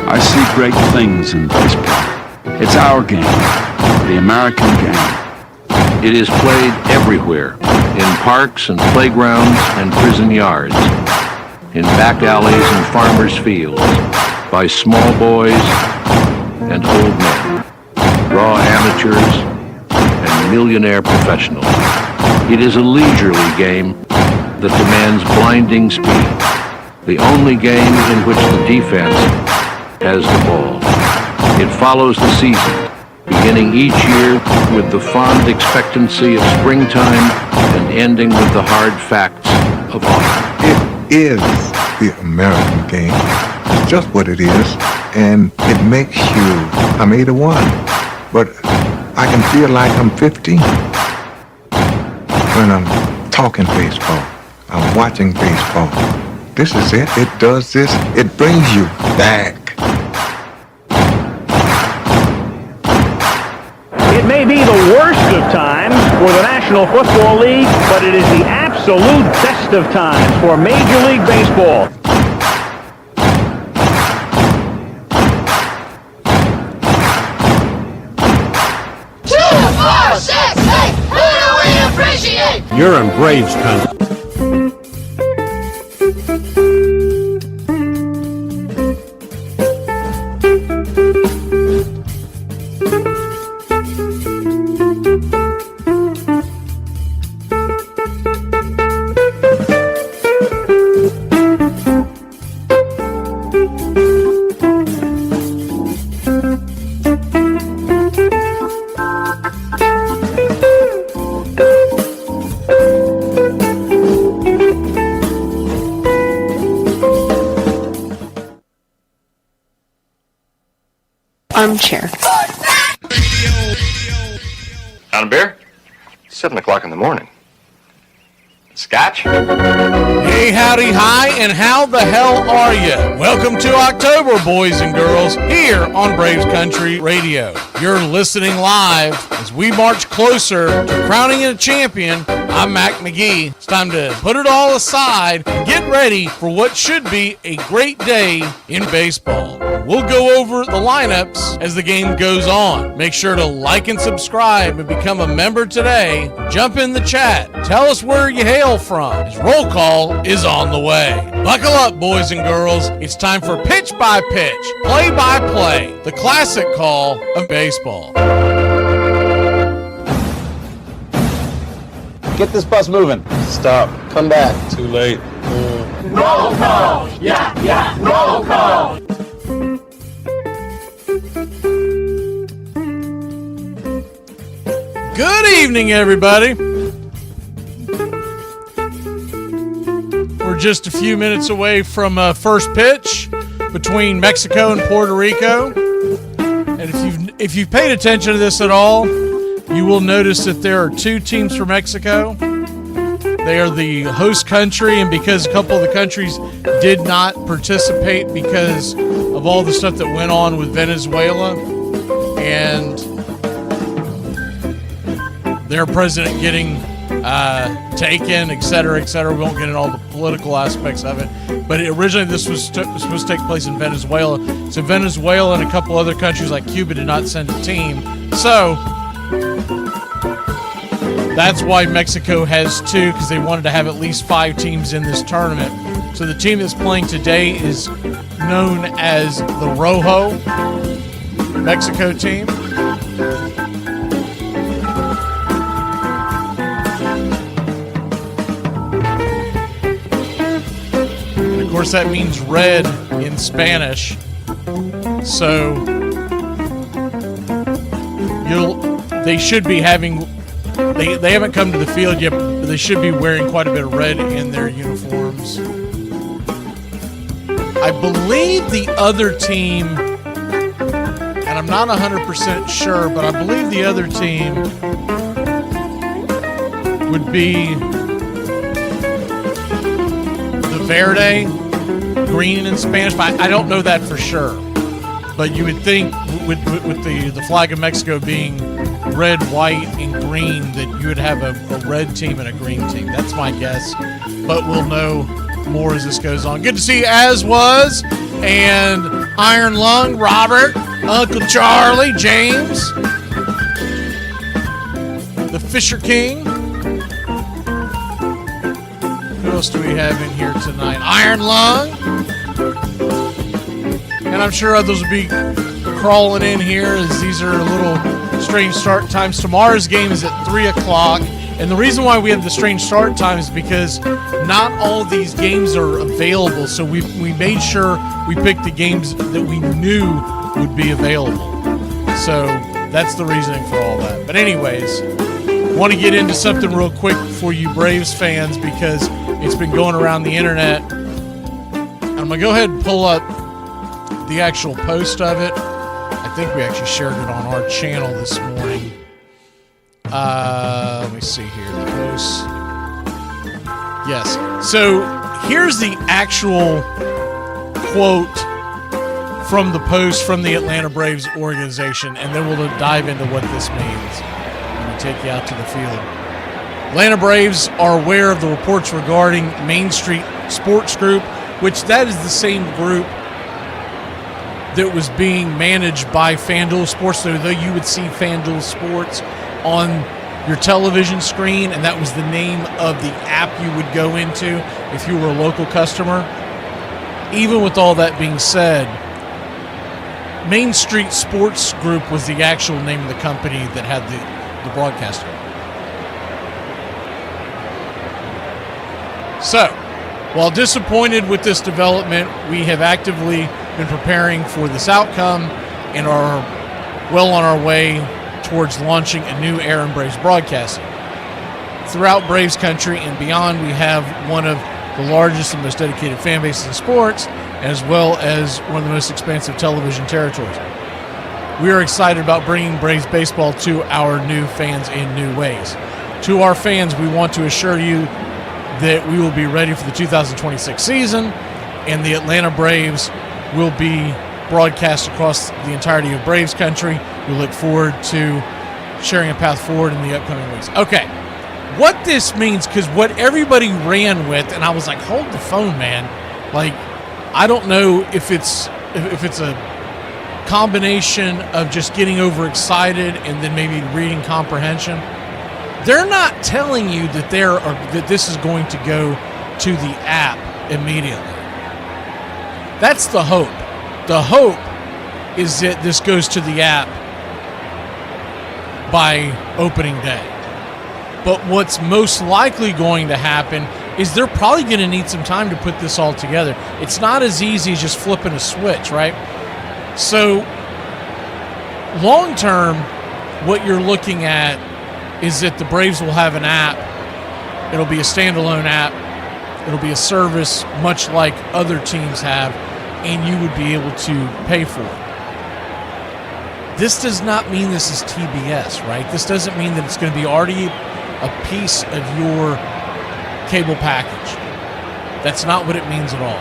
I see great things in baseball. It's our game, the American game. It is played everywhere, in parks and playgrounds and prison yards, in back alleys and farmers' fields, by small boys and old men, raw amateurs and millionaire professionals. It is a leisurely game that demands blinding speed, the only game in which the defense has the ball. It follows the season, beginning each year with the fond expectancy of springtime and ending with the hard facts of autumn. It is the American game. It's just what it is, and it makes you, I'm 81, but I can feel like I'm 15 when I'm talking baseball, I'm watching baseball. This is it. It does this. It brings you back. It may be the worst of times for the National Football League, but it is the absolute best of times for Major League Baseball. You're in Braves country. Armchair. Out of beer? 7 o'clock in the morning. Scotch? Hey, howdy, hi, and how the hell are you? Welcome to October, boys and girls, here on Braves Country Radio. You're listening live as we march closer to crowning a champion. I'm Mac McGee. It's time to put it all aside and get ready for what should be a great day in baseball. We'll go over the lineups as the game goes on. Make sure to like and subscribe and become a member today. Jump in the chat. Tell us where you hail from, as roll call is on the way. Buckle up, boys and girls. It's time for pitch by pitch, play by play, the classic call of baseball. Get this bus moving. Stop. Come back. Too late. Roll call! Yeah, roll call! Good evening, everybody. We're just a few minutes away from first pitch between Mexico and Puerto Rico. And if you've paid attention to this at all, you will notice that there are two teams from Mexico. They are the host country, and because a couple of the countries did not participate because of all the stuff that went on with Venezuela and their president getting taken, et cetera, et cetera. We won't get into all the political aspects of it. But originally this was supposed to take place in Venezuela. So Venezuela and a couple other countries like Cuba did not send a team. So that's why Mexico has two, because they wanted to have at least 5 teams in this tournament. So the team that's playing today is known as the Rojo Mexico team. And of course, that means red in Spanish. So they should be having. They haven't come to the field yet, but they should be wearing quite a bit of red in their uniforms. I believe the other team, and I'm not 100% sure, but I believe the other team would be the Verde, green in Spanish, but I don't know that for sure. But you would think with the flag of Mexico being red, white, and green, that you would have a red team and a green team. That's my guess, but we'll know more as this goes on. Good to see you, as was, and Iron Lung, Robert, Uncle Charlie, James, the Fisher King. Who else do we have in here tonight? Iron Lung. And I'm sure others will be crawling in here as these are a little strange start times. Tomorrow's game is at 3 o'clock. And the reason why we have the strange start time is because not all of these games are available. So we made sure we picked the games that we knew would be available. So that's the reasoning for all that. But anyways, want to get into something real quick for you Braves fans because it's been going around the internet. I'm going to go ahead and pull up the actual post of it. I think we actually shared it on our channel this morning. Let me see here, the post. Yes. So here's the actual quote from the post from the Atlanta Braves organization, and then we'll dive into what this means. Let me take you out to the field. Atlanta Braves are aware of the reports regarding Main Street Sports Group, which that is the same group that was being managed by FanDuel Sports, so though you would see FanDuel Sports on your television screen, and that was the name of the app you would go into if you were a local customer. Even with all that being said, Main Street Sports Group was the actual name of the company that had the broadcaster. So, while disappointed with this development, we have actively been preparing for this outcome and are well on our way towards launching a new era in Braves broadcasting. Throughout Braves country and beyond, we have one of the largest and most dedicated fan bases in sports, as well as one of the most expansive television territories. We are excited about bringing Braves baseball to our new fans in new ways. To our fans, we want to assure you that we will be ready for the 2026 season, and the Atlanta Braves will be broadcast across the entirety of Braves country. We look forward to sharing a path forward in the upcoming weeks. Okay, what this means, because what everybody ran with, and I was like, hold the phone, man. Like, I don't know if it's a combination of just getting overexcited and then maybe reading comprehension. They're not telling you that that this is going to go to the app immediately. That's the hope. The hope is that this goes to the app by opening day. But what's most likely going to happen is they're probably going to need some time to put this all together. It's not as easy as just flipping a switch, right? So long term, what you're looking at is that the Braves will have an app. It'll be a standalone app. It'll be a service much like other teams have, and you would be able to pay for it. This does not mean this is TBS, right? This doesn't mean that it's going to be already a piece of your cable package. That's not what it means at all.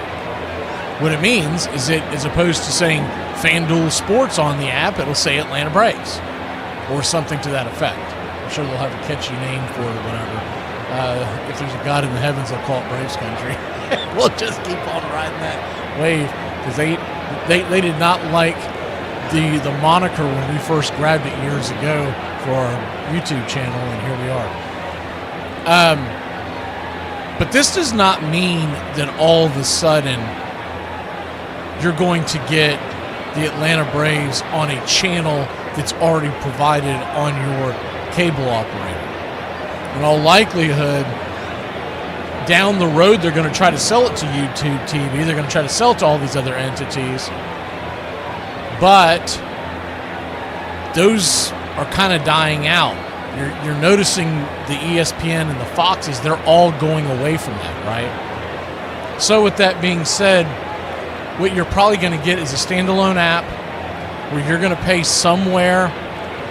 What it means is that as opposed to saying FanDuel Sports on the app, it'll say Atlanta Braves or something to that effect. I'm sure they'll have a catchy name for it or whatever. If there's a God in the heavens, they'll call it Braves Country. We'll just keep on riding that wave because they did not like the moniker when we first grabbed it years ago for our YouTube channel, and here we are. But this does not mean that all of a sudden you're going to get the Atlanta Braves on a channel that's already provided on your cable operator. In all likelihood, down the road, they're going to try to sell it to YouTube TV. They're going to try to sell it to all these other entities. But those are kind of dying out. You're noticing the ESPN and the Foxes, they're all going away from that, right? So with that being said, what you're probably going to get is a standalone app where you're going to pay somewhere,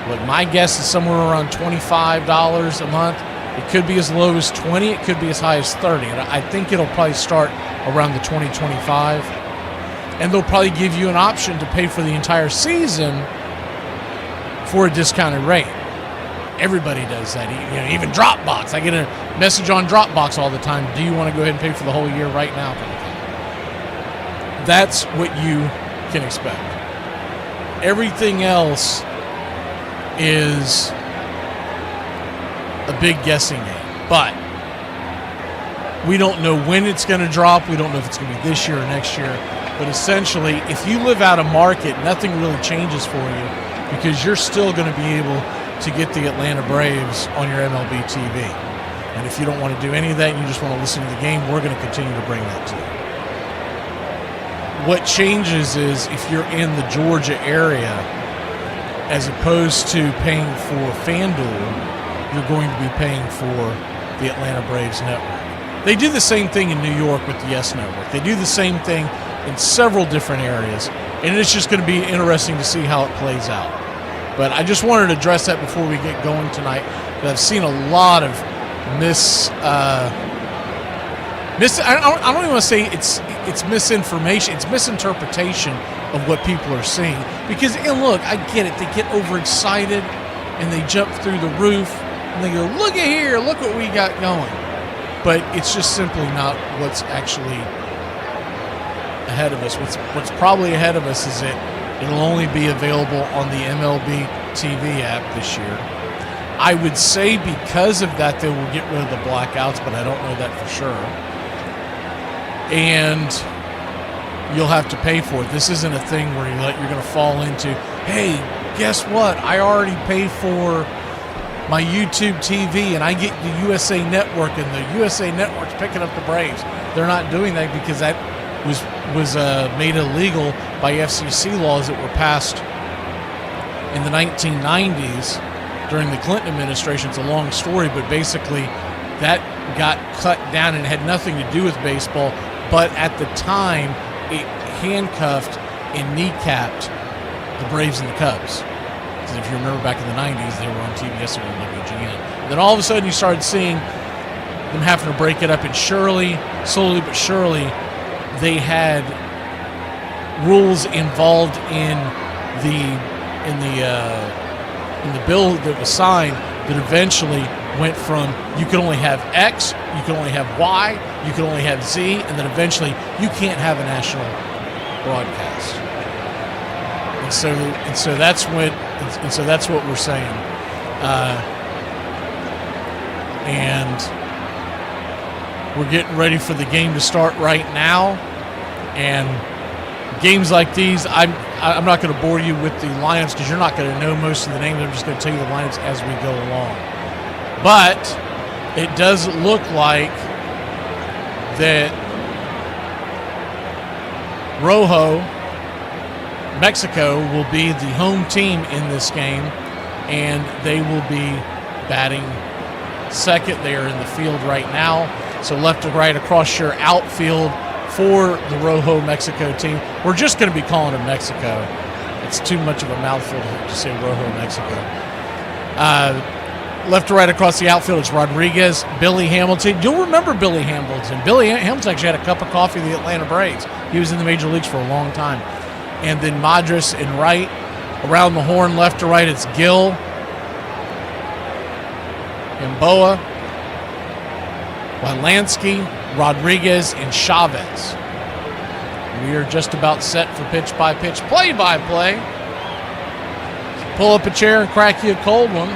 what my guess is somewhere around $25 a month. It could be as low as $20. It could be as high as $30. And I think it'll probably start around the $20-25. And they'll probably give you an option to pay for the entire season for a discounted rate. Everybody does that. Even Dropbox. I get a message on Dropbox all the time. Do you want to go ahead and pay for the whole year right now? Kind of thing. That's what you can expect. Everything else is a big guessing game. But we don't know when it's going to drop. We don't know if it's going to be this year or next year. But essentially, if you live out of market, nothing really changes for you because you're still going to be able to get the Atlanta Braves on your MLB TV. And if you don't want to do any of that and you just want to listen to the game, we're going to continue to bring that to you. What changes is if you're in the Georgia area, as opposed to paying for FanDuel, you're going to be paying for the Atlanta Braves network. They do the same thing in New York with the YES Network. They do the same thing in several different areas, and it's just going to be interesting to see how it plays out. But I just wanted to address that before we get going tonight. But I've seen a lot of I don't even want to say it's misinformation. It's misinterpretation of what people are seeing. Because, and look, I get it. They get overexcited, and they jump through the roof, and they go, look at here, look what we got going. But it's just simply not what's actually ahead of us. What's probably ahead of us is that it'll only be available on the MLB TV app this year. I would say because of that they will get rid of the blackouts, but I don't know that for sure. And you'll have to pay for it. This isn't a thing where you're going to fall into, hey, guess what? I already paid for my YouTube TV and I get the USA Network, and the USA Network's picking up the Braves. They're not doing that because that was made illegal by FCC laws that were passed in the 1990s during the Clinton administration. It's a long story, but basically that got cut down and had nothing to do with baseball, but at the time it handcuffed and kneecapped the Braves and the Cubs. Because if you remember back in the 90s, they were on TBS and on WGN. And then all of a sudden you started seeing them having to break it up, and slowly but surely, they had rules involved in the bill that was signed that eventually went from you can only have X, you can only have Y, you can only have Z, and then eventually you can't have a national broadcast. And so that's what we're saying. And we're getting ready for the game to start right now. And games like these, I'm not going to bore you with the lineups because you're not going to know most of the names. I'm just going to tell you the lineups as we go along. But it does look like that Rojo, Mexico, will be the home team in this game, and they will be batting second. They are in the field right now. So left to right across your outfield for the Rojo Mexico team. We're just going to be calling them Mexico. It's too much of a mouthful to say Rojo Mexico. Left to right across the outfield, it's Rodriguez, Billy Hamilton. You'll remember Billy Hamilton. Billy Hamilton actually had a cup of coffee with the Atlanta Braves. He was in the major leagues for a long time. And then Madras in right. Around the horn, left to right, it's Gill, Gamboa, Wylansky, Rodriguez, and Chavez. We are just about set for pitch-by-pitch, play-by-play. So pull up a chair and crack you a cold one.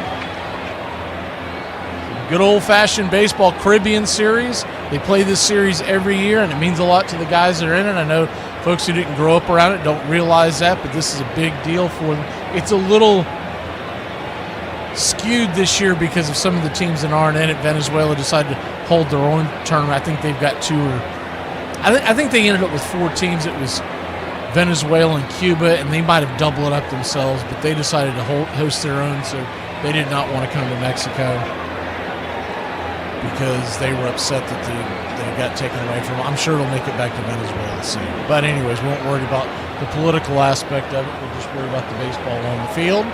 Good old-fashioned baseball Caribbean series. They play this series every year, and it means a lot to the guys that are in it. I know folks who didn't grow up around it don't realize that, but this is a big deal for them. It's a little skewed this year because of some of the teams that aren't in it. Venezuela decided to hold their own tournament. I think they've got I think they ended up with 4 teams. It was Venezuela and Cuba, and they might have doubled it up themselves, but they decided to host their own, so they did not want to come to Mexico because they were upset that they got taken away from them. I'm sure it'll make it back to Venezuela soon. But anyways, we won't worry about the political aspect of it. We'll just worry about the baseball on the field.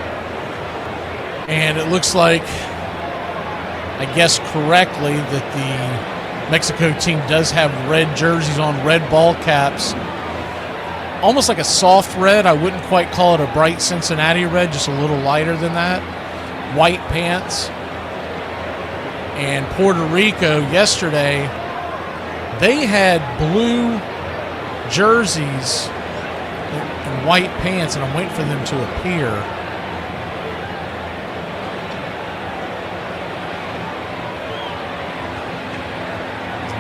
And it looks like, I guess correctly, that the Mexico team does have red jerseys on, red ball caps. Almost like a soft red. I wouldn't quite call it a bright Cincinnati red, just a little lighter than that. white pants. And Puerto Rico yesterday, they had blue jerseys and white pants, and I'm waiting for them to appear.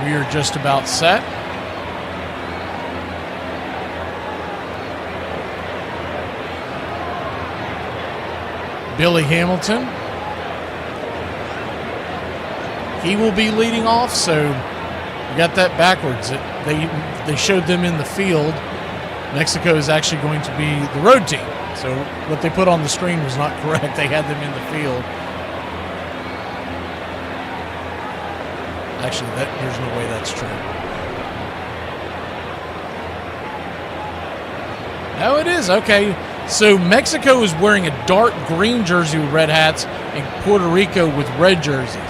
We are just about set. Billy Hamilton. He will be leading off, so we got that backwards. They showed them in the field. Mexico is actually going to be the road team. So what they put on the screen was not correct. They had them in the field. Actually, there's no way that's true. No, it is. Okay. So Mexico is wearing a dark green jersey with red hats and Puerto Rico with red jerseys.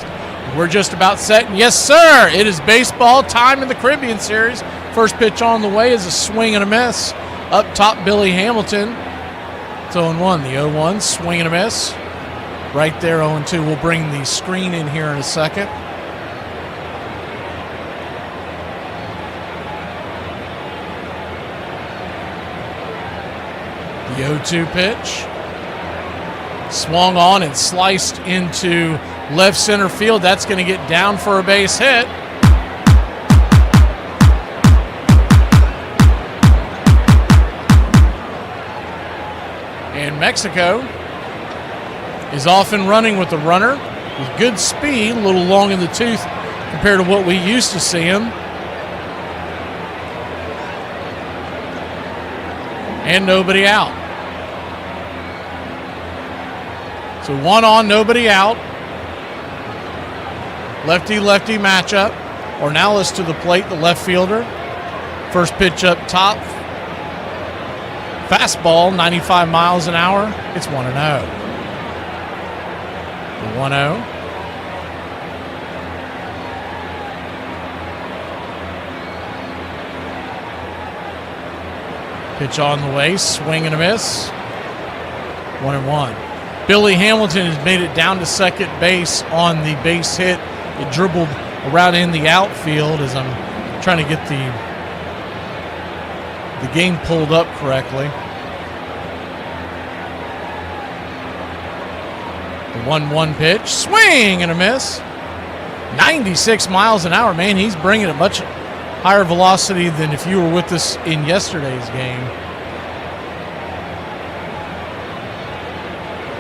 We're just about set. And yes, sir, it is baseball time in the Caribbean Series. First pitch on the way is a swing and a miss. Up top, Billy Hamilton. It's 0-1. The 0-1, swing and a miss. Right there, 0-2. We'll bring the screen in here in a second. The 0-2 pitch. Swung on and sliced into left center field. That's going to get down for a base hit. And Mexico is off and running with the runner with good speed, a little long in the tooth compared to what we used to see him. And nobody out. So 1 on, nobody out. Lefty-lefty matchup. Ornelas to the plate, the left fielder. First pitch up top. Fastball, 95 miles an hour. It's 1-0. The 1-0. Pitch on the way, swing and a miss. 1-1. Billy Hamilton has made it down to second base on the base hit. It dribbled around in the outfield as I'm trying to get the game pulled up correctly. The 1-1 pitch, swing and a miss. 96 miles an hour, man. He's bringing a much higher velocity than if you were with us in yesterday's game.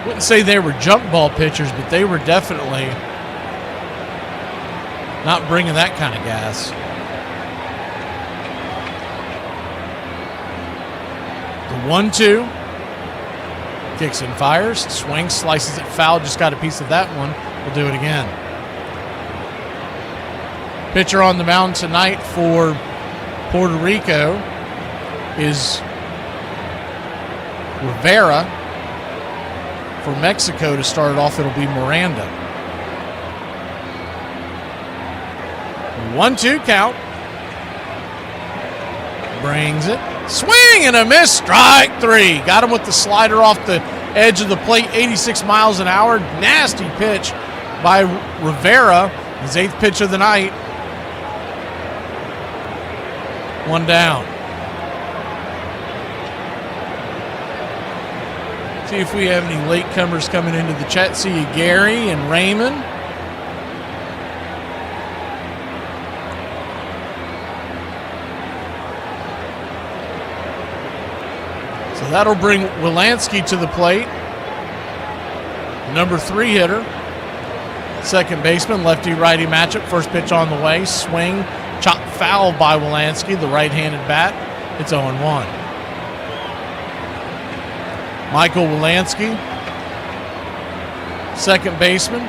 Wouldn't say they were jump ball pitchers, but they were definitely not bringing that kind of gas. The 1-2. Kicks and fires. Swings, slices it foul. Just got a piece of that one. We'll do it again. Pitcher on the mound tonight for Puerto Rico is Rivera. For Mexico to start it off, it'll be Miranda. 1-2 count. Brings it. Swing and a miss. Strike 3. Got him with the slider off the edge of the plate. 86 miles an hour. Nasty pitch by Rivera. His 8th pitch of the night. 1 down. See if we have any latecomers coming into the chat. See you, Gary and Raymond. So that'll bring Wilansky to the plate. Number 3 hitter. Second baseman, lefty-righty matchup. First pitch on the way. Swing, chop foul by Wilansky, the right-handed bat. It's 0-1. Michael Wilansky, second baseman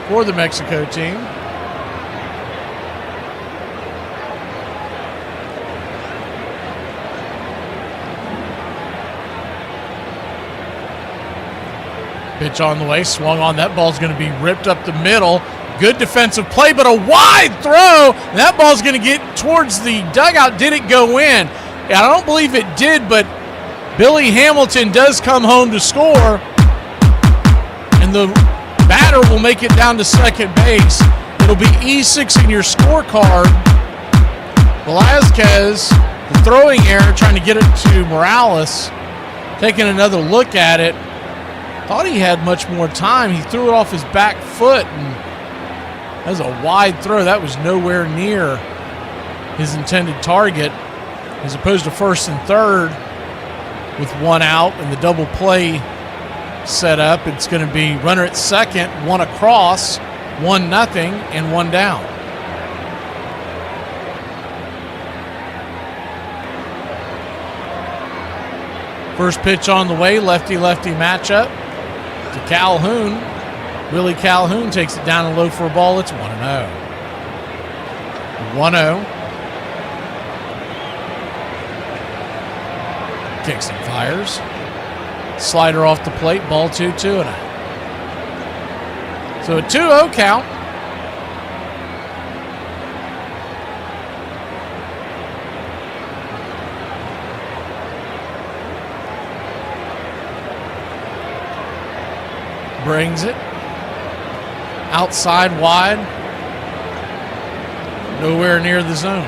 for the Mexico team. Pitch on the way, swung on. That ball's going to be ripped up the middle. Good defensive play, but a wide throw. That ball's going to get towards the dugout. Did it go in? I don't believe it did, but Billy Hamilton does come home to score. and the batter will make it down to second base. It'll be E6 in your scorecard. Velazquez, the throwing error, trying to get it to Morales, taking another look at it. Thought he had much more time. He threw it off his back foot, and that was a wide throw. That was nowhere near his intended target. As opposed to first and third with one out and the double play set up, it's going to be runner at second, one across, 1-0, and one down. First pitch on the way, lefty-lefty matchup to Calhoun. Willie Calhoun takes it down and low for a ball. It's 1-0. 1-0. Kicks and fires. Slider off the plate, ball 2-2-0. So a 2-0 count. Brings it. Outside wide. Nowhere near the zone.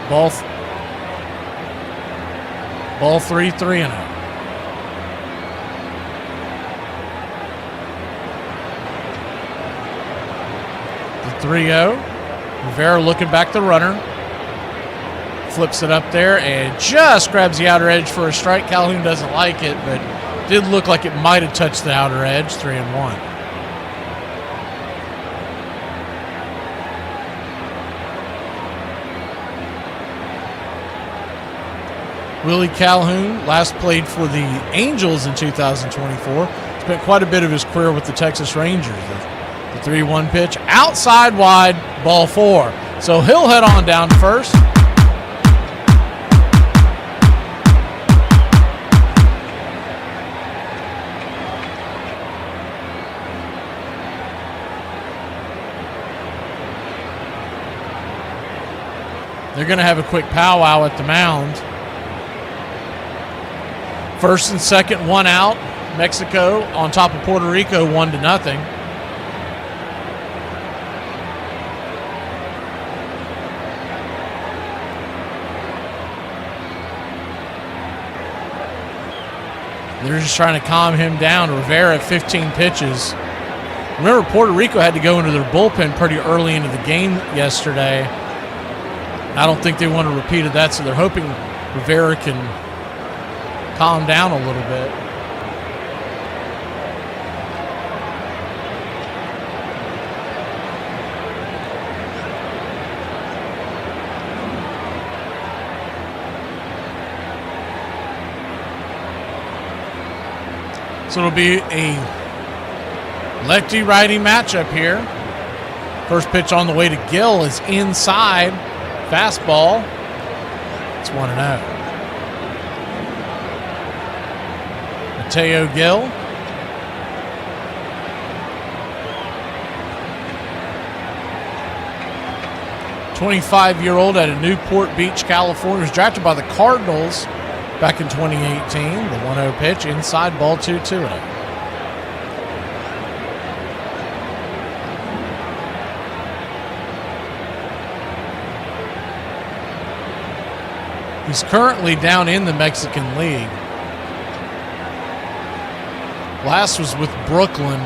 Ball 3-3-0. The 3-0. Rivera looking back the runner. Flips it up there and just grabs the outer edge for a strike. Calhoun doesn't like it, but did look like it might have touched the outer edge. 3-1. Willie Calhoun last played for the Angels in 2024. Spent quite a bit of his career with the Texas Rangers. The 3-1 pitch, outside wide, ball 4. So he'll head on down to first. They're going to have a quick powwow at the mound. First and second, one out. Mexico on top of Puerto Rico, 1-0. They're just trying to calm him down. Rivera at 15 pitches. Remember, Puerto Rico had to go into their bullpen pretty early into the game yesterday. I don't think they want a repeat of that, so they're hoping Rivera can calm down a little bit. So it'll be a lefty-righty matchup here. First pitch on the way to Gill is inside. Fastball. It's 1-0. Mateo Gill. (25-year-old) out of Newport Beach, California. Was drafted by the Cardinals back in 2018. The 1-0 pitch inside, ball 2-2. He's currently down in the Mexican League. Last was with Brooklyn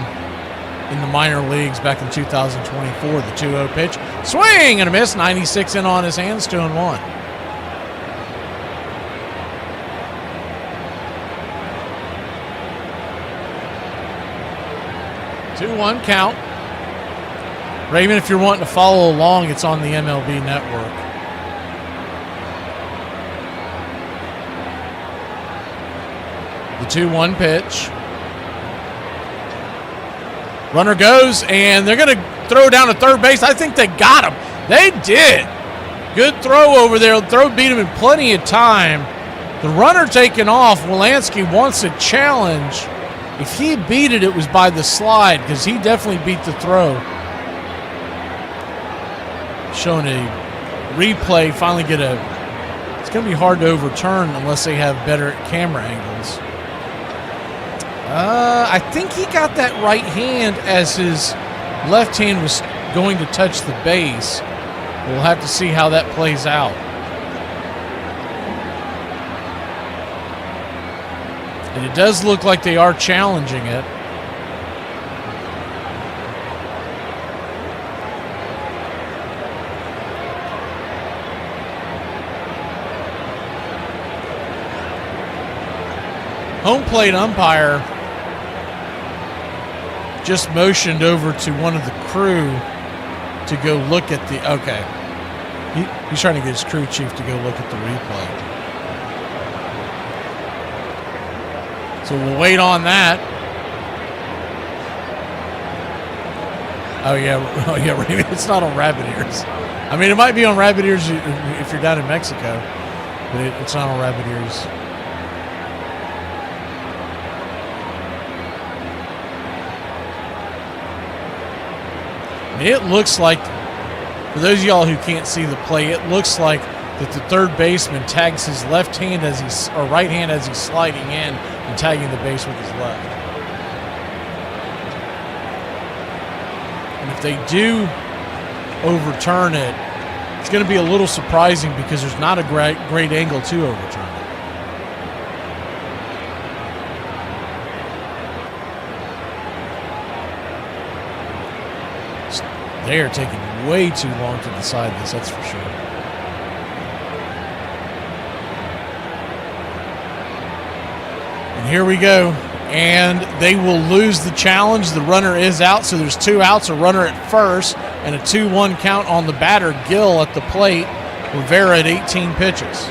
in the minor leagues back in 2024. The 2-0 pitch. Swing and a miss. 96 in on his hands. 2-1. Two-one count. Raven, if you're wanting to follow along, it's on the MLB Network. The 2-1 pitch. Runner goes, and they're going to throw down to third base. I think they got him. They did. Good throw over there. The throw beat him in plenty of time. The runner taking off. Wolanski wants a challenge. If he beat it, it was by the slide because he definitely beat the throw. Showing a replay. Finally get a... It's going to be hard to overturn unless they have better camera angles. I think he got that right hand as his left hand was going to touch the base. We'll have to see how that plays out. And it does look like they are challenging it. Home plate umpire just motioned over to one of the crew to go look at the, okay. He's trying to get his crew chief to go look at the replay. So we'll wait on that. Oh yeah, it's not on rabbit ears. I mean, it might be on rabbit ears if you're down in Mexico, but it's not on rabbit ears. It looks like, for those of y'all who can't see the play, it looks like that the third baseman tags his left hand or right hand as he's sliding in and tagging the base with his left. And if they do overturn it, it's going to be a little surprising because there's not a great angle to overturn it. They are taking way too long to decide this, that's for sure. And here we go. And they will lose the challenge. The runner is out, so there's 2 outs, a runner at first, and a 2-1 count on the batter, Gill at the plate. Rivera at 18 pitches.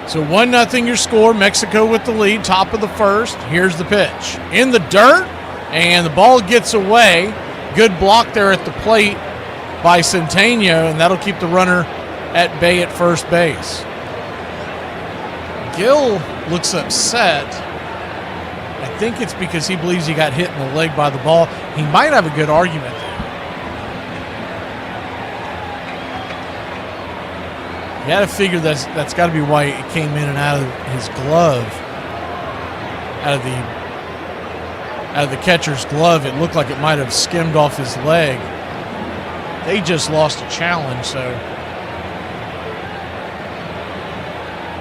So 1-0 your score. Mexico with the lead, top of the first. Here's the pitch. In the dirt, and the ball gets away. Good block there at the plate by Centeno, and that'll keep the runner at bay at first base. Gill looks upset. I think it's because he believes he got hit in the leg by the ball. He might have a good argument there. You got to figure that's got to be why it came in and out of his glove, out of the catcher's glove. It looked like it might have skimmed off his leg. They just lost a challenge, so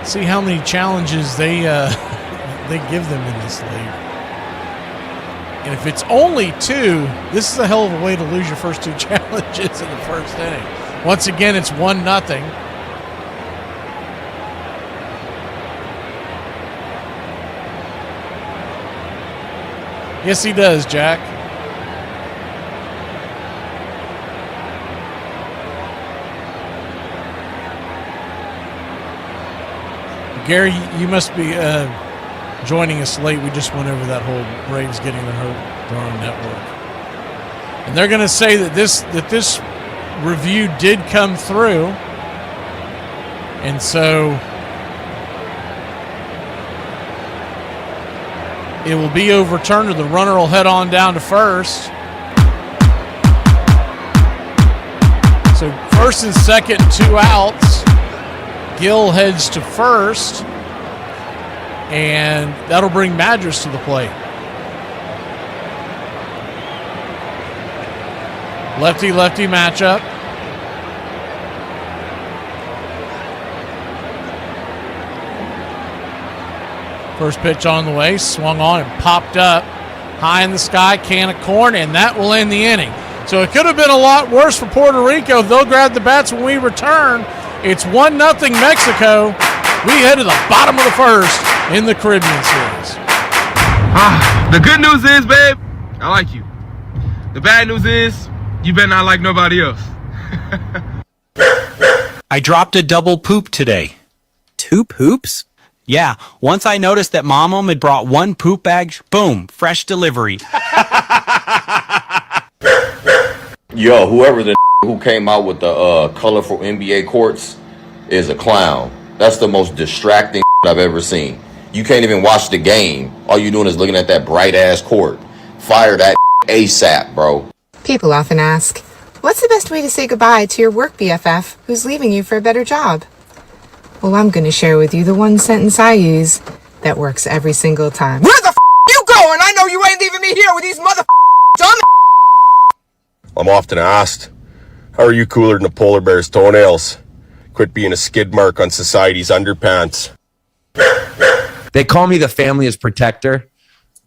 see how many challenges they give them in this league. And if it's only 2, this is a hell of a way to lose your first 2 challenges in the first inning. Once again, it's 1-0. Yes, he does, Jack. Gary, you must be joining us late. We just went over that whole Braves getting their own network. And they're going to say that this review did come through. And so it will be overturned, or the runner will head on down to first. So first and second, 2 outs. Gill heads to first, and that'll bring Madras to the plate. Lefty-lefty matchup. First pitch on the way, swung on and popped up high in the sky, can of corn, and that will end the inning. So it could have been a lot worse for Puerto Rico. They'll grab the bats when we return. It's 1-0 Mexico. We head to the bottom of the first in the Caribbean Series. The good news is, babe, I like you. The bad news is, you better not like nobody else. I dropped a double poop today. 2 poops? Yeah, once I noticed that Mom had brought 1 poop bag, boom, fresh delivery. Yo, whoever the who came out with the colorful NBA courts, is a clown. That's the most distracting I've ever seen. You can't even watch the game. All you're doing is looking at that bright-ass court. Fire that ASAP, bro. People often ask, what's the best way to say goodbye to your work BFF who's leaving you for a better job? Well, I'm going to share with you the one sentence I use that works every single time. Where the you going? I know you ain't leaving me here with these dumb. I'm often asked, how are you cooler than a polar bear's toenails? Quit being a skid mark on society's underpants. They call me the family's protector.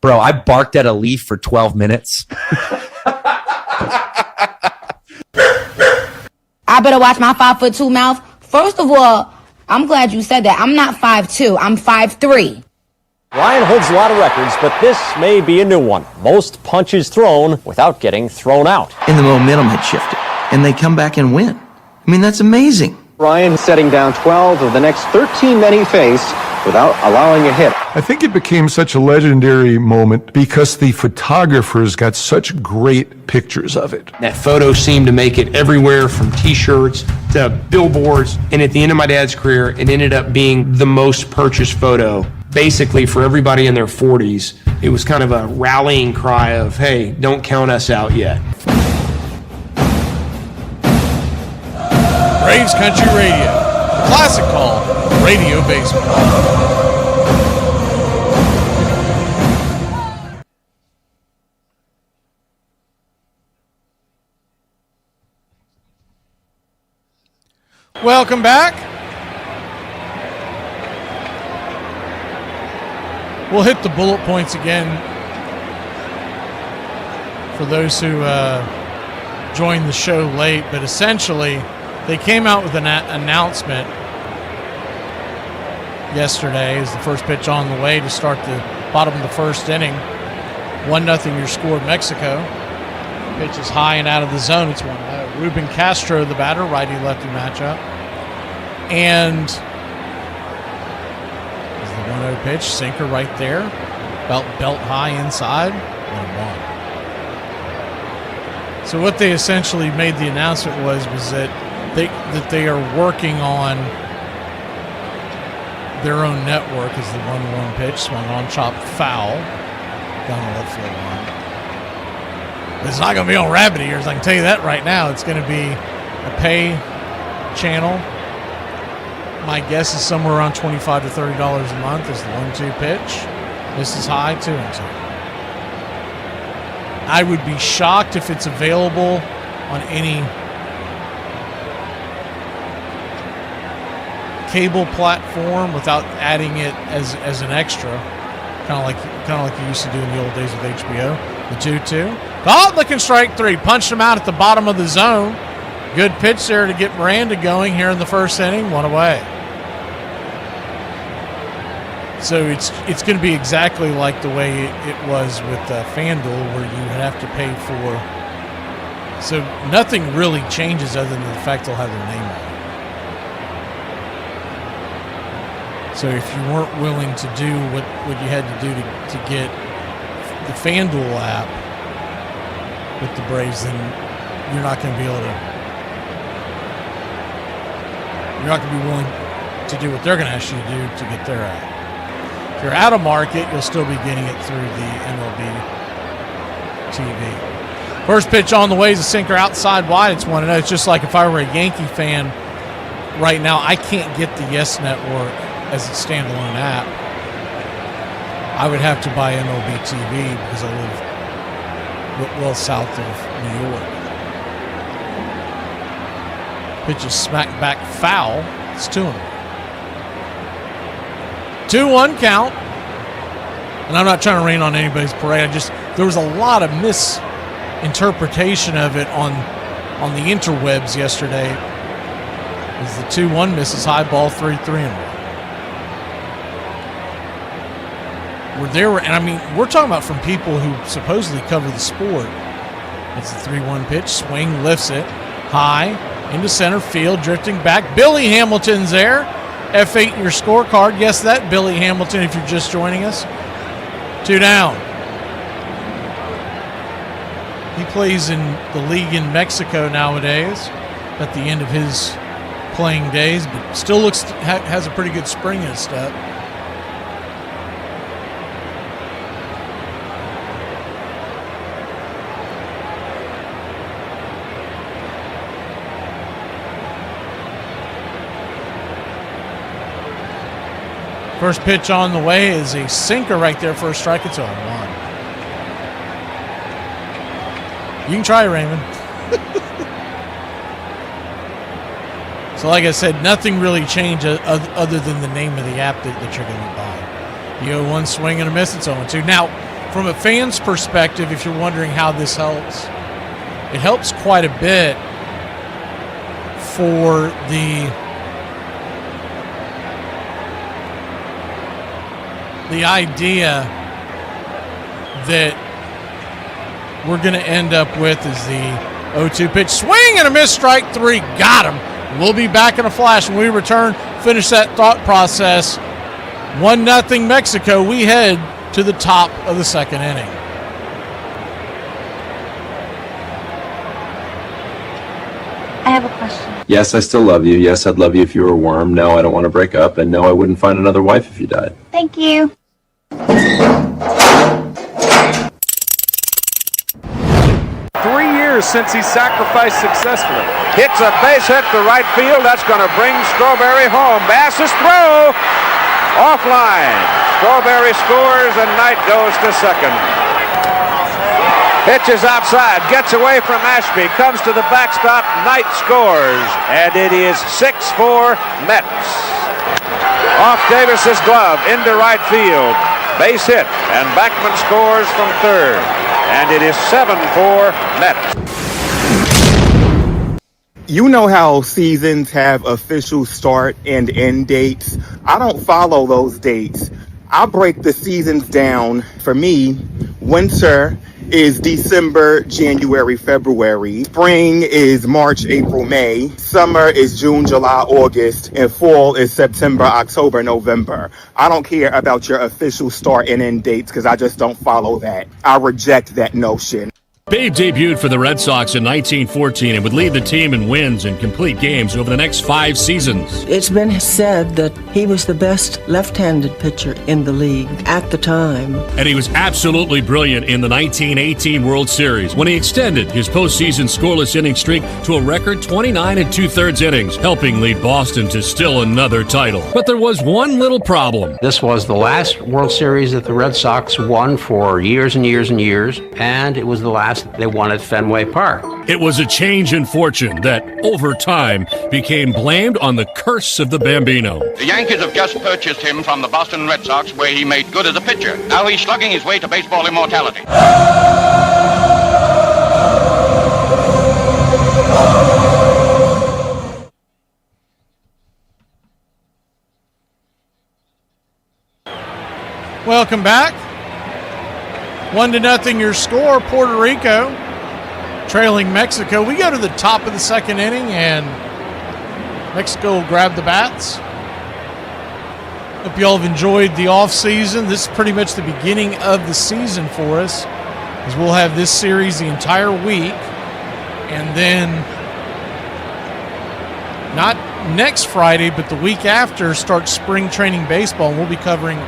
Bro, I barked at a leaf for 12 minutes. I better watch my 5'2" mouth. First of all, I'm glad you said that. I'm not 5'2", I'm 5'3". Ryan holds a lot of records, but this may be a new one. Most punches thrown without getting thrown out. And the momentum had shifted, and they come back and win. I mean, that's amazing. Ryan setting down 12 of the next 13 men he faced without allowing a hit. I think it became such a legendary moment because the photographers got such great pictures of it. That photo seemed to make it everywhere from t-shirts to billboards. And at the end of my dad's career, it ended up being the most purchased photo. Basically, for everybody in their 40s, it was kind of a rallying cry of, hey, don't count us out yet. Braves Country Radio, the classic call, radio baseball. Welcome back. We'll hit the bullet points again for those who joined the show late, but essentially they came out with an announcement yesterday as the first pitch on the way to start the bottom of the first inning. 1-0 your score, Mexico. Pitch is high and out of the zone. It's 1-0. Ruben Castro, the batter, righty-lefty matchup. And is the 1-0 pitch, sinker right there. Belt high inside, 1-1. So what they essentially made the announcement was that they are working on their own network as the 1-1 pitch, swung on, chopped foul down the left field line. It's not going to be on rabbit ears, I can tell you that right now. It's going to be a pay channel. My guess is somewhere around $25 to $30 a month is the 1-2 pitch. This is high, 2-2. I would be shocked if it's available on any cable platform without adding it as an extra, kind of like you used to do in the old days with HBO. The 2-2. Oh, looking strike 3. Punched him out at the bottom of the zone. Good pitch there to get Miranda going here in the first inning. 1 away. So it's going to be exactly like the way it was with FanDuel, where you have to pay for. So nothing really changes other than the fact they'll have their name on it. So if you weren't willing to do what you had to do to get the FanDuel app with the Braves, then you're not going to be able to. You're not going to be willing to do what they're going to ask you to do to get their app. If you're out of market, you'll still be getting it through the MLB TV. First pitch on the way is a sinker outside wide. It's 1-0. It's just like if I were a Yankee fan right now, I can't get the Yes Network as a standalone app. I would have to buy MLB TV because I live well south of New York. Pitch is smacked back foul. It's 2-1. 2-1 count. And I'm not trying to rain on anybody's parade. There was a lot of misinterpretation of it on the interwebs yesterday. As the 2-1 misses high ball, 3-3-1. We're talking about from people who supposedly cover the sport. It's the 3-1 pitch, swing, lifts it, high, into center field, drifting back. Billy Hamilton's there. F8 in your scorecard. Guess that, Billy Hamilton, if you're just joining us. 2 down. He plays in the league in Mexico nowadays at the end of his playing days, but still has a pretty good spring in his step. First pitch on the way is a sinker right there for a strike. It's 0-1. You can try, Raymond. So like I said, nothing really changed other than the name of the app that you're going to buy. You 0-1 swing and a miss, it's 0-2. Now, from a fan's perspective, if you're wondering how this helps, it helps quite a bit for the idea that we're going to end up with is the 0-2 pitch. Swing and a miss, strike 3. Got him. We'll be back in a flash when we return. Finish that thought process. 1-0 Mexico. We head to the top of the second inning. I have a question. Yes, I still love you. Yes, I'd love you if you were a worm. No, I don't want to break up. And no, I wouldn't find another wife if you died. Thank you. 3 years since he sacrificed successfully. Hits a base hit to right field. That's going to bring Strawberry home. Bass's throw offline. Strawberry scores and Knight goes to second. Pitches outside, gets away from Ashby, comes to the backstop. Knight scores, and it is 6-4 Mets. Off Davis's glove into right field. Base hit, and Backman scores from third. And it is 7-4 Mets. You know how seasons have official start and end dates. I don't follow those dates. I break the seasons down. For me, winter is December, January, February. Spring is March, April, May. Summer is June, July, August. And fall is September, October, November. I don't care about your official start and end dates because I just don't follow that. I reject that notion. Babe debuted for the Red Sox in 1914 and would lead the team in wins and complete games over the next 5 seasons. It's been said that he was the best left-handed pitcher in the league at the time. And he was absolutely brilliant in the 1918 World Series when he extended his postseason scoreless inning streak to a record 29 2/3 innings, helping lead Boston to still another title. But there was one little problem. This was the last World Series that the Red Sox won for years and years and years, and it was the last they won at Fenway Park. It was a change in fortune that, over time, became blamed on the curse of the Bambino. The Yankees have just purchased him from the Boston Red Sox, where he made good as a pitcher. Now he's slugging his way to baseball immortality. Welcome back. 1-0 your score. Puerto Rico trailing Mexico. We go to the top of the second inning, and Mexico will grab the bats. Hope you all have enjoyed the offseason. This is pretty much the beginning of the season for us, as we'll have this series the entire week, and then not next Friday, but the week after starts spring training baseball, and we'll be covering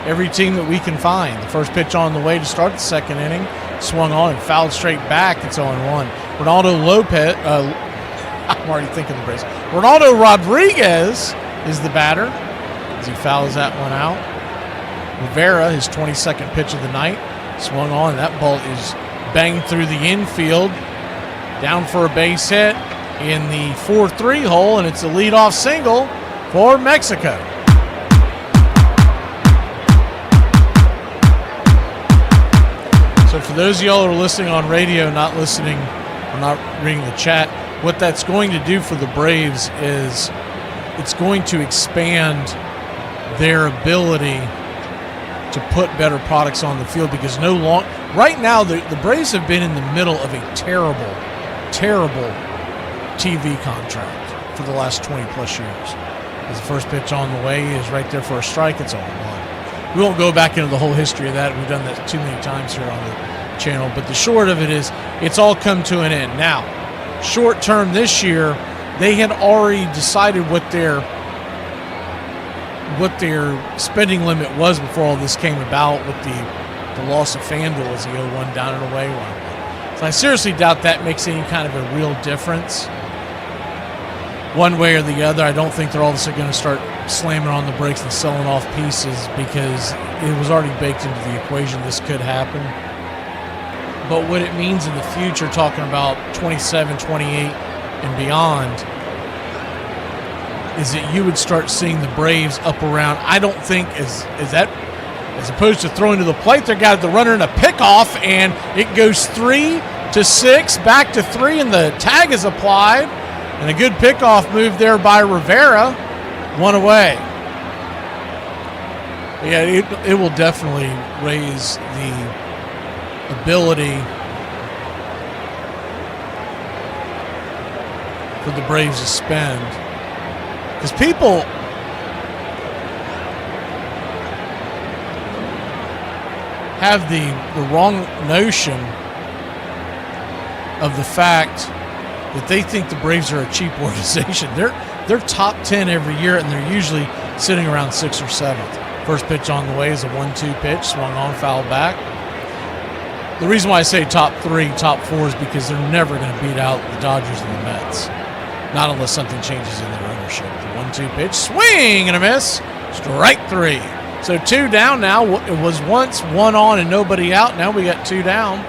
every team that we can find. The first pitch on the way to start the second inning. Swung on and fouled straight back. It's 0-1. Ronaldo Lopez. I'm already thinking the brace. Ronaldo Rodriguez is the batter as he fouls that one out. Rivera, his 22nd pitch of the night. Swung on. That ball is banged through the infield. Down for a base hit in the 4-3 hole, and it's a leadoff single for Mexico. So for those of y'all who are listening on radio, not listening or not reading the chat, what that's going to do for the Braves is it's going to expand their ability to put better products on the field, because right now the Braves have been in the middle of a terrible TV contract for the last 20 plus years. As the first pitch on the way is right there for a strike, it's 0-1. We won't go back into the whole history of that. We've done that too many times here on the channel. But the short of it is, it's all come to an end. Now, short term this year, they had already decided what their spending limit was before all this came about with the loss of FanDuel as the 0-1 down and away one. So I seriously doubt that makes any kind of a real difference. One way or the other, I don't think they're all of a sudden going to start slamming on the brakes and selling off pieces because it was already baked into the equation this could happen. But what it means in the future, talking about 27, 28, and beyond, is that you would start seeing the Braves up around, I don't think, as opposed to throwing to the plate, they got the runner in a pickoff, and it goes 3-6, back to 3, and the tag is applied. And a good pickoff move there by Rivera. One away. Yeah, it will definitely raise the ability for the Braves to spend. Because people have the wrong notion of the fact that they think the Braves are a cheap organization. They're top 10 every year, and they're usually sitting around 6th or 7th. First pitch on the way is a 1-2 pitch, swung on, foul back. The reason why I say top 3, top 4 is because they're never going to beat out the Dodgers and the Mets. Not unless something changes in their ownership. The 1-2 pitch, swing and a miss, strike 3. So 2 down now. It was once 1 on and nobody out. Now we got 2 down.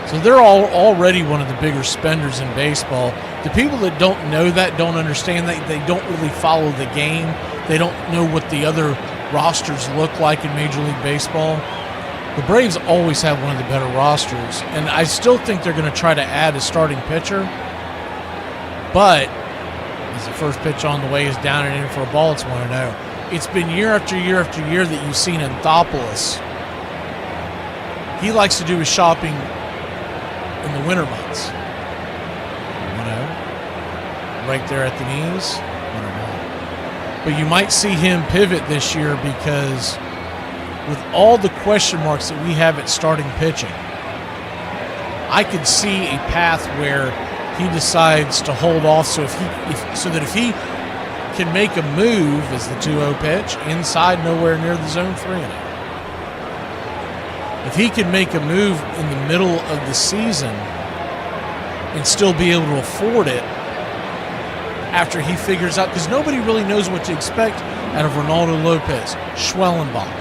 So they're already one of the bigger spenders in baseball. The people that don't know that, don't understand that, they don't really follow the game. They don't know what the other rosters look like in Major League Baseball. The Braves always have one of the better rosters, and I still think they're going to try to add a starting pitcher. But as the first pitch on the way is down and in for a ball, it's 1-0. It's been year after year after year that you've seen Anthopoulos. He likes to do his shopping in the winter months. 1-0. Right there at the knees. 1-1. But you might see him pivot this year because with all the question marks that we have at starting pitching, I could see a path where he decides to hold off so that if he can make a move as the 2-0 pitch inside, nowhere near the zone 3-0. If he can make a move in the middle of the season and still be able to afford it after he figures out, because nobody really knows what to expect out of Ronaldo Lopez, Schwellenbach.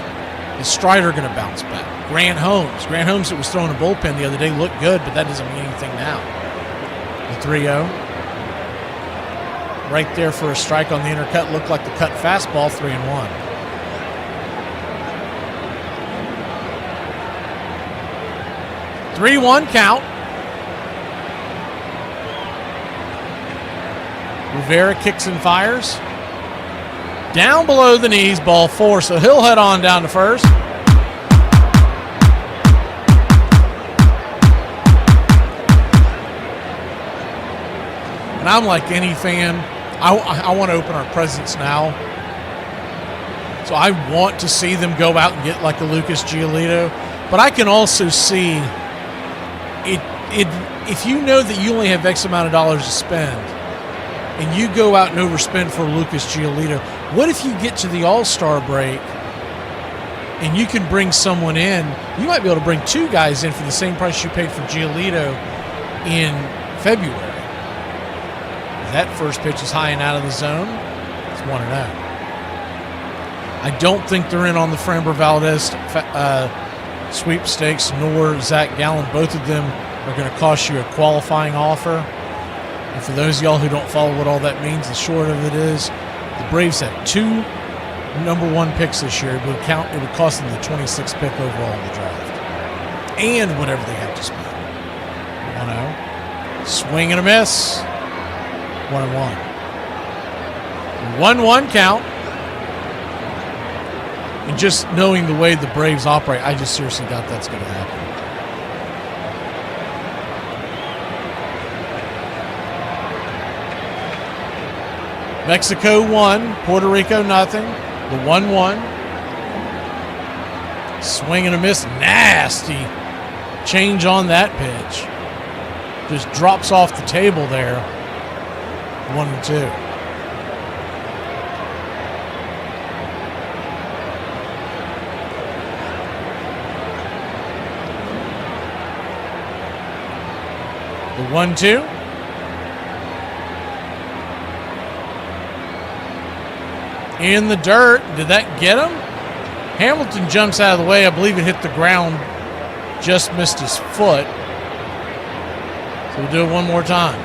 Is Strider going to bounce back? Grant Holmes that was throwing a bullpen the other day looked good, but that doesn't mean anything now. The 3-0. Right there for a strike on the intercut. Looked like the cut fastball, 3-1. Three-1 count. Rivera kicks and fires. Down below the knees, ball 4, so he'll head on down to first. And I'm like any fan, I want to open our presents now. So I want to see them go out and get like a Lucas Giolito. But I can also see if you know that you only have X amount of dollars to spend and you go out and overspend for Lucas Giolito, what if you get to the All-Star break and you can bring someone in? You might be able to bring 2 guys in for the same price you paid for Giolito in February. That first pitch is high and out of the zone. It's 1-0. I don't think they're in on the Framber Valdez sweepstakes, nor Zach Gallen. Both of them are going to cost you a qualifying offer. And for those of y'all who don't follow what all that means, the short of it is the Braves have 2 number 1 picks this year. It would cost them the 26th pick overall in the draft. And whatever they have to spend. 1-0. Swing and a miss. 1-1. 1-1 count. And just knowing the way the Braves operate, I just seriously doubt that's going to happen. Mexico 1, Puerto Rico nothing. The 1-1. Swing and a miss. Nasty change on that pitch. Just drops off the table there. 1-2. The 1-2. In the dirt. Did that get him? Hamilton jumps out of the way. I believe it hit the ground. Just missed his foot. So we'll do it one more time.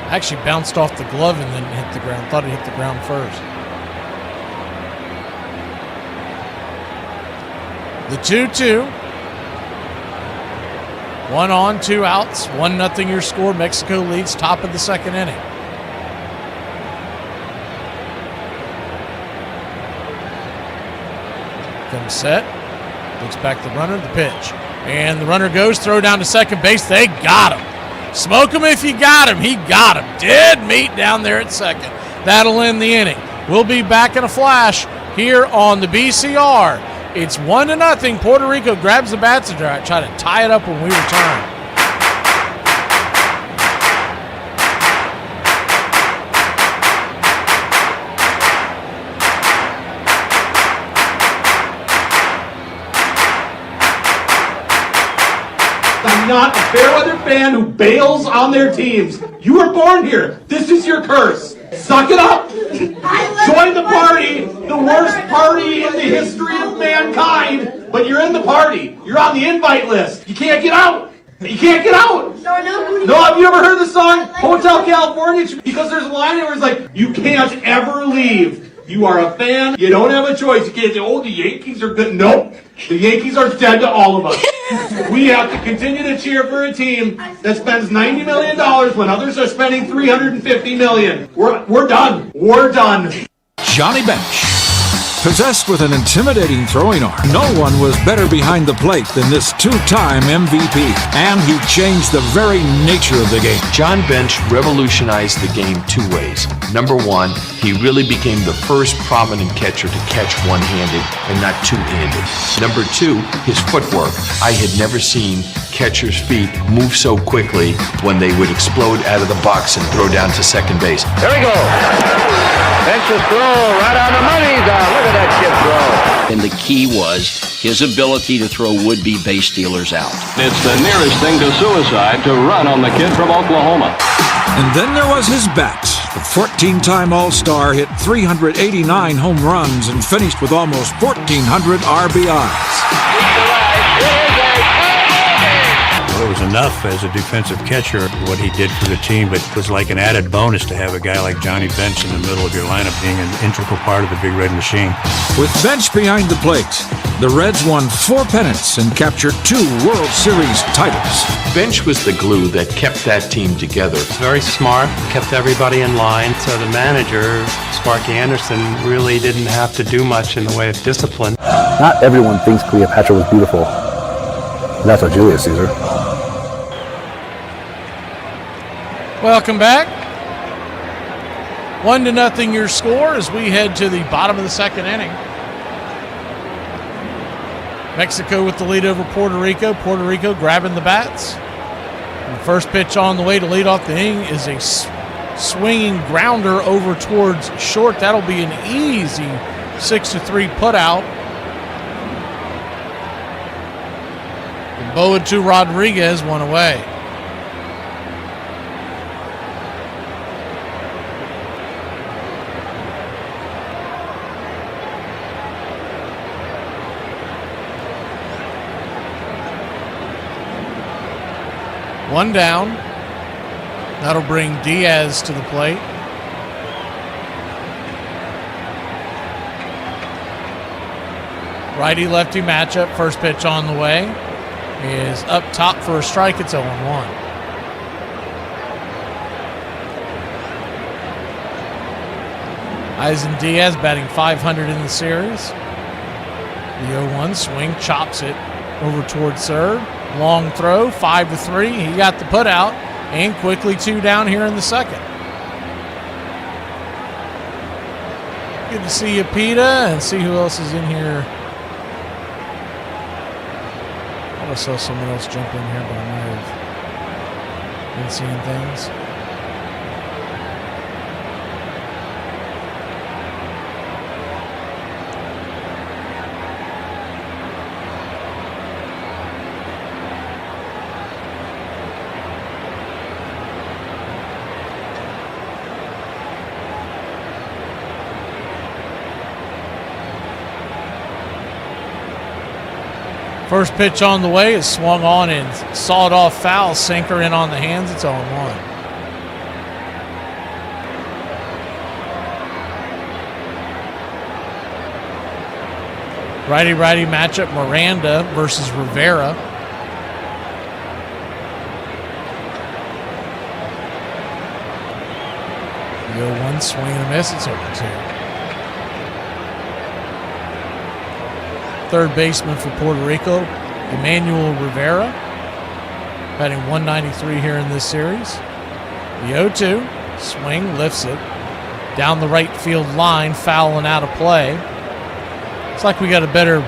Actually bounced off the glove and then hit the ground. Thought it hit the ground first. The 2-2. 1 on, 2 outs. 1-0 your score. Mexico leads top of the second inning. Comes set. Looks back the runner, the pitch. And the runner goes, throw down to second base. They got him. Smoke him if you got him. He got him. Dead meat down there at second. That'll end the inning. We'll be back in a flash here on the BCR. It's 1-0. Puerto Rico grabs the bats and try to tie it up when we return. I'm not a Fairweather fan who bails on their teams. You were born here. This is your curse. Suck it up. Join the party, the worst party in the history of mankind, but you're in the party. You're on the invite list. You can't get out. You can't get out. No, have you ever heard the song Hotel California? Because there's a line there where it's like, you can't ever leave. You are a fan. You don't have a choice. You can't say, oh, the Yankees are good. Nope. The Yankees are dead to all of us. We have to continue to cheer for a team that spends $90 million when others are spending $350 million. We're done. We're done. Johnny Bench. Possessed with an intimidating throwing arm, no one was better behind the plate than this two-time MVP. And he changed the very nature of the game. John Bench revolutionized the game two ways. Number one, he really became the first prominent catcher to catch one-handed and not two-handed. Number two, his footwork. I had never seen catchers' feet move so quickly when they would explode out of the box and throw down to second base. There we go. Bench's throw right on the money. Look at that kid throw. And the key was his ability to throw would-be base stealers out. It's the nearest thing to suicide to run on the kid from Oklahoma. And then there was his bat. The 14-time All-Star hit 389 home runs and finished with almost 1,400 RBIs. It was enough as a defensive catcher, what he did for the team, but it was like an added bonus to have a guy like Johnny Bench in the middle of your lineup being an integral part of the Big Red Machine. With Bench behind the plate, the Reds won 4 pennants and captured 2 World Series titles. Bench was the glue that kept that team together. Very smart, kept everybody in line, so the manager, Sparky Anderson, really didn't have to do much in the way of discipline. Not everyone thinks Cleopatra was beautiful. That's what Julius Caesar. Welcome back. 1-0 your score as we head to the bottom of the second inning. Mexico with the lead over Puerto Rico. Puerto Rico grabbing the bats. And the first pitch on the way to lead off the inning is a swinging grounder over towards short. That'll be an easy 6-3 putout. And Boadu Rodriguez one away. One down. That'll bring Diaz to the plate. Righty-lefty matchup. First pitch on the way is up top for a strike. It's 0-1. Eisen Diaz batting .500 in the series. The 0-1 swing chops it over towards third. Long throw, 5-3. He got the put out, and quickly 2 down here in the second. Good to see you, PETA, and see who else is in here. I thought I saw someone else jump in here, but I might have been seeing things. First pitch on the way is swung on and sawed off foul. Sinker in on the hands. It's 0-1. Righty-righty matchup, Miranda versus Rivera. The 0-1 swing and a miss. It's 0-2. Third baseman for Puerto Rico, Emmanuel Rivera, batting .193 here in this series. The 0-2 swing, lifts it down the right field line, foul and out of play. It's like we got a better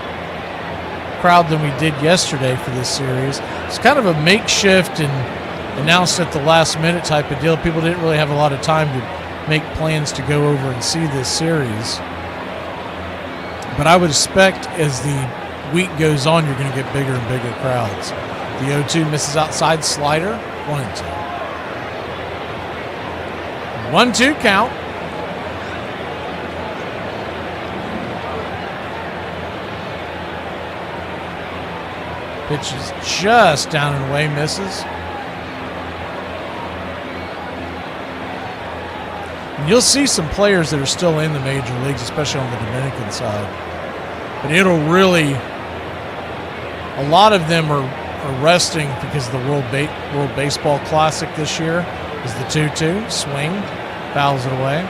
crowd than we did yesterday for this series. It's kind of a makeshift and announced at the last minute type of deal. People didn't really have a lot of time to make plans to go over and see this series. But I would expect as the week goes on, you're going to get bigger and bigger crowds. The 0-2 misses outside, slider, 1-2. 1-2 count. Pitch is just down and away, misses. And you'll see some players that are still in the major leagues, especially on the Dominican side. But it'll really, a lot of them are resting because of the World Baseball Classic this year is the 2-2, swing, fouls it away.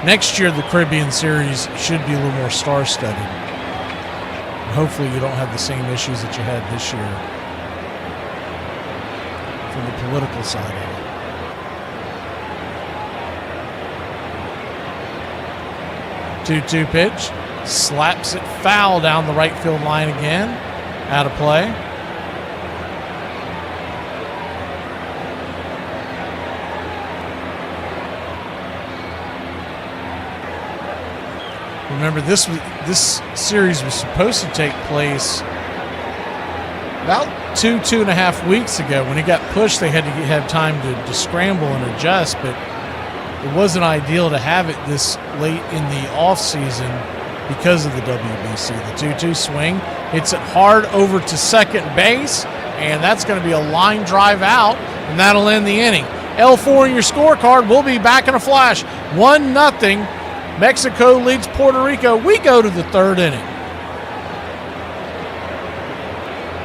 Next year, the Caribbean Series should be a little more star-studded. And hopefully you don't have the same issues that you had this year from the political side of it. 2-2 pitch, slaps it foul down the right field line again, out of play. Remember, this series was supposed to take place about two and a half weeks ago. When it got pushed, they had to have time to scramble and adjust, but it wasn't ideal to have it this late in the offseason because of the WBC. The 2-2 swing hits it hard over to second base, and that's going to be a line drive out, and that'll end the inning. L4 in your scorecard. We'll be back in a flash. 1-0. Mexico leads Puerto Rico. We go to the third inning.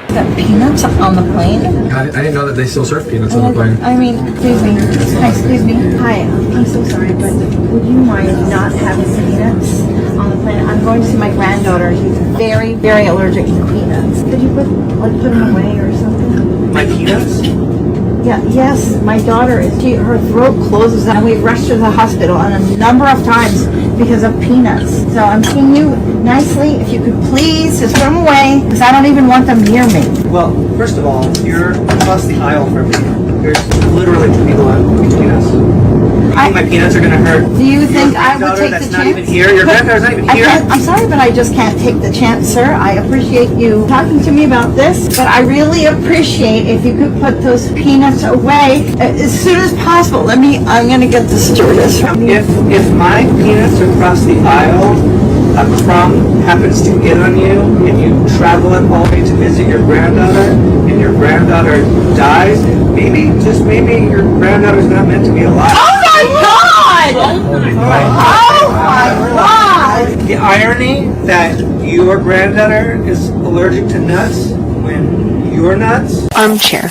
That peanuts on the plane? I didn't know that they still serve peanuts on the plane. I mean, excuse me. Hi, excuse me. Hi, I'm so sorry, but would you mind not having peanuts on the plane? I'm going to see my granddaughter. She's very, very allergic to peanuts. Could you put them away or something? My peanuts? Yeah, yes, my daughter, her throat closes and we rushed her to the hospital a number of times because of peanuts. So I'm asking you nicely, if you could please just put them away, because I don't even want them near me. Well, first of all, you're across the aisle from me. There's literally two people eating peanuts. My peanuts are going to hurt. Do you think I would take the chance? Not even here. Your granddaughter's not even here. I'm sorry, but I just can't take the chance, sir. I appreciate you talking to me about this, but I really appreciate if you could put those peanuts away as soon as possible. I'm going to get the stewardess from you. If my peanuts are across the aisle, a crumb happens to get on you, and you travel it all the way to visit your granddaughter, and your granddaughter dies, maybe, just maybe, your granddaughter's not meant to be alive. Oh my God! Oh my God! The irony that your granddaughter is allergic to nuts when you're nuts. Armchair.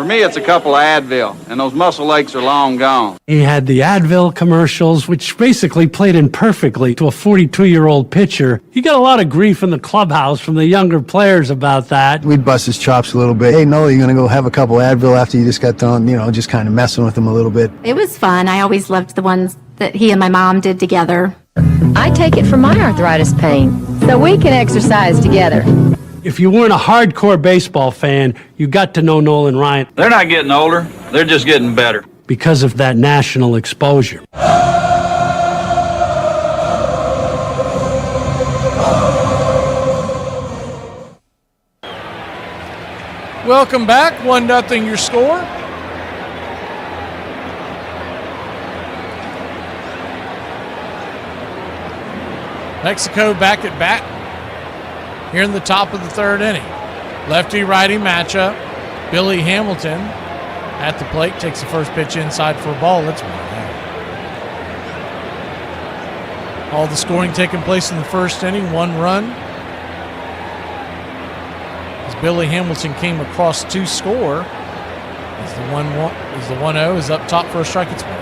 me, it's a couple of Advil, and those muscle aches are long gone. He had the Advil commercials, which basically played in perfectly to a 42-year-old pitcher. He got a lot of grief in the clubhouse from the younger players about that. We'd bust his chops a little bit. Hey, Nola, you going to go have a couple Advil after you just got done, just kind of messing with him a little bit? It was fun. I always loved the ones that he and my mom did together. I take it for my arthritis pain, so we can exercise together. If you weren't a hardcore baseball fan, you got to know Nolan Ryan. They're not getting older, they're just getting better. Because of that national exposure. Welcome back. 1-0 your score. Mexico back at bat here in the top of the third inning. Lefty-righty matchup. Billy Hamilton at the plate takes the first pitch inside for a ball. Let's move on. All the scoring taking place in the first inning. 1 run. As Billy Hamilton came across to score. As the 1-0 is up top for a strike. It's 1-1.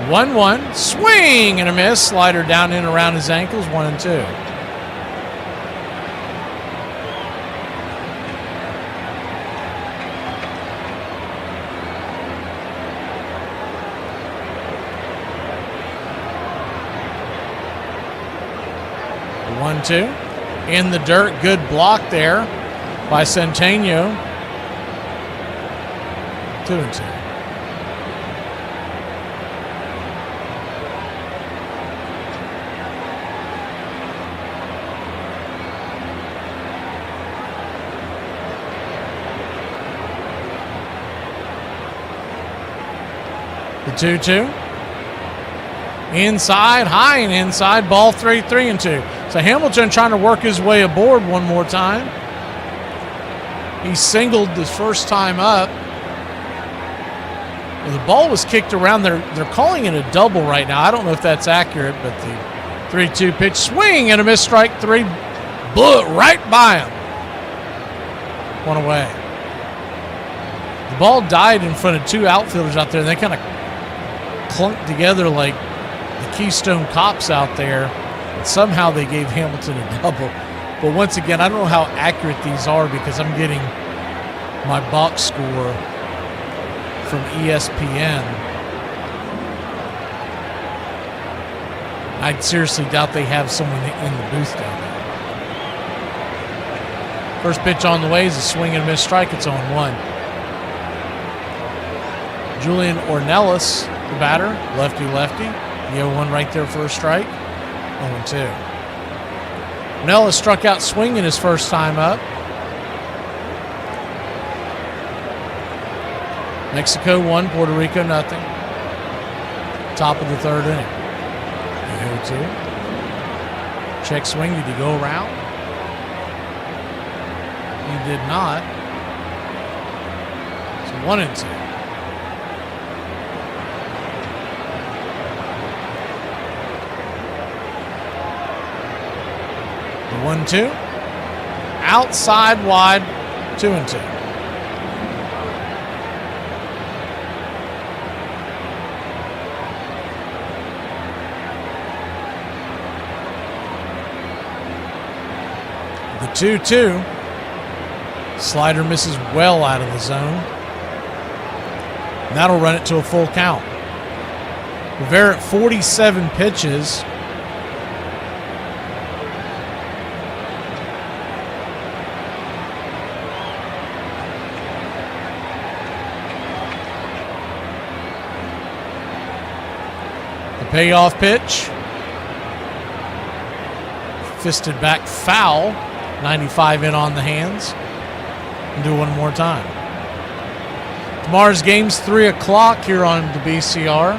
1-1, swing and a miss. Slider down in around his ankles, 1-2. The 1-2 in the dirt, good block there by Centeno. 2-2. The 2-2. Inside, high and inside, ball 3-2. So Hamilton trying to work his way aboard one more time. He singled the first time up. Well, the ball was kicked around. They're calling it a double right now. I don't know if that's accurate, but the 3-2 pitch, swing and a miss, strike 3. Blew it right by him. 1 away. The ball died in front of 2 outfielders out there, and they kind of clunked together like the Keystone Cops out there. And somehow they gave Hamilton a double. But once again, I don't know how accurate these are because I'm getting my box score from ESPN. I seriously doubt they have someone in the booth down there. First pitch on the way is a swing and a miss, strike. It's 0-1. Julian Ornelas, the batter, lefty. The 0-1 right there for a strike. 0-2. Ornelas struck out swinging his first time up. Mexico 1, Puerto Rico 0. Top of the third inning. The 0-2. Check swing. Did he go around? He did not. So 1-2. The 1-2. Outside wide, 2-2. The 2-2. Slider misses well out of the zone. And that'll run it to a full count. Rivera at 47 pitches. The payoff pitch. Fisted back foul. 95 in on the hands. And do one more time. Tomorrow's game's 3 o'clock here on the BCR.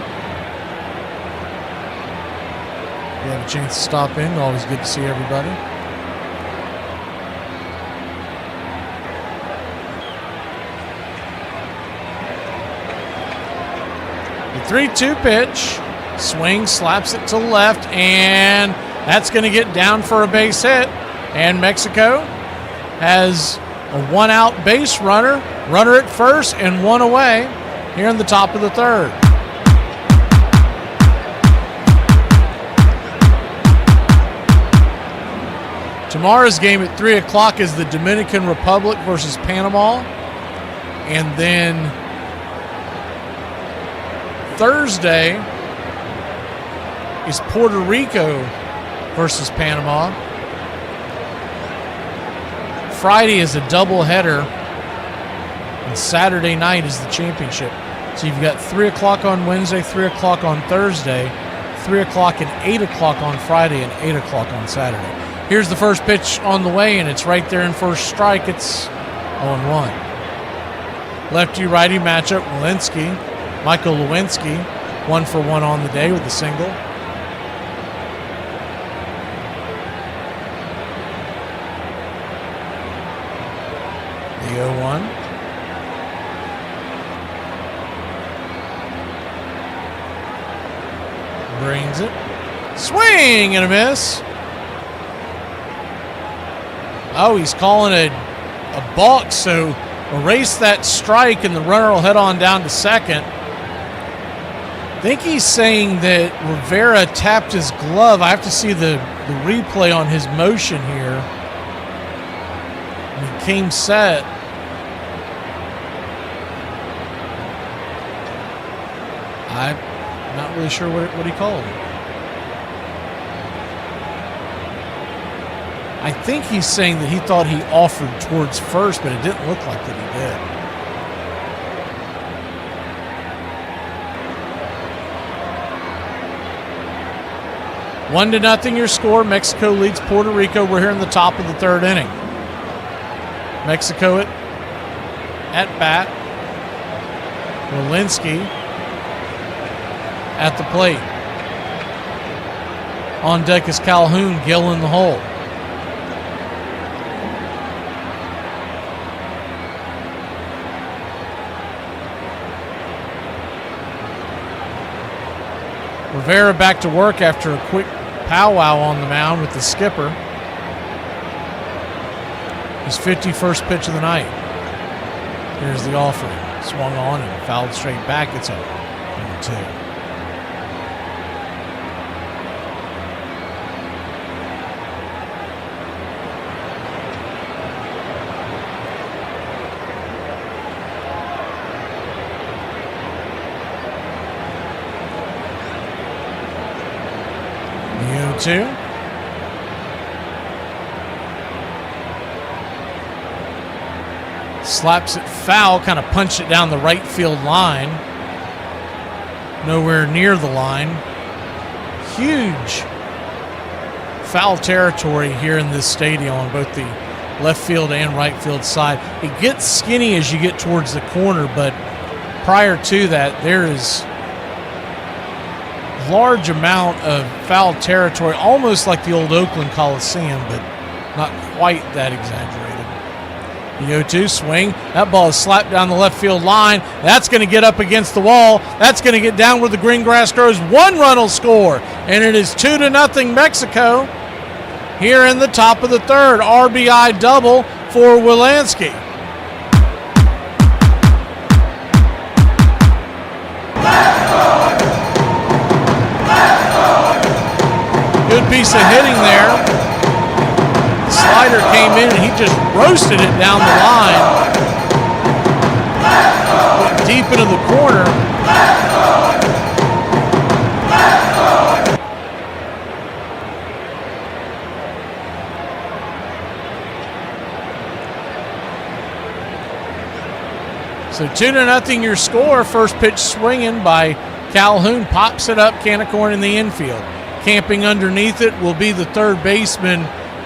If you have a chance to stop in, always good to see everybody. The 3-2 pitch. Swing, slaps it to left, and that's going to get down for a base hit. And Mexico has a one-out base runner at first, and one away here in the top of the third. Tomorrow's game at 3 o'clock is the Dominican Republic versus Panama. And then Thursday is Puerto Rico versus Panama. Friday is a doubleheader. And Saturday night is the championship. So you've got 3 o'clock on Wednesday, 3 o'clock on Thursday, 3 o'clock and 8 o'clock on Friday, and 8 o'clock on Saturday. Here's the first pitch on the way, and it's right there in first strike. It's 0-1. Lefty-righty matchup, Michael Lewinsky, 1-for-1 on the day with a single. The 0-1. Brings it. Swing and a miss. Oh, he's calling a balk, so erase that strike, and the runner will head on down to second. I think he's saying that Rivera tapped his glove. I have to see the replay on his motion here. And he came set. I'm not really sure what he called. I think he's saying that he thought he offered towards first, but it didn't look like that he did. 1-0 your score. Mexico leads Puerto Rico. We're here in the top of the third inning. Mexico at bat. Walensky at the plate. On deck is Calhoun, Gill in the hole. Rivera back to work after a quick powwow on the mound with the skipper. His 51st pitch of the night. Here's the offering. Swung on and fouled straight back. It's a 1-2. Two. Slaps it foul, kind of punched it down the right field line. Nowhere near the line. Huge foul territory here in this stadium on both the left field and right field side. It gets skinny as you get towards the corner, but prior to that, there is large amount of foul territory, almost like the old Oakland Coliseum, but not quite that exaggerated. The 0-2 swing. That ball is slapped down the left field line. That's going to get up against the wall. That's going to get down where the green grass grows. One run will score, and it is 2-0 Mexico here in the top of the third. RBI double for Wilansky. Good piece of hitting there. The slider came in and he just roasted it down the line. Went deep into the corner. So 2-0 your score. First pitch swinging by Calhoun. Pops it up, can of corn in the infield. Camping underneath it will be the third baseman,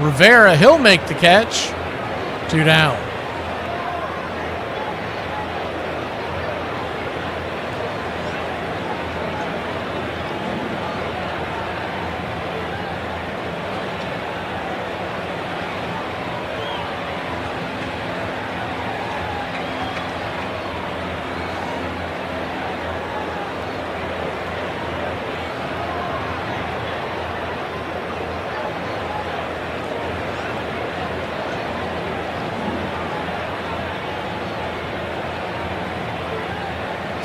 Rivera. He'll make the catch. 2 down.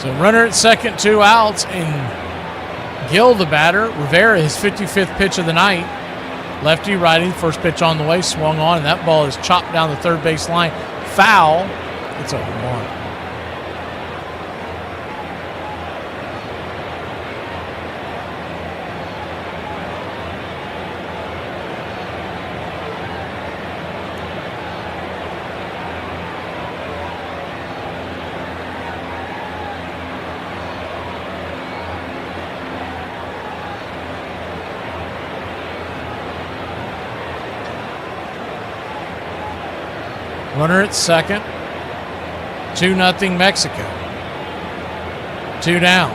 So runner at second, 2 outs, and Gill, the batter. Rivera, his 55th pitch of the night. Lefty, righty, first pitch on the way, swung on, and that ball is chopped down the third base line. Foul. It's a home run. Runner at second. 2-0 Mexico. 2 down.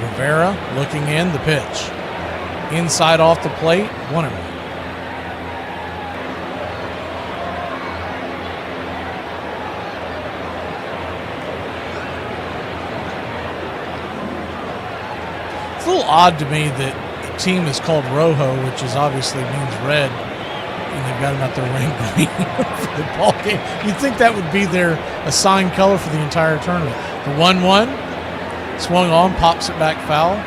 Rivera looking in, the pitch. Inside off the plate, 1-1. It's a little odd to me that the team is called Rojo, which is obviously means red, and they've got them out there wearing green for the ball game. You'd think that would be their assigned color for the entire tournament. The 1-1, swung on, pops it back foul.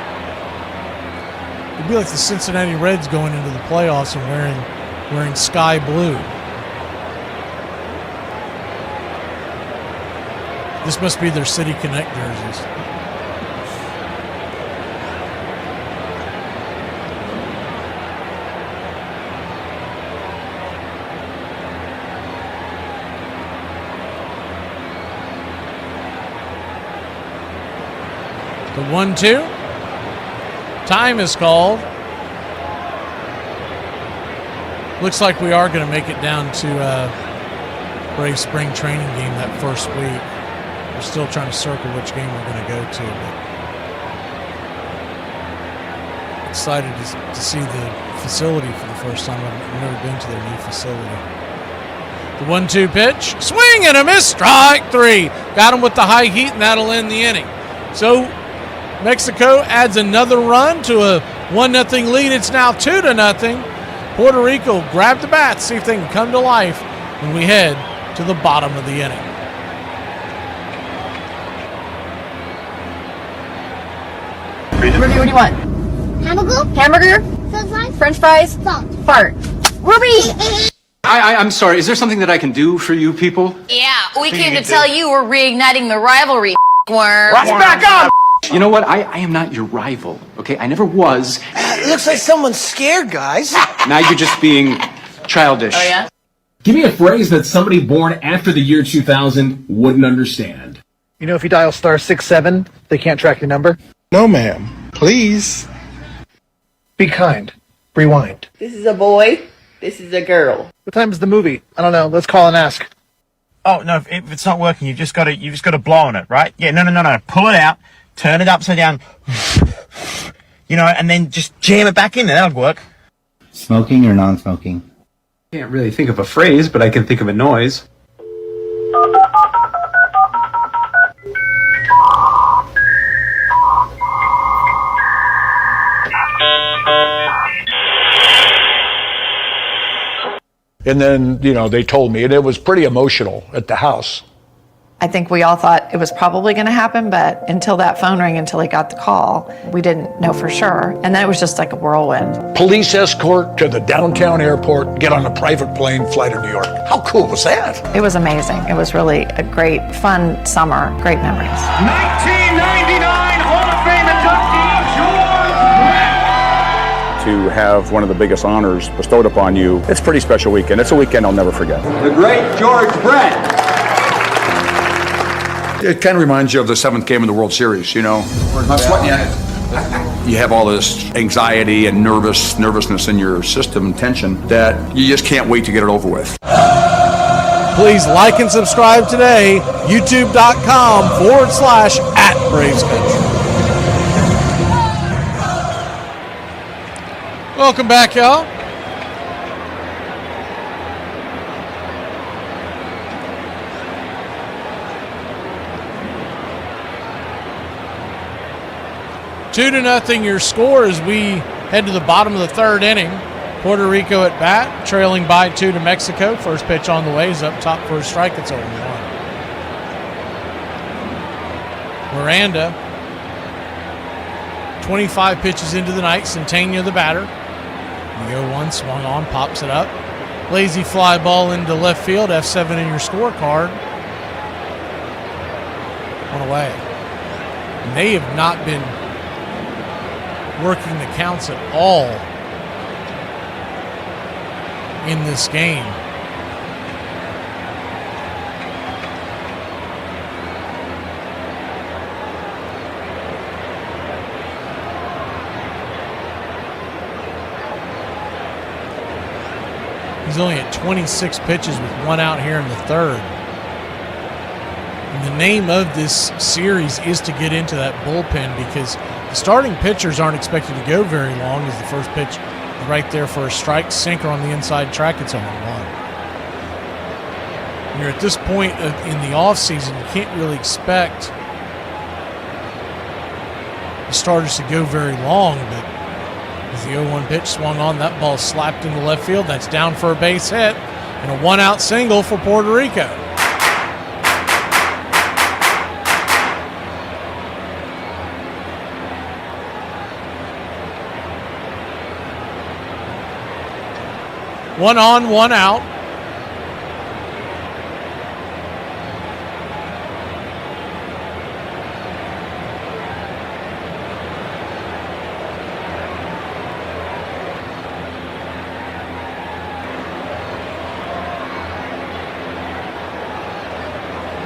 It'd be like the Cincinnati Reds going into the playoffs and wearing sky blue. This must be their City Connect jerseys. The 1-2. Time is called. Looks like we are going to make it down to Braves spring training game that first week. We're still trying to circle which game we're going to go to. But excited to see the facility for the first time. I've never been to their new facility. The 1-2 pitch. Swing and a miss. Strike 3. Got him with the high heat, and that'll end the inning. So Mexico adds another run to a 1-0 lead. It's now 2-0. Puerto Rico grab the bat, see if they can come to life when we head to the bottom of the inning. Ruby, what do you want? Hamburger? French fries? Fart. Ruby! I'm sorry, is there something that I can do for you people? Yeah, we came to tell you we're reigniting the rivalry, worm. Let's back up! You know what? I am not your rival, okay? I never was. Looks like someone's scared, guys. Now you're just being childish. Oh, yeah? Give me a phrase that somebody born after the year 2000 wouldn't understand. You know, if you dial *67, they can't track your number? No, ma'am. Please. Be kind. Rewind. This is a boy. This is a girl. What time is the movie? I don't know. Let's call and ask. Oh, no, if it's not working, you've just got to blow on it, right? Yeah, no. Pull it out, turn it upside down, and then just jam it back in there. That'll work. Smoking or non-smoking? Can't really think of a phrase, but I can think of a noise. And then, they told me, and it was pretty emotional at the house. I think we all thought it was probably going to happen, but until that phone rang, until he got the call, we didn't know for sure. And then it was just like a whirlwind. Police escort to the downtown airport, get on a private plane, fly to New York. How cool was that? It was amazing. It was really a great, fun summer, great memories. 1999 Hall of Fame inductee, George Brett. To have one of the biggest honors bestowed upon you, it's a pretty special weekend. It's a weekend I'll never forget. The great George Brett. It kind of reminds you of the 7th game of the World Series, Not sweating yet. You have all this anxiety and nervousness in your system, tension, that you just can't wait to get it over with. Please like and subscribe today, youtube.com/@BravesCountry. Welcome back, y'all. Two to nothing your score as we head to the bottom of the third inning. Puerto Rico at bat, trailing by 2 to Mexico. First pitch on the way is up top for a strike. It's 0-1. Miranda, 25 pitches into the night. Centennial, the batter. The 0-1 swung on, pops it up. Lazy fly ball into left field. F7 in your scorecard. One away. And they have not been working the counts at all in this game. He's only at 26 pitches with one out here in the third. And the name of this series is to get into that bullpen because the starting pitchers aren't expected to go very long as the first pitch is right there for a strike. Sinker on the inside track, it's 0-1. When you're at this point in the offseason, you can't really expect the starters to go very long, but as the 0-1 pitch swung on, that ball slapped into left field. That's down for a base hit and a one-out single for Puerto Rico. One on, one out.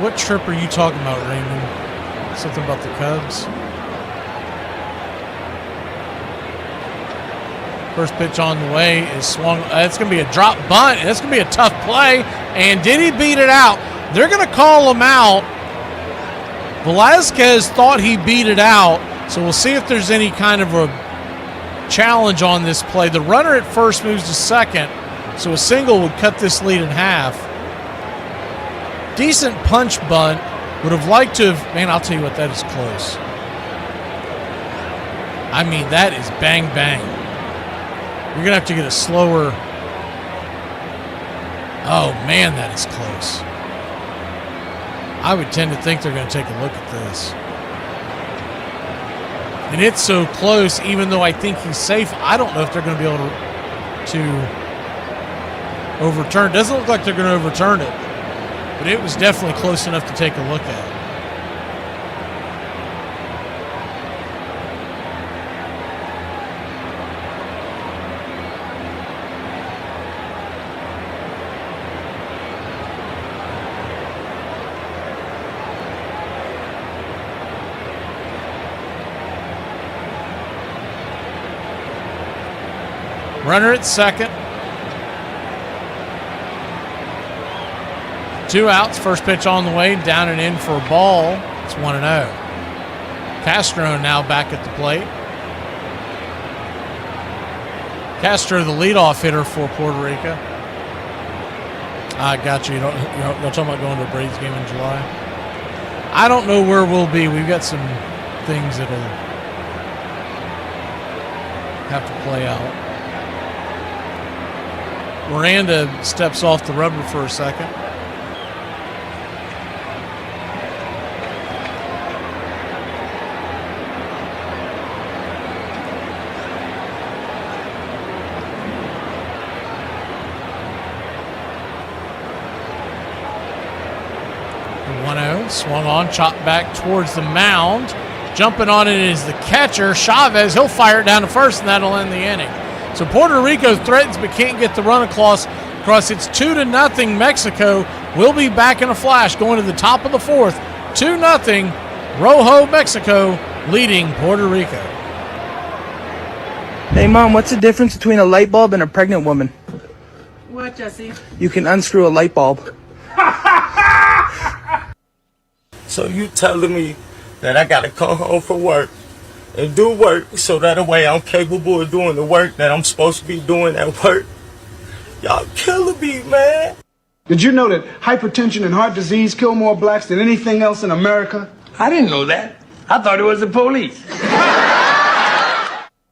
What trip are you talking about, Raymond? Something about the Cubs? First pitch on the way is swung. It's going to be a drop bunt. That's going to be a tough play. And did he beat it out? They're going to call him out. Velazquez thought he beat it out. So we'll see if there's any kind of a challenge on this play. The runner at first moves to second. So a single would cut this lead in half. Decent punch bunt. Would have liked to have. Man, I'll tell you what, that is close. I mean, that is bang, bang. You're going to have to get a slower. Oh, man, that is close. I would tend to think they're going to take a look at this. And it's so close, even though I think he's safe, I don't know if they're going to be able to overturn. It doesn't look like they're going to overturn it. But it was definitely close enough to take a look at. Runner at second. 2 outs. First pitch on the way. Down and in for a ball. It's 1-0. Castro now back at the plate. Castro, the leadoff hitter for Puerto Rico. I got you. You're talking about going to a Braves game in July? I don't know where we'll be. We've got some things that'll have to play out. Miranda steps off the rubber for a second. Swung on, chopped back towards the mound. Jumping on it is the catcher, Chavez. He'll fire it down to first, and that'll end the inning. So Puerto Rico threatens but can't get the run across. It's 2-0. Mexico will be back in a flash going to the top of the fourth. 2-0. Rojo, Mexico leading Puerto Rico. Hey, Mom, what's the difference between a light bulb and a pregnant woman? What, Jesse? You can unscrew a light bulb. So you telling me that I gotta come home from work and do work so that way I'm capable of doing the work that I'm supposed to be doing at work? Y'all killing me, man. Did you know that hypertension and heart disease kill more blacks than anything else in America? I didn't know that. I thought it was the police.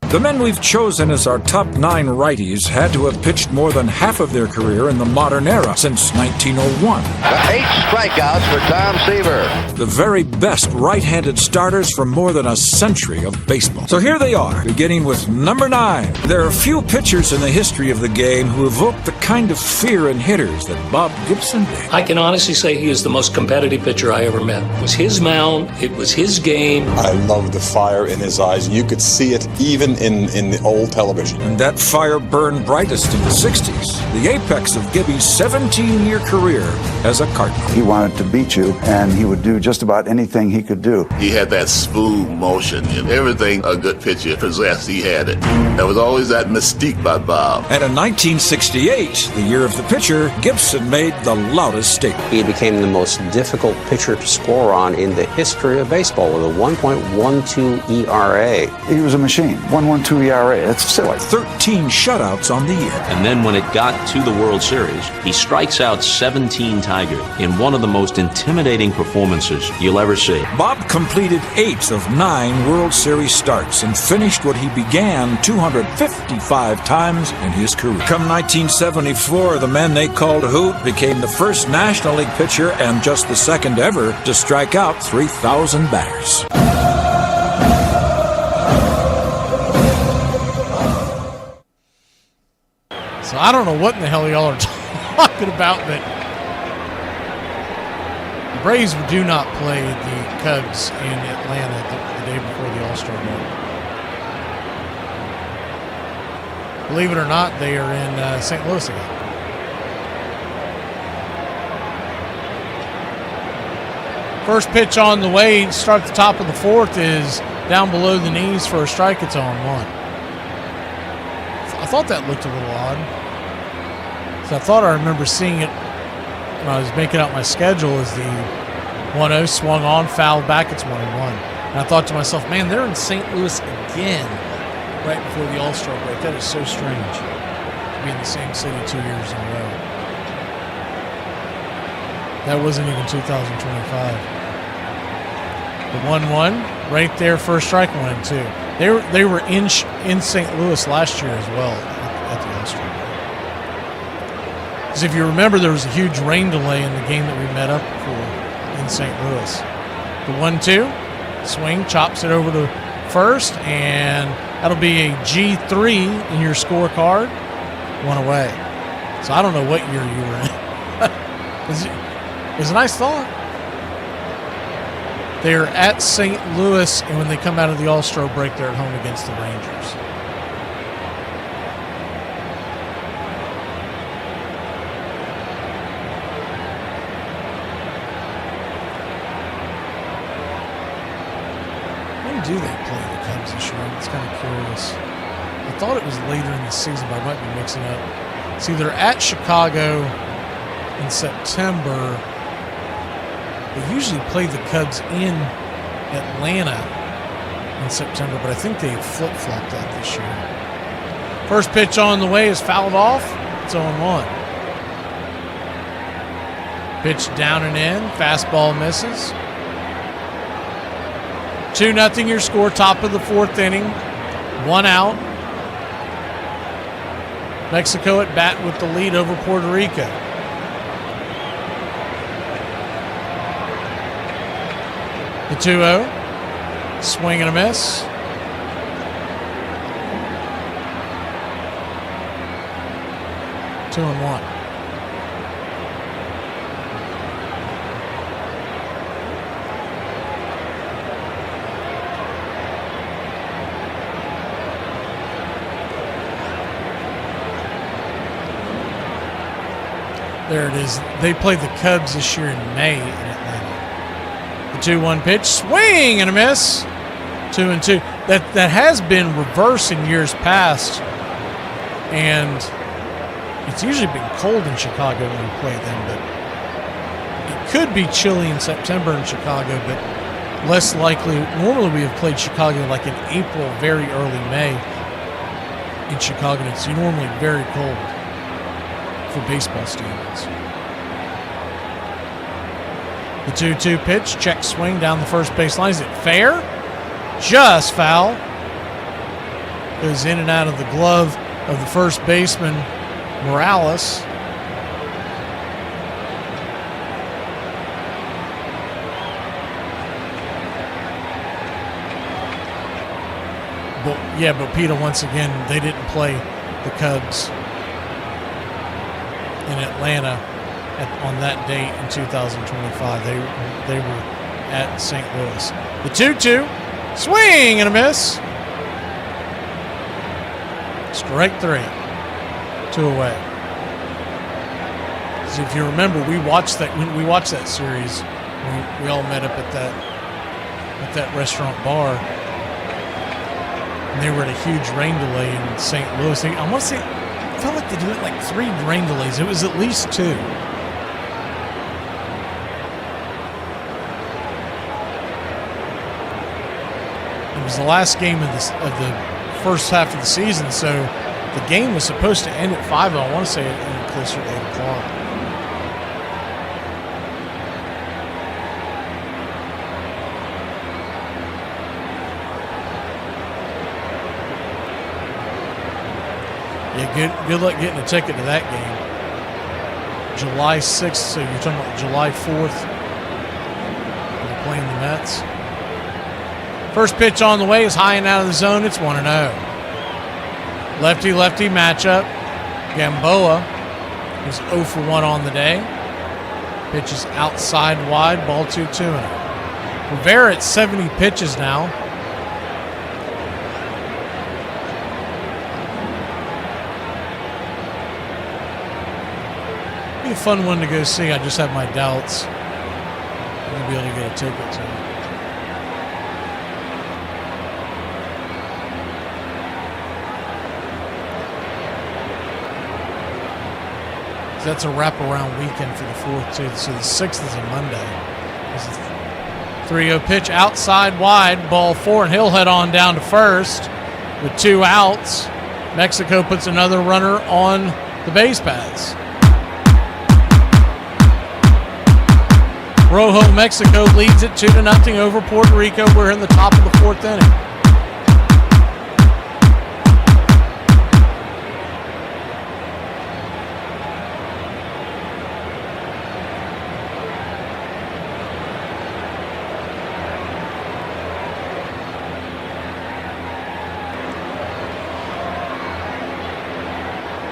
The men we've chosen as our top 9 righties had to have pitched more than half of their career in the modern era since 1901. 8 strikeouts for Tom Seaver. The very best right-handed starters for more than a century of baseball. So here they are, beginning with number 9. There are few pitchers in the history of the game who evoked the kind of fear in hitters that Bob Gibson did. I can honestly say he is the most competitive pitcher I ever met. It was his mound, it was his game. I love the fire in his eyes. You could see it even in the old television. And that fire burned brightest in the 60s, the apex of Gibby's 17-year career as a Cardinal. He wanted to beat you, and he would do just about anything he could do. He had that smooth motion and everything a good pitcher possessed, he had it. There was always that mystique by Bob. And in 1968, the year of the pitcher, Gibson made the loudest statement. He became the most difficult pitcher to score on in the history of baseball with a 1.12 ERA. He was a machine. 1.12 ERA. That's silly. 13 shutouts on the year. And then when it got to the World Series, he strikes out 17 Tigers in one of the most intimidating performances you'll ever see. Bob completed 8 of 9 World Series starts and finished what he began 255 times in his career. Come 1974, the man they called Hoot became the first National League pitcher and just the second ever to strike out 3,000 batters. So I don't know what in the hell y'all are talking about, but the Braves do not play the Cubs in Atlanta the day before the All-Star break. Believe it or not, they are in St. Louis again. First pitch on the way, start at the top of the 4th, is down below the knees for a strike. It's on 1. I thought that looked a little odd. So I thought I remember seeing it when I was making out my schedule as the 1-0 swung on, fouled back, it's 1-1. And I thought to myself, man, they're in St. Louis again right before the All-Star break. That is so strange to be in the same city 2 years in a row. That wasn't even 2025. The 1-1 right there, first strike, 1-2. They were in St. Louis last year as well at the All-Star break. Because if you remember, there was a huge rain delay in the game that we met up for in St. Louis. The 1-2, swing, chops it over to first, and that'll be a G3 in your scorecard. 1 away. So I don't know what year you were in. It was a nice thought. They're at St. Louis, and when they come out of the All-Star break, they're at home against the Rangers. When do they play the Cubs this year? It's kind of curious. I thought it was later in the season, but I might be mixing up. It's either at Chicago in September. They usually play the Cubs in Atlanta in September, but I think they flip-flopped that this year. First pitch on the way is fouled off. It's 0-1. Pitch down and in. Fastball misses. 2-0 your score, top of the 4th inning. 1 out. Mexico at bat with the lead over Puerto Rico. The 2-0, swing and a miss. Two and 1. There it is. They played the Cubs this year in May in Atlanta. The 2-1 pitch, swing and a miss. 2-2. That has been reversed in years past, and it's usually been cold in Chicago when we play them, but it could be chilly in September in Chicago, but less likely. Normally we have played Chicago like in April, very early May in Chicago. It's normally very cold for baseball standards. The 2-2 pitch, check swing down the first base line. Is it fair? Just foul. Goes in and out of the glove of the first baseman, Morales. But Peter, once again, they didn't play the Cubs in Atlanta on that date in 2025. They were at St. Louis. The 2-2, swing and a miss. Strike 3, 2 away. So if you remember, we watched that series. We all met up at that restaurant bar. And they were at a huge rain delay in St. Louis. I felt like they did it like 3 rain delays. It was at least 2. It was the last game of the first half of the season, so the game was supposed to end at 5. I want to say it ended closer to 8 o'clock. Yeah, good luck getting a ticket to that game. July 6th, so you're talking about July 4th. They're playing the Mets. First pitch on the way is high and out of the zone. It's 1-0. Lefty-lefty matchup. Gamboa is 0 for 1 on the day. Pitch is outside wide. Ball 2-2. Rivera at 70 pitches now. Be a fun one to go see. I just have my doubts. I'll be able to get a ticket to it. That's a wraparound weekend for the 4th, too. So the 6th is a Monday. 3-0 pitch outside wide, ball 4, and he'll head on down to first with 2 outs. Mexico puts another runner on the base paths. Rojo, Mexico leads it 2-0 over Puerto Rico. We're in the top of the 4th inning.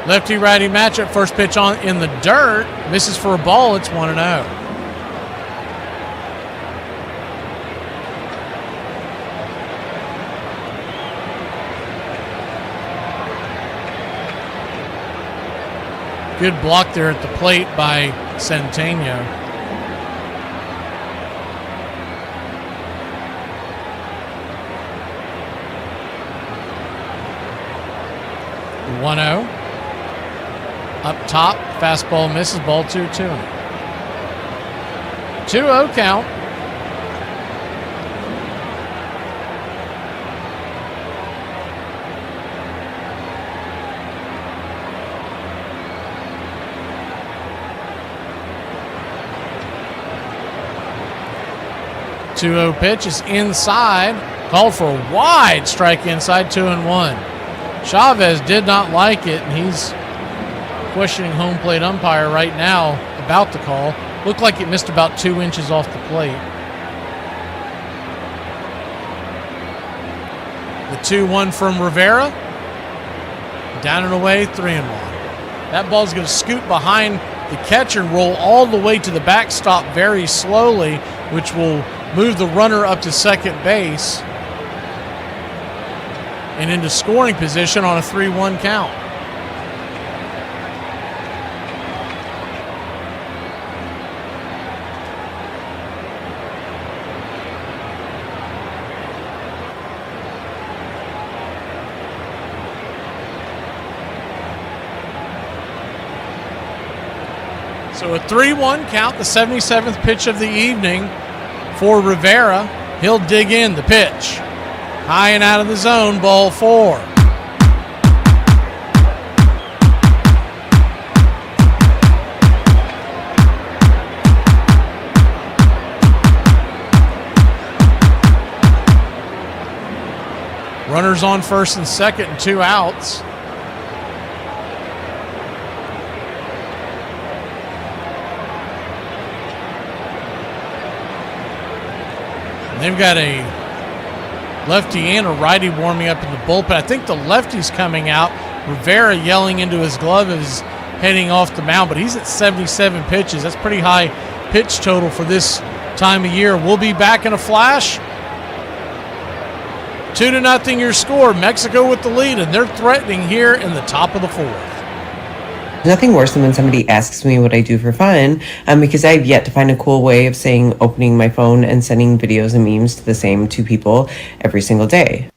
Lefty-righty matchup. First pitch on in the dirt. Misses for a ball. It's 1-0. Good block there at the plate by Centeno. The 1-0. Up top, fastball misses, ball 2-2. 2-0 count. Two-0 pitch is inside. Called for a wide strike inside, 2-1. Chavez did not like it, and he's questioning home plate umpire right now about the call. Looked like it missed about 2 inches off the plate. The 2-1 from Rivera. Down and away, 3-1. That ball's going to scoot behind the catcher and roll all the way to the backstop very slowly, which will move the runner up to second base and into scoring position on a 3-1 count. So a 3-1 count, the 77th pitch of the evening for Rivera. He'll dig in the pitch. High and out of the zone, ball 4. Runners on first and second and 2 outs. And they've got a lefty and a righty warming up in the bullpen. I think the lefty's coming out. Rivera yelling into his glove is heading off the mound, but he's at 77 pitches. That's pretty high pitch total for this time of year. We'll be back in a flash. 2-0 your score. Mexico with the lead, and they're threatening here in the top of the fourth. Nothing worse than when somebody asks me what I do for fun, because I've yet to find a cool way of saying opening my phone and sending videos and memes to the same 2 people every single day.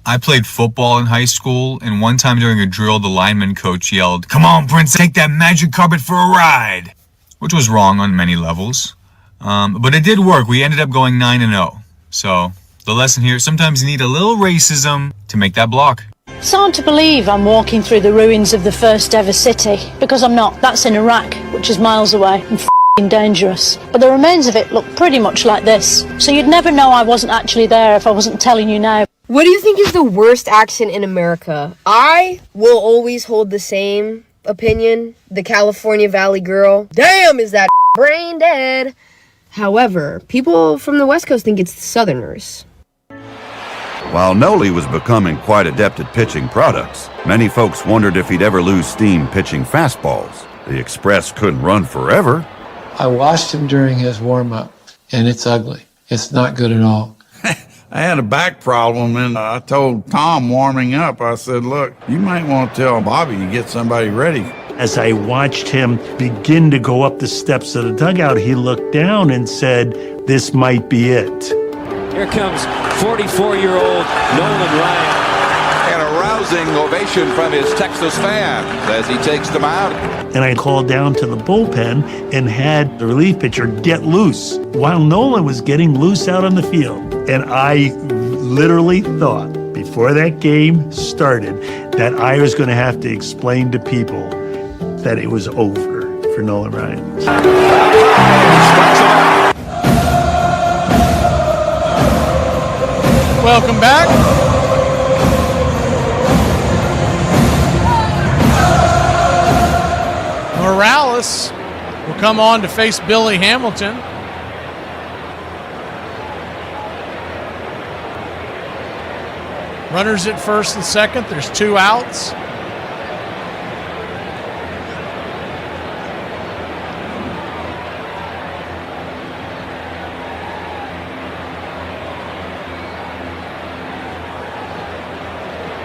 I played football in high school, and one time during a drill, the lineman coach yelled, "Come on, Prince, take that magic carpet for a ride," which was wrong on many levels. But it did work. We ended up going 9-0. So the lesson here, sometimes you need a little racism to make that block. It's hard to believe I'm walking through the ruins of the first ever city, because I'm not. That's in Iraq, which is miles away and f***ing dangerous. But the remains of it look pretty much like this. So you'd never know I wasn't actually there if I wasn't telling you now. What do you think is the worst accent in America? I will always hold the same opinion. The California Valley girl. Damn, is that brain dead? However, people from the West Coast think it's the Southerners. While Noli was becoming quite adept at pitching products, many folks wondered if he'd ever lose steam pitching fastballs. The Express couldn't run forever. I watched him during his warm-up, and it's ugly. It's not good at all. I had a back problem, and I told Tom warming up, I said, look, you might want to tell Bobby to get somebody ready. As I watched him begin to go up the steps of the dugout, he looked down and said, "This might be it." Here comes 44-year-old Nolan Ryan. And a rousing ovation from his Texas fans as he takes them out. And I called down to the bullpen and had the relief pitcher get loose while Nolan was getting loose out on the field. And I literally thought before that game started that I was going to have to explain to people that it was over for Nolan Ryan. Welcome back. Morales will come on to face Billy Hamilton. Runners at first and second. There's 2 outs.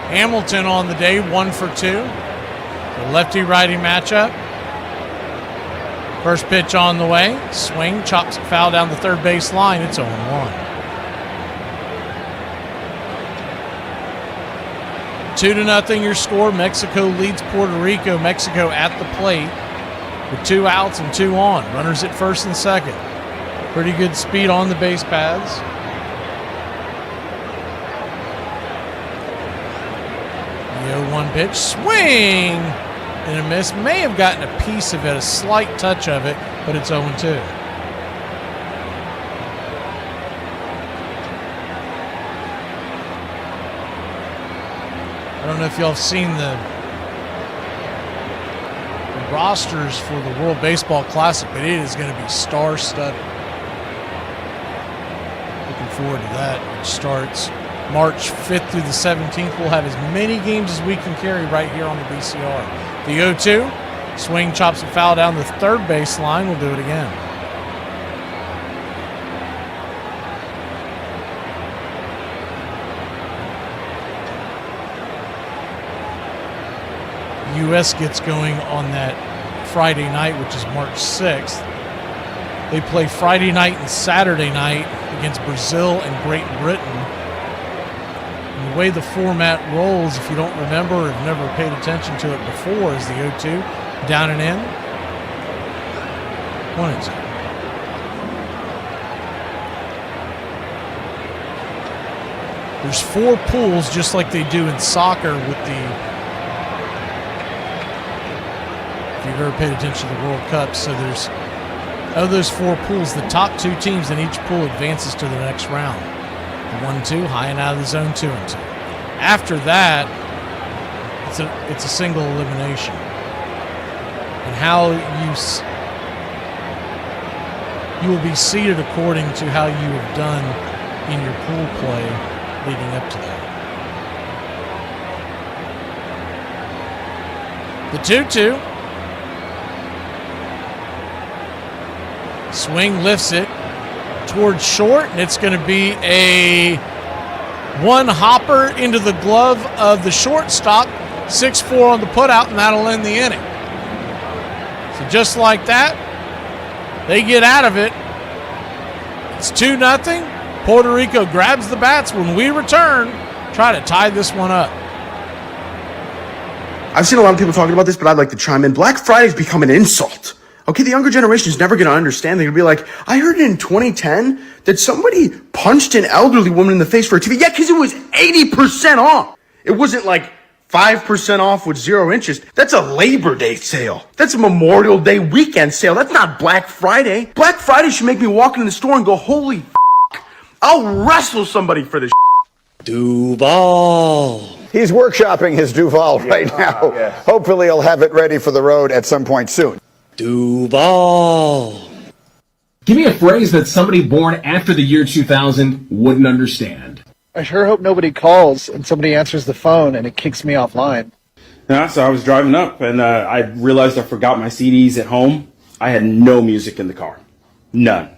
Hamilton on the day, 1 for 2. The lefty-righty matchup. First pitch on the way. Swing, chops it foul down the third base line. It's 0-1. 2-0 your score. Mexico leads Puerto Rico. Mexico at the plate with 2 outs and 2 on. Runners at first and second. Pretty good speed on the base paths. The 0-1 pitch. Swing! And a miss. May have gotten a piece of it, a slight touch of it, but it's 0-2. I don't know if y'all have seen the rosters for the World Baseball Classic, but it is going to be star-studded. Looking forward to that. It starts March 5th through the 17th. We'll have as many games as we can carry right here on the BCR. The 0-2, swing, chops and foul down the third base line. We'll do it again. The U.S. gets going on that Friday night, which is March 6th. They play Friday night and Saturday night against Brazil and Great Britain. The way the format rolls, if you don't remember or have never paid attention to it before, is the 0-2, down and in, 1-2. There's 4 pools, just like they do in soccer with the, if you've ever paid attention to the World Cup, so there's, of those 4 pools, the top 2 teams in each pool advances to the next round. The 1-2, high and out of the zone, 2-2. After that, it's a single elimination. And how you will be seated according to how you have done in your pool play leading up to that. The 2-2. Swing lifts it towards short, and it's going to be a one hopper into the glove of the shortstop, 6-4 on the putout, and that'll end the inning. So just like that, they get out of it. It's 2-0. Puerto Rico grabs the bats. When we return, try to tie this one up. I've seen a lot of people talking about this, but I'd like to chime in. Black Friday's become an insult. Okay, the younger generation is never going to understand. They're going to be like, I heard in 2010 that somebody punched an elderly woman in the face for a TV. Yeah, because it was 80% off. It wasn't like 5% off with 0 interest. That's a Labor Day sale. That's a Memorial Day weekend sale. That's not Black Friday. Black Friday should make me walk into the store and go, holy f***, I'll wrestle somebody for this. Duval. He's workshopping his Duval right now. Yes. Hopefully he'll have it ready for the road at some point soon. Duval. Give me a phrase that somebody born after the year 2000 wouldn't understand. I sure hope nobody calls and somebody answers the phone and it kicks me offline. Yeah, so I was driving up and I realized I forgot my CDs at home. I had no music in the car. None.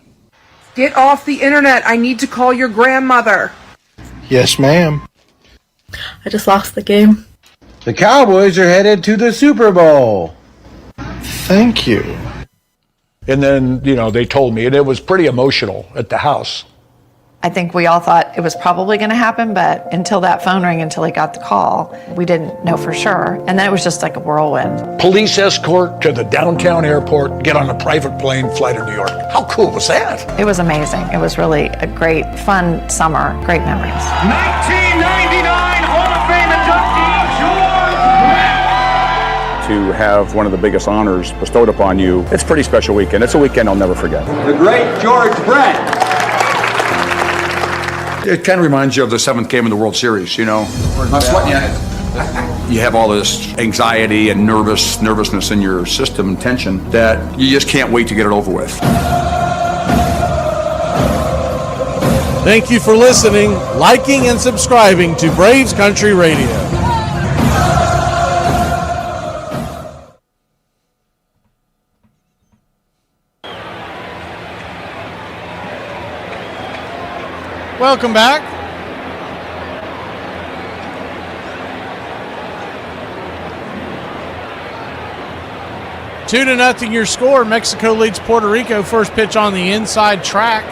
Get off the internet. I need to call your grandmother. Yes, ma'am. I just lost the game. The Cowboys are headed to the Super Bowl. Thank you. And then, they told me, and it was pretty emotional at the house. I think we all thought it was probably going to happen, but until that phone rang, until he got the call, we didn't know for sure. And then it was just like a whirlwind. Police escort to the downtown airport, get on a private plane, fly to New York. How cool was that? It was amazing. It was really a great, fun summer, great memories. 1999 Hall of Fame inductee, George Brett. To have one of the biggest honors bestowed upon you, it's a pretty special weekend. It's a weekend I'll never forget. The great George Brett. It kind of reminds you of the 7th game of the World Series, Not sweating yet. You have all this anxiety and nervousness in your system and tension that you just can't wait to get it over with. Thank you for listening, liking, and subscribing to Braves Country Radio. Welcome back. Two to nothing your score. Mexico leads Puerto Rico. First pitch on the inside track.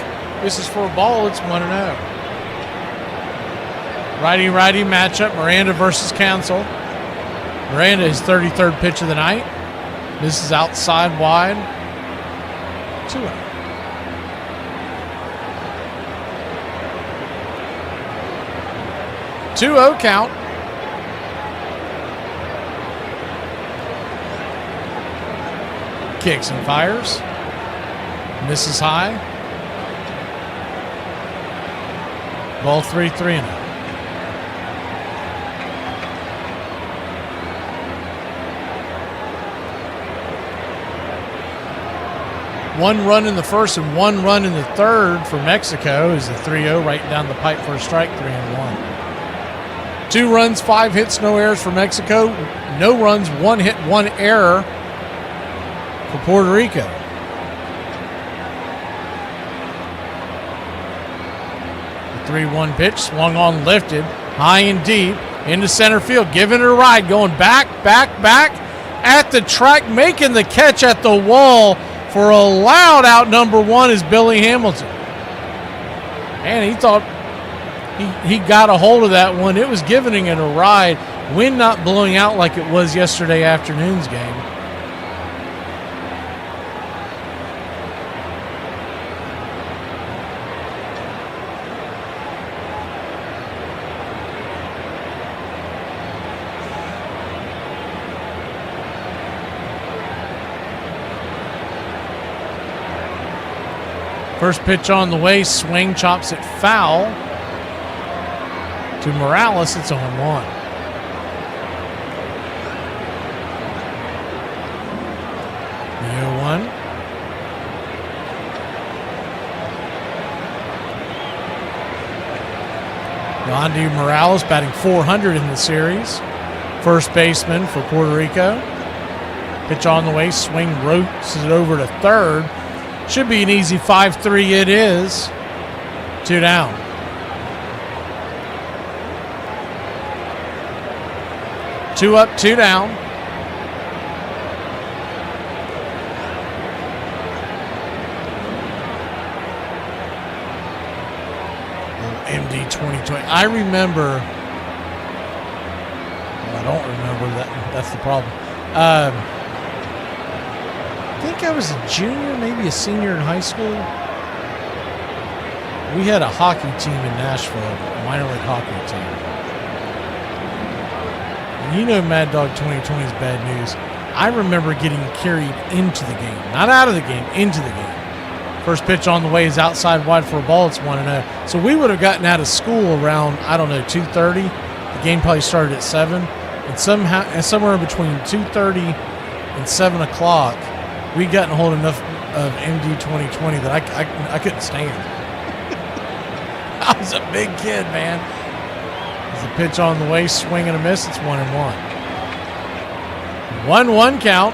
This is for a ball. It's 1-0. Righty-righty matchup. Miranda versus Council. Miranda, his 33rd pitch of the night. This is outside wide. 2-0. 2-0 count. Kicks and fires. Misses high. Ball 3-3-0. One run in the first and one run in the third for Mexico is the 3-0 right down the pipe for a strike, 3-1. 2 runs, 5 hits, no errors for Mexico. No runs, 1 hit, 1 error for Puerto Rico. The 3-1 pitch, swung on, lifted, high and deep, into center field, giving it a ride, going back at the track, making the catch at the wall for a loud out number 1 is Billy Hamilton. And he thought he got a hold of that one. It was giving it a ride. Wind not blowing out like it was yesterday afternoon's game. First pitch on the way, swing, chops it foul. To Morales, it's 0-1. The 0-1. Yandy Morales batting .400 in the series. First baseman for Puerto Rico. Pitch on the way, swing rotates it over to third. Should be an easy 5-3. It is. 2 down. Two up, 2 down. MD 2020. I remember. Well, I don't remember that. That's the problem. I think I was a junior, maybe a senior in high school. We had a hockey team in Nashville, a minor league hockey team. And you know Mad Dog 2020's bad news. I remember getting carried into the game. Not out of the game, into the game. First pitch on the way is outside wide for a ball. It's 1-0. So we would have gotten out of school around, 2:30. The game probably started at 7. And somewhere between 2:30 and 7 o'clock, we'd gotten hold enough of MD 2020 that I couldn't stand. I was a big kid, man. There's a pitch on the way, swing and a miss. It's 1-1. 1-1 count.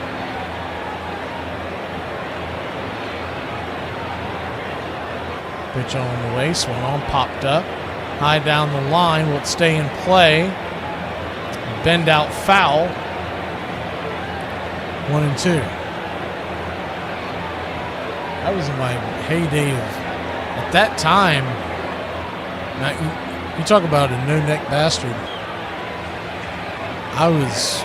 Pitch on the way, swung on, popped up. High down the line, will it stay in play? Bend out foul. 1-2. That was in my heyday of, at that time, now you talk about a no-neck bastard. I was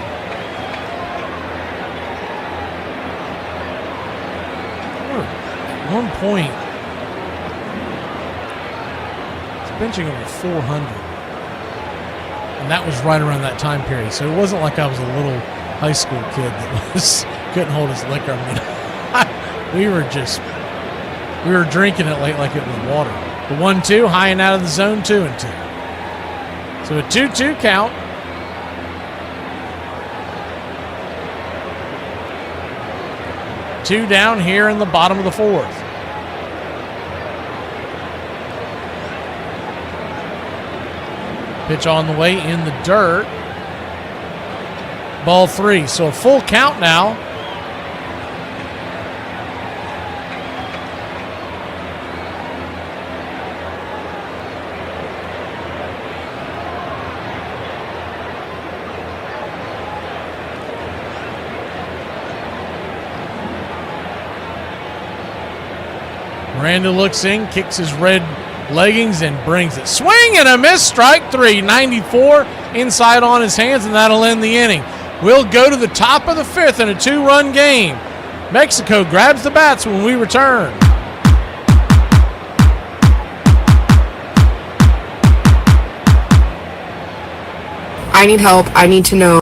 at one point benching over 400, and that was right around that time period. So it wasn't like I was a little high school kid that couldn't hold his liquor. I mean, we were drinking it like it was water. The 1-2, high and out of the zone, 2-2. So a 2-2 count. Two down here in the bottom of the fourth. Pitch on the way in the dirt. Ball 3. So a full count now. Miranda looks in, kicks his red leggings and brings it. Swing and a miss, strike 3, 94 inside on his hands, and that'll end the inning. We'll go to the top of the 5th in a 2-run game. Mexico grabs the bats when we return. I need help. I need to know.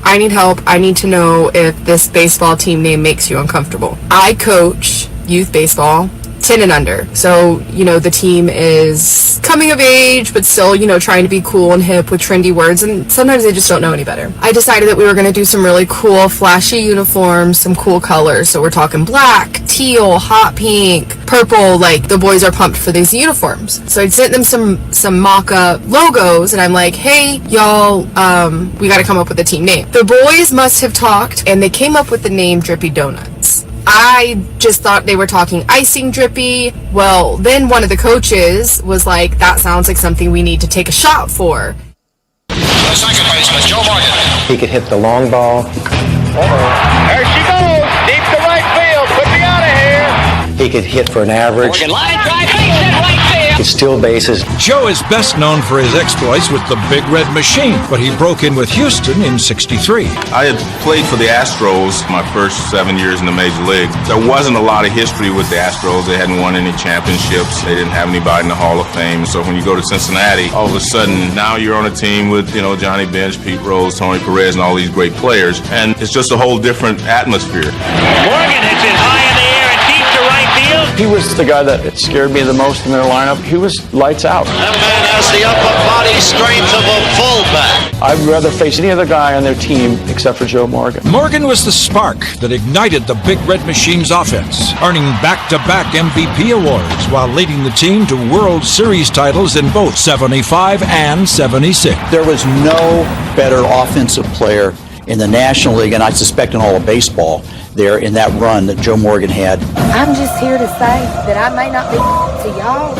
I need help. I need to know if this baseball team name makes you uncomfortable. I coach youth baseball, 10 and under. So, the team is coming of age, but still, trying to be cool and hip with trendy words, and sometimes they just don't know any better. I decided that we were going to do some really cool, flashy uniforms, some cool colors. So we're talking black, teal, hot pink, purple, like the boys are pumped for these uniforms. So I sent them some mock-up logos, and I'm like, hey, y'all, we got to come up with a team name. The boys must have talked, and they came up with the name Drippy Donuts. I just thought they were talking icing drippy. Well, then one of the coaches was like, that sounds like something we need to take a shot for. The second baseman, Joe Morgan. He could hit the long ball. There she goes, deep to right field. Put me out of here. He could hit for an average. Morgan, line drive, base hit right field. He could steal bases. Joe is best known for his exploits with the Big Red Machine, but he broke in with Houston in '63. I had played for the Astros my first 7 years in the Major League. There wasn't a lot of history with the Astros. They hadn't won any championships. They didn't have anybody in the Hall of Fame. So when you go to Cincinnati, all of a sudden, now you're on a team with, Johnny Bench, Pete Rose, Tony Perez, and all these great players. And it's just a whole different atmosphere. Morgan hits it high in the air and deep to right field. He was the guy that scared me the most in their lineup. He was lights out. That man has the upper body strength of a fullback. I'd rather face any other guy on their team except for Joe Morgan. Morgan was the spark that ignited the Big Red Machine's offense, earning back-to-back MVP awards while leading the team to World Series titles in both 75 and 76. There was no better offensive player in the National League, and I suspect in all of baseball, there in that run that Joe Morgan had. I'm just here to say that I may not be to y'all,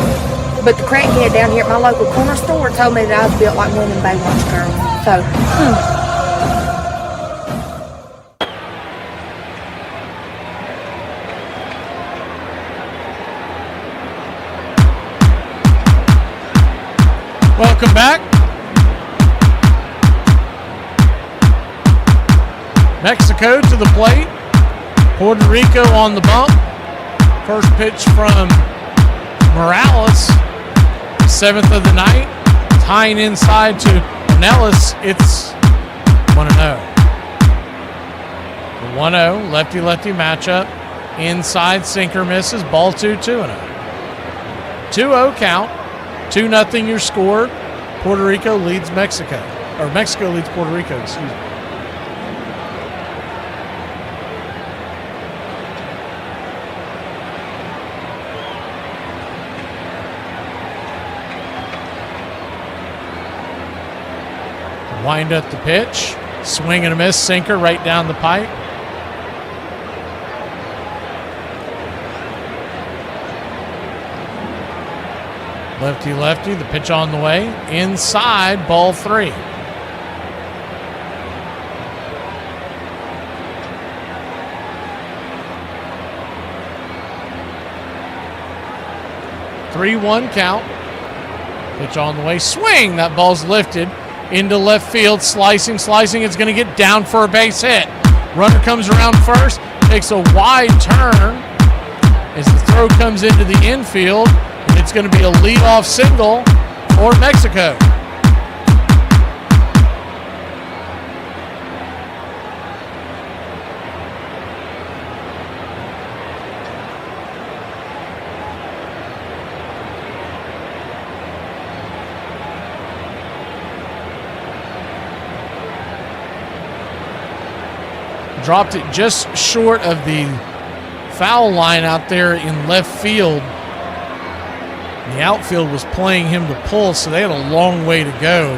but the crackhead down here at my local corner store told me that I was built like one of them Baywatch girls. So, Welcome back. Mexico to the plate. Puerto Rico on the bump. First pitch from Morales. 7th of the night. Tying inside to Nellis. It's 1-0. The 1-0 lefty-lefty matchup. Inside sinker misses. Ball 2-0. 2-0 count. 2-0 your score. Puerto Rico leads Mexico. Or Mexico leads Puerto Rico, excuse me. Wind up the pitch. Swing and a miss. Sinker right down the pipe. Lefty-lefty. The pitch on the way. Inside. Ball 3. (3-1) count. Pitch on the way. Swing. That ball's lifted into left field. Slicing. It's going to get down for a base hit. Runner comes around first. Takes a wide turn as the throw comes into the infield. It's going to be a leadoff single for Mexico. Dropped it just short of the foul line out there in left field. The outfield was playing him to pull, so they had a long way to go.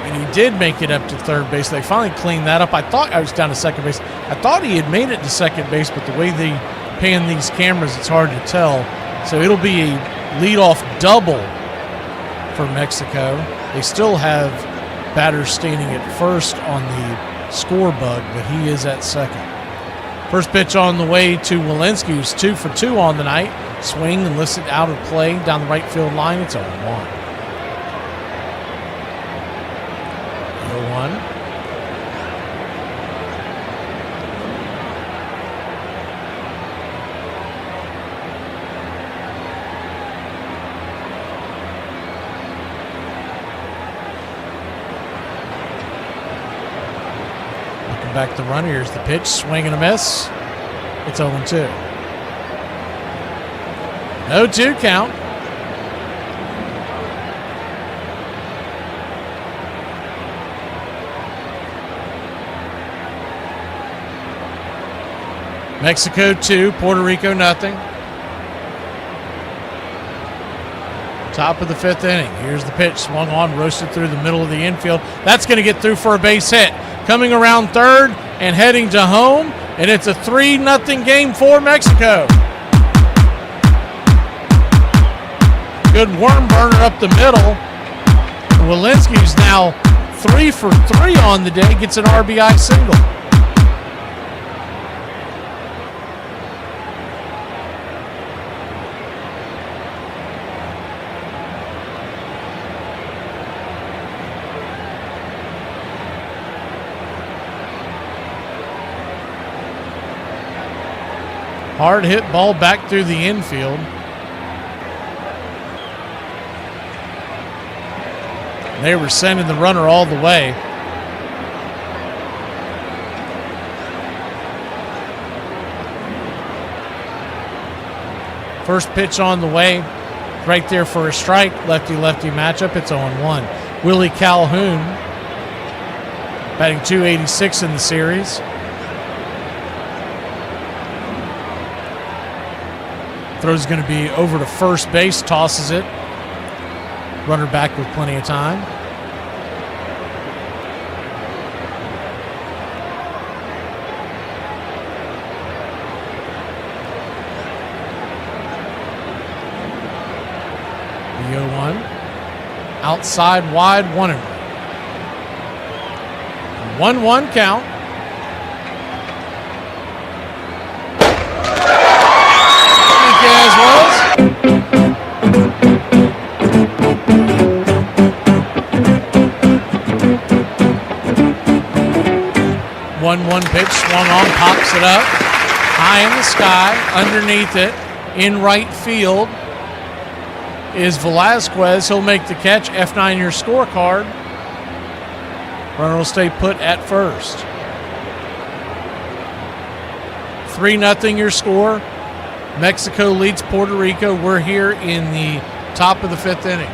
And he did make it up to third base. They finally cleaned that up. I thought I was down to second base. I thought he had made it to second base, but the way they pan these cameras, it's hard to tell. So it'll be a leadoff double for Mexico. They still have batters standing at first on the score bug, but he is at second. First pitch on the way to Walensky, who's 2 for 2 on the night. Swing and listed out of play down the right field line. It's 0-1. 0-1. Looking back the runner. Here's the pitch. Swing and a miss. It's 0-2. 0-2 count. Mexico 2, Puerto Rico nothing. Top of the 5th inning. Here's the pitch. Swung on, roasted through the middle of the infield. That's going to get through for a base hit. Coming around third and heading to home. And it's a 3-0 game for Mexico. Good worm burner up the middle. Walensky's now 3 for 3 on the day. Gets an RBI single. Hard hit ball back through the infield. They were sending the runner all the way. First pitch on the way. right there for a strike. Lefty-lefty matchup. It's 0-1. Willie Calhoun, batting .286 in the series. Throw's going to be over to first base, tosses it. Runner back with plenty of time. The 0-1. Outside wide, 1-1. 1-1 count. As was. One pitch, swung on, pops it up, high in the sky, underneath it, in right field is Velasquez. He'll make the catch. F9 your scorecard. Runner will stay put at first. 3-0 your score. Mexico leads Puerto Rico. We're here in the top of the 5th inning.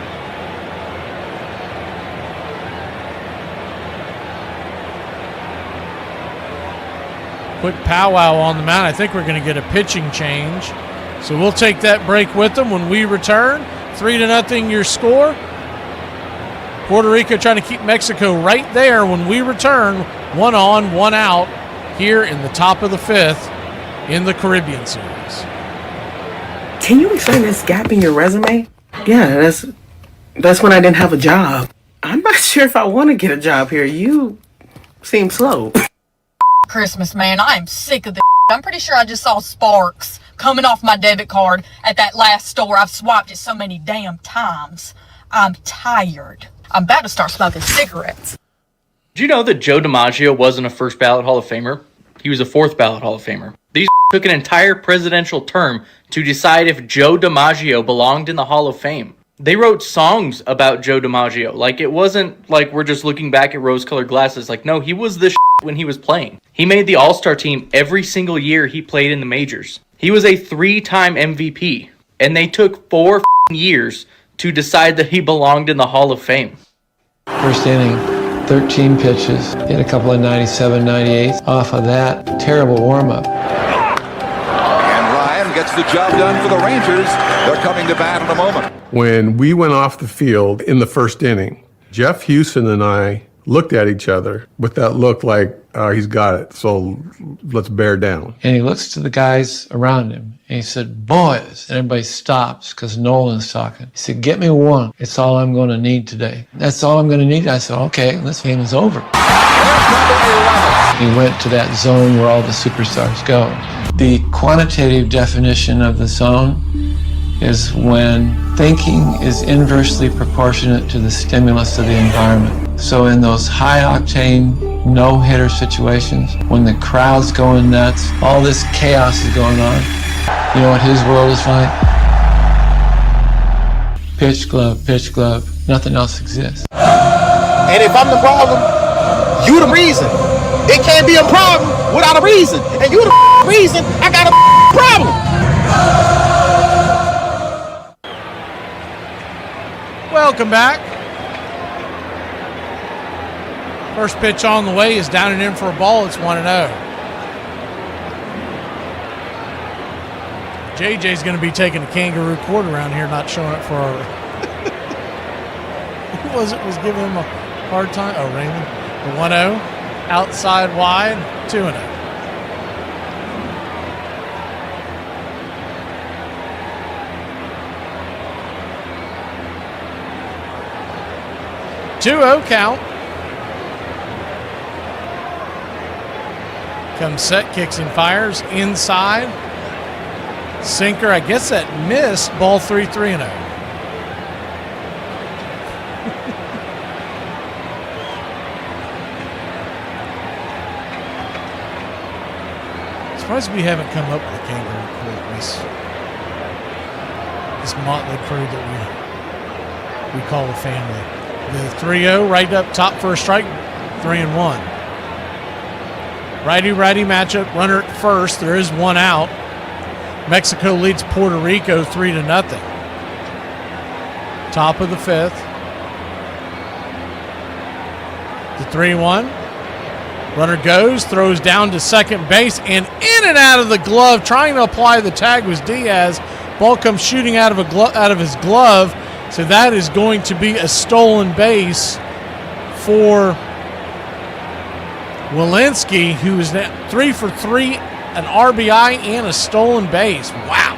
Quick powwow on the mound. I think we're going to get a pitching change. So we'll take that break with them when we return. 3-0 your score. Puerto Rico trying to keep Mexico right there when we return. 1 on, 1 out here in the top of the 5th in the Caribbean Series. Can you explain this gap in your resume? Yeah, that's when I didn't have a job. I'm not sure if I want to get a job here. You seem slow. Christmas, man, I am sick of this. I'm pretty sure I just saw sparks coming off my debit card at that last store. I've swiped it so many damn times. I'm tired. I'm about to start smoking cigarettes. Did you know that Joe DiMaggio wasn't a first ballot Hall of Famer? He was a 4th ballot Hall of Famer. These took an entire presidential term to decide if Joe DiMaggio belonged in the Hall of Fame. They wrote songs about Joe DiMaggio. Like, it wasn't like we're just looking back at rose-colored glasses. Like, no, he was the when he was playing. He made the All-Star team every single year he played in the majors. He was a 3-time MVP. And they took 4 years to decide that he belonged in the Hall of Fame. First inning, 13 pitches, hit a couple of 97, 98s. Off of that, terrible warm-up. Gets the job done for the Rangers. They're coming to bat in a moment. When we went off the field in the first inning, Jeff Houston and I looked at each other with that look like, he's got it, so let's bear down. And he looks to the guys around him, and he said, boys, and everybody stops because Nolan's talking. He said, get me one. It's all I'm going to need today. That's all I'm going to need. I said, okay, this game is over. He went to that zone where all the superstars go. The quantitative definition of the zone is when thinking is inversely proportionate to the stimulus of the environment. So in those high-octane, no-hitter situations, when the crowd's going nuts, all this chaos is going on, you know what his world is like? Pitch glove, nothing else exists. And if I'm the problem, you the reason. It can't be a problem without a reason. And you the reason I got a problem. Welcome back. First pitch on the way is down and in for a ball. It's 1-0. JJ's going to be taking a kangaroo court around here, not showing up for our... Who was giving him a hard time? Oh, Raymond. The 1-0. Outside wide, 2-0. Count. Comes set, kicks and fires inside. Sinker, I guess that missed. Ball 3-0. Surprised we haven't come up with a kangaroo court. This motley crew that we call a family. The 3-0 right up top for a strike, 3-1. Righty-righty matchup, runner at first. There is 1 out. Mexico leads Puerto Rico 3-0. Top of the 5th. The 3-1. Runner goes, throws down to second base, and in and out of the glove. Trying to apply the tag was Diaz. Ball comes shooting out of his glove. So that is going to be a stolen base for Walensky, who is now 3 for 3, an RBI and a stolen base. Wow.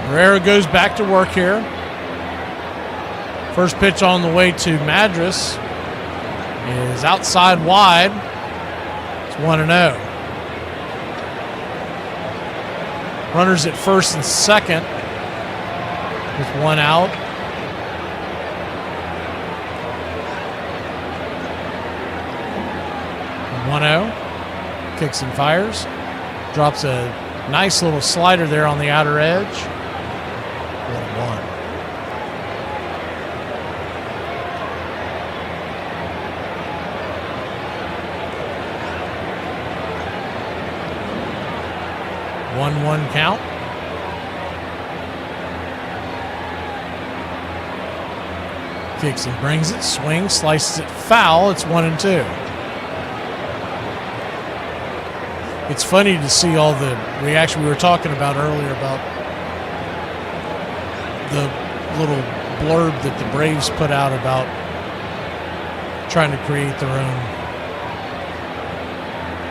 Herrera goes back to work here. First pitch on the way to Madras is outside wide. It's 1-0. Runners at first and second with 1 out. And 1-0. Kicks and fires. Drops a nice little slider there on the outer edge. 1-1. One count. Kicks and brings it, swings, slices it foul. It's 1-2. It's funny to see all the reaction we were talking about earlier about the little blurb that the Braves put out about trying to create their own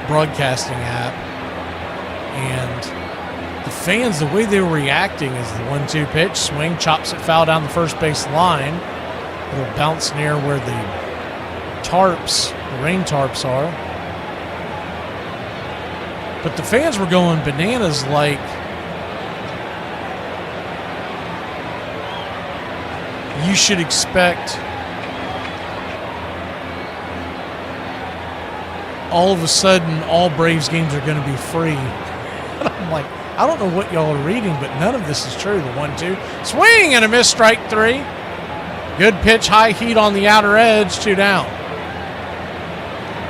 broadcasting app. And the fans, the way they were reacting is the 1-2 pitch, swing, chops it foul down the first base line. It'll bounce near where the tarps, the rain tarps are. But the fans were going bananas like you should expect all of a sudden all Braves games are going to be free. And I'm like, I don't know what y'all are reading, but none of this is true. The 1-2. Swing and a miss, strike 3. Good pitch, high heat on the outer edge, 2 down.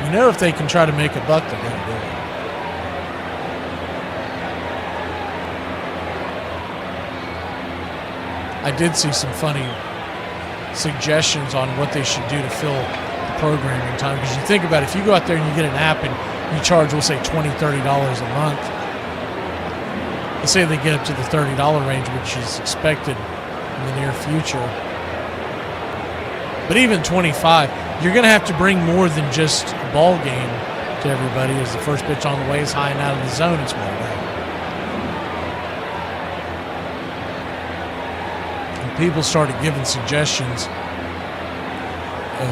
You know if they can try to make a buck, they're going to do it. I did see some funny suggestions on what they should do to fill the programming time. Because you think about it, if you go out there and you get an app and you charge, we'll say, $20, $30 a month. Let's say they get up to the $30 range, which is expected in the near future. But even 25, you're going to have to bring more than just a ball game to everybody as the first pitch on the way is high and out of the zone. It's 1-0. People started giving suggestions of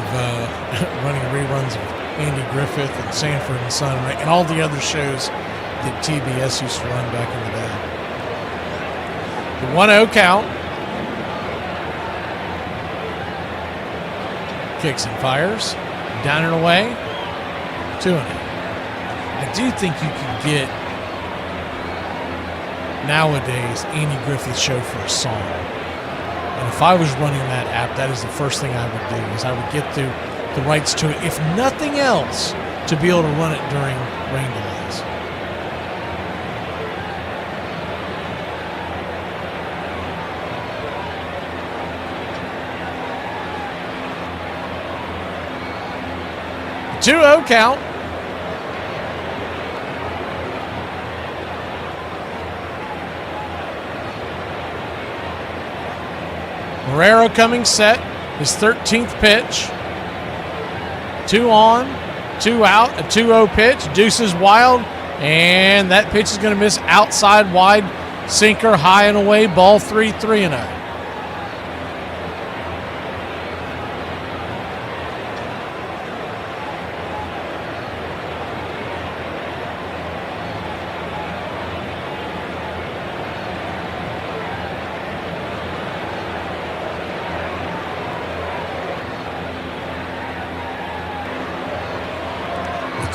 running reruns of Andy Griffith and Sanford and Son and all the other shows that TBS used to run back in the day. The 1-0 count. Kicks and fires. Down and away. 2-0. I do think you can get nowadays Andy Griffith's show for a song. And if I was running that app, that is the first thing I would do, is I would get the rights to it, if nothing else, to be able to run it during rain delays. The 2-0 count. Herrera coming set, his 13th pitch. 2 on, 2 out, a 2-0 pitch. Deuces wild, and that pitch is going to miss outside wide. Sinker high and away, ball 3-0.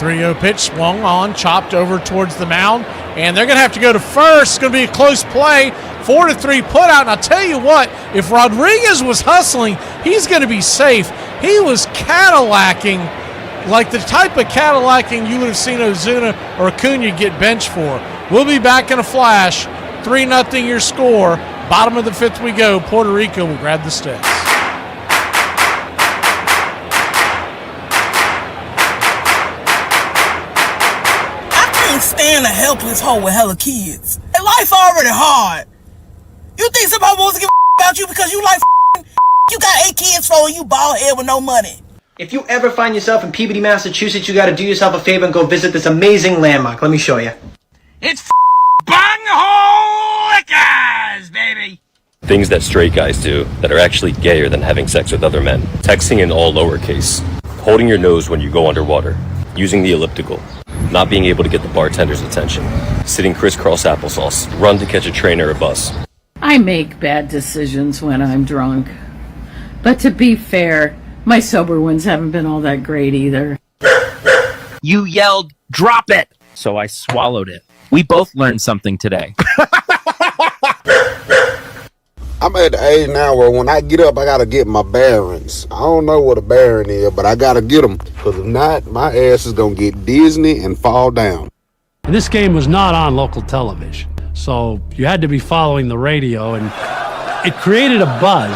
3-0 pitch swung on, chopped over towards the mound, and they're going to have to go to first. It's going to be a close play. 4-3 put out. And I'll tell you what, if Rodriguez was hustling, he's going to be safe. He was Cadillacing like the type of Cadillacing you would have seen Ozuna or Acuna get benched for. We'll be back in a flash. 3-0 your score. Bottom of the fifth we go. Puerto Rico will grab the sticks. Stand a helpless hoe with hella kids. And life already hard. You think somebody wants to give a about you because you like you got 8 kids for and you bald head with no money. If you ever find yourself in Peabody, Massachusetts, you gotta do yourself a favor and go visit this amazing landmark. Let me show you. It's bunghole liquors, baby. Things that straight guys do that are actually gayer than having sex with other men. Texting in all lowercase. Holding your nose when you go underwater. Using the elliptical. Not being able to get the bartender's attention. Sitting crisscross applesauce. Run to catch a train or a bus. I make bad decisions when I'm drunk. But to be fair, my sober ones haven't been all that great either. You yelled, "Drop it!" So I swallowed it. We both learned something today. I'm at the age now where when I get up, I gotta get my bearings. I don't know what a bearing is, but I gotta get them. Because if not, my ass is gonna get dizzy and fall down. And this game was not on local television, so you had to be following the radio, and it created a buzz.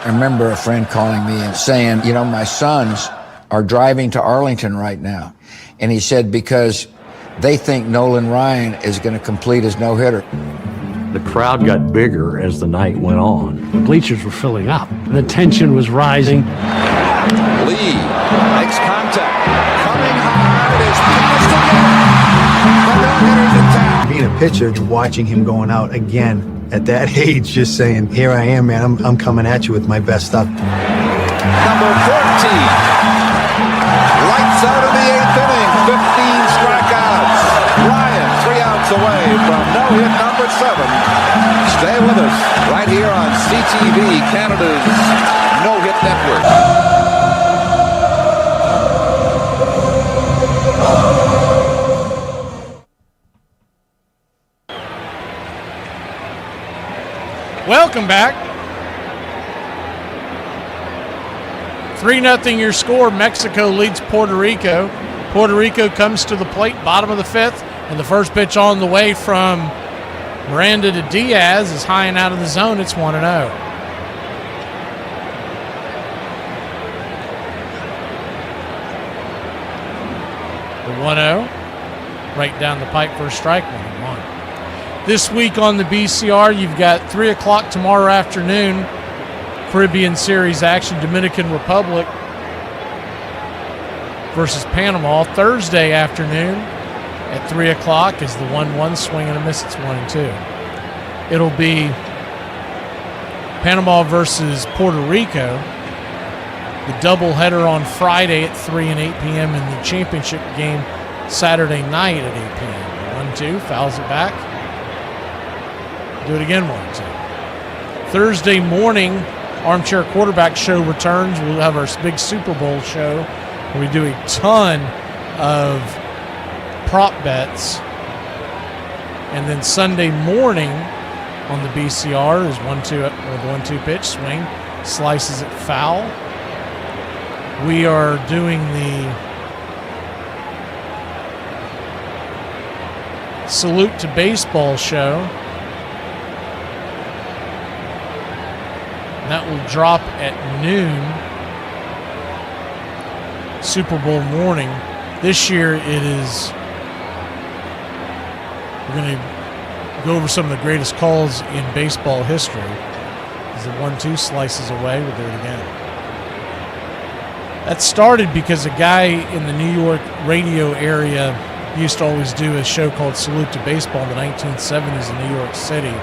I remember a friend calling me and saying, you know, my sons are driving to Arlington right now. And he said, because they think Nolan Ryan is going to complete his no-hitter. The crowd got bigger as the night went on. The bleachers were filling up. The tension was rising. Lee makes contact. Coming hard is past again. Being a pitcher, watching him going out again at that age, just saying, here I am, man, I'm coming at you with my best stuff. Number 14. Lights out of the 8th inning. 15 strikeouts. Ryan, 3 outs away from no-hit number 7. Stay with us right here on CTV, Canada's no-hit network. Welcome back. 3-0 your score. Mexico leads Puerto Rico. Puerto Rico comes to the plate, bottom of the fifth, and the first pitch on the way from Miranda to Diaz is high and out of the zone. It's 1-0. The 1-0, right down the pipe for a strike, 1-1. This week on the BCR, you've got 3 o'clock tomorrow afternoon, Caribbean Series action, Dominican Republic versus Panama. Thursday afternoon at 3 o'clock is the 1-1 swing and a miss. It's 1-2. It'll be Panama versus Puerto Rico. The doubleheader on Friday at 3 and 8 p.m. and the championship game Saturday night at 8 p.m. 1-2, fouls it back. Do it again, 1-2. Thursday morning, Armchair Quarterback Show returns. We'll have our big Super Bowl show where we do a ton of prop bets. And then Sunday morning on the BCR is 1-2 with the 1-2 pitch, swing, slices it foul. We are doing the Salute to Baseball show. That will drop at noon, Super Bowl morning. This year we're going to go over some of the greatest calls in baseball history. As the 1-2 slices away, we'll do it again. That started because a guy in the New York radio area used to always do a show called Salute to Baseball in the 1970s in New York City.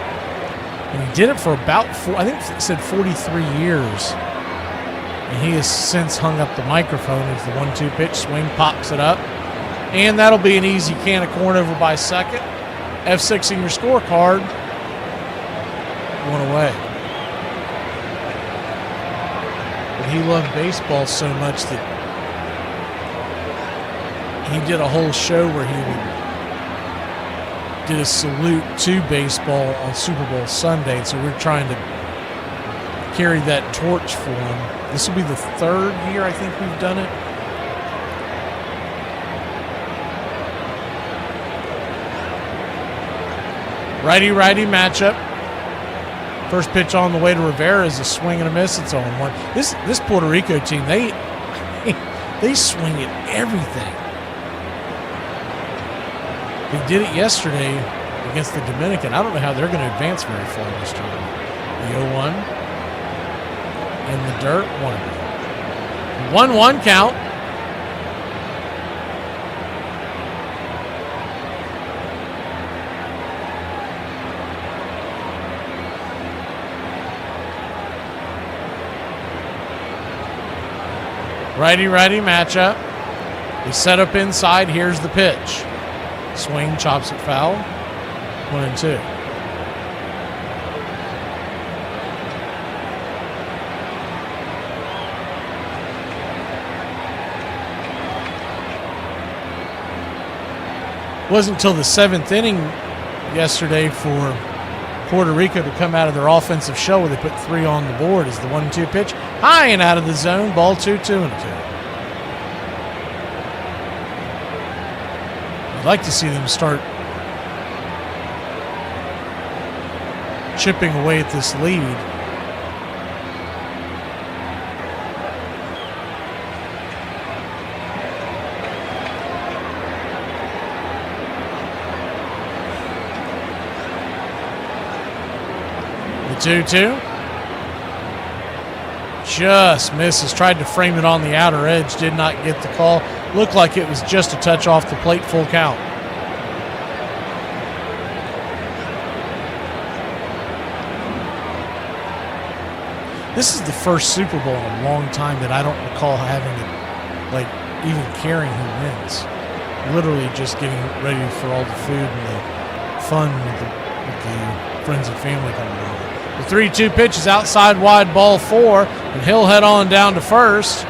And he did it for about, I think it said 43 years. And he has since hung up the microphone as the 1-2 pitch swing, pops it up. And that'll be an easy can of corn over by second. F6 in your scorecard. 1 away. But he loved baseball so much that he did a whole show where he did a salute to baseball on Super Bowl Sunday. So we're trying to carry that torch for him. This will be the third year I think we've done it. Righty-righty matchup. First pitch on the way to Rivera is a swing and a miss. It's 0-1. This Puerto Rico team, they swing at everything. They did it yesterday against the Dominican. I don't know how they're going to advance very far this time. The 0-1 in the dirt. 1-1 count. Righty-righty matchup. They set up inside. Here's the pitch. Swing, chops it foul. 1-2. Wasn't until the 7th inning yesterday for Puerto Rico to come out of their offensive shell where they put 3 on the board as the 1-2 pitch. High and out of the zone. Ball 2-2-2. I'd like to see them start chipping away at this lead. The 2-2. Just misses. Tried to frame it on the outer edge. Did not get the call. Looked like it was just a touch off the plate. Full count. This is the first Super Bowl in a long time that I don't recall having it, like, even caring who wins. Literally just getting ready for all the food and the fun with the friends and family coming over. The 3-2 pitch is outside wide, ball 4, and he'll head on down to first. So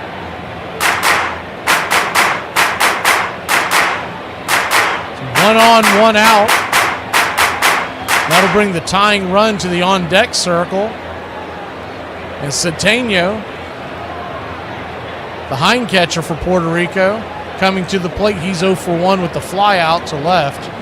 1 on, 1 out. That'll bring the tying run to the on-deck circle. And Centeno, the hind catcher for Puerto Rico, coming to the plate. He's 0 for 1 with the fly out to left.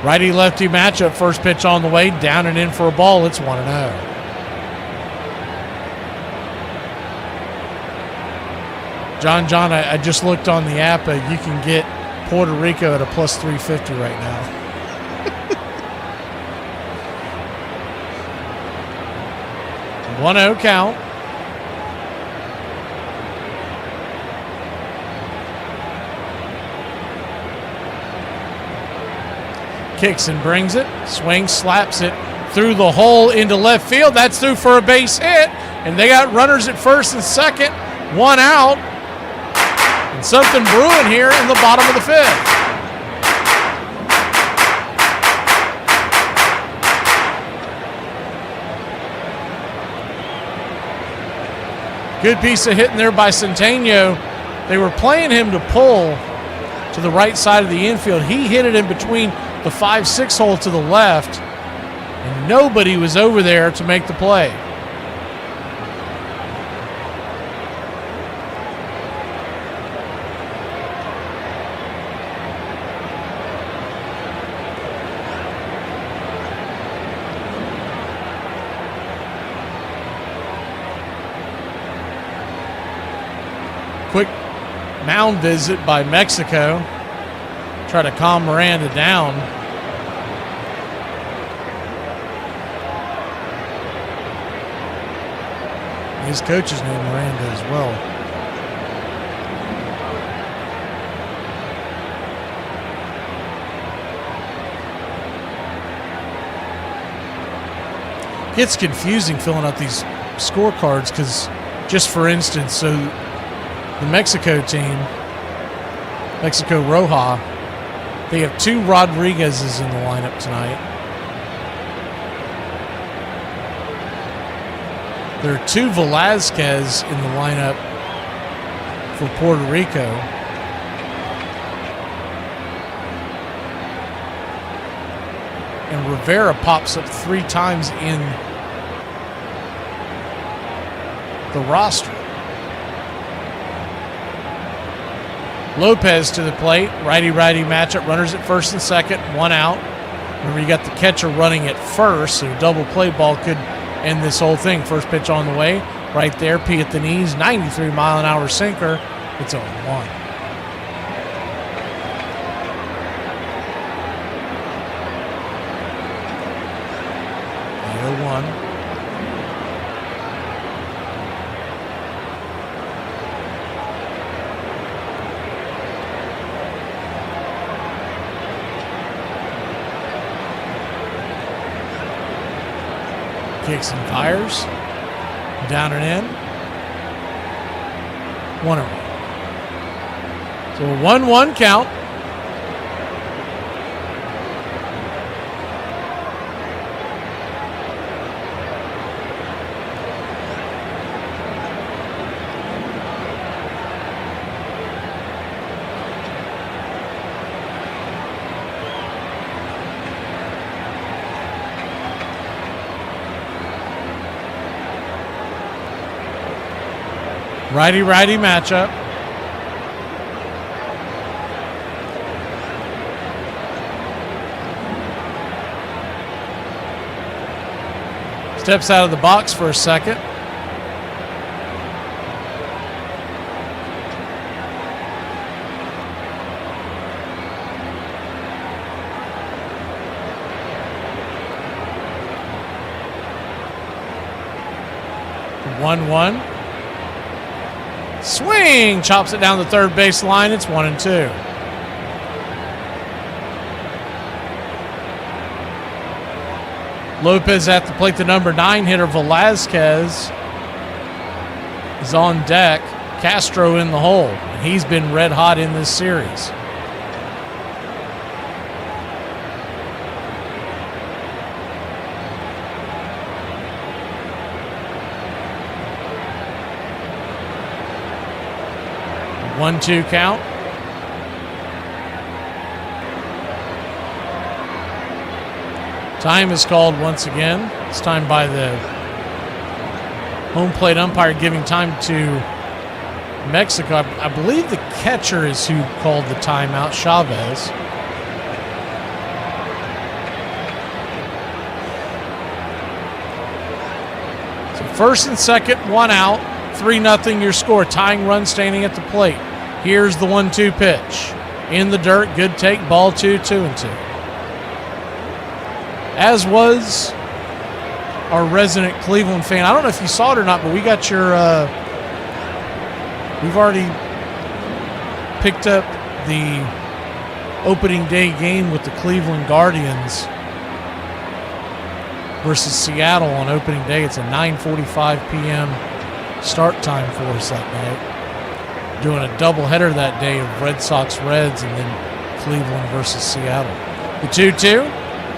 Righty-lefty matchup. First pitch on the way. Down and in for a ball. It's 1-0. John, I just looked on the app. You can get Puerto Rico at a plus 350 right now. One 1-0 count. Kicks and brings it. Swings, slaps it through the hole into left field. That's through for a base hit. And they got runners at first and second. 1 out. And something brewing here in the bottom of the 5th. Good piece of hitting there by Centeno. They were playing him to pull to the right side of the infield. He hit it in between the 5-6 hole to the left, and nobody was over there to make the play. Quick mound visit by Mexico. Try to calm Miranda down. His coach is named Miranda as well. Gets confusing filling out these scorecards because, just for instance, so the Mexico team, Mexico Roja, they have 2 Rodriguez's in the lineup tonight. There are 2 Velazquez in the lineup for Puerto Rico. And Rivera pops up 3 times in the roster. Lopez to the plate. Righty-righty matchup. Runners at first and second. 1 out. Remember, you got the catcher running at first, so a double play ball could end this whole thing. First pitch on the way. Right there. P at the knees. 93-mile-an-hour sinker. It's 0-1. Kicks and fires. Down and in. 1-1. So a 1-1 count. Righty-righty matchup. Steps out of the box for a second. One. Swing! Chops it down the third base line. It's 1-2. Lopez at the plate. The number 9 hitter, Velazquez, is on deck. Castro in the hole. And he's been red hot in this series. One-two count. Time is called once again. It's time by the home plate umpire, giving time to Mexico. I believe the catcher is who called the timeout, Chavez. So first and second, 1 out. 3-0 your score. Tying run standing at the plate. Here's the 1-2 pitch. In the dirt. Good take. Ball 2, 2-2. As was our resident Cleveland fan. I don't know if you saw it or not, but we got your... we've already picked up the opening day game with the Cleveland Guardians versus Seattle on opening day. It's a 9:45 p.m. start time for us that night. Doing a doubleheader that day of Red Sox Reds and then Cleveland versus Seattle. The 2-2,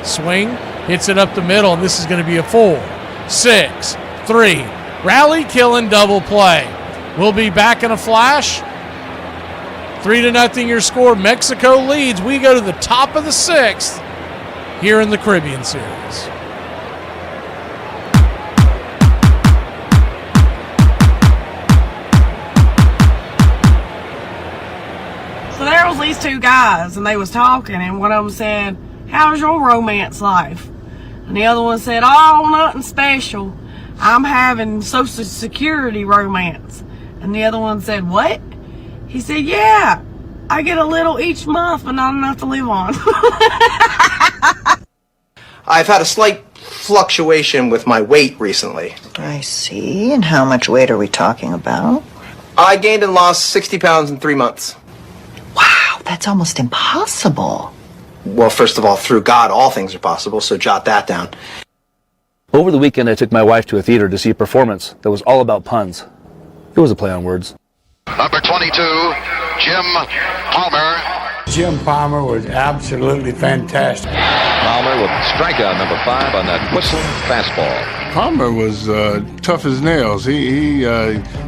swing, hits it up the middle, and this is going to be a 4-6-3 rally killing double play. We'll be back in a flash. 3-0 your score. Mexico leads. We go to the top of the 6th here in the Caribbean Series. So there was these 2 guys, and they was talking, and one of them said, "How's your romance life?" And the other one said, "Oh, nothing special. I'm having Social Security romance." And the other one said, "What?" He said, "Yeah, I get a little each month, but not enough to live on." I've had a slight fluctuation with my weight recently. I see. And how much weight are we talking about? I gained and lost 60 pounds in 3 months. Wow, that's almost impossible. Well, first of all, through God, all things are possible, so jot that down. Over the weekend, I took my wife to a theater to see a performance that was all about puns. It was a play on words. Number 22, Jim Palmer. Jim Palmer was absolutely fantastic. Palmer with strikeout number 5 on that whistling fastball. Palmer was tough as nails. He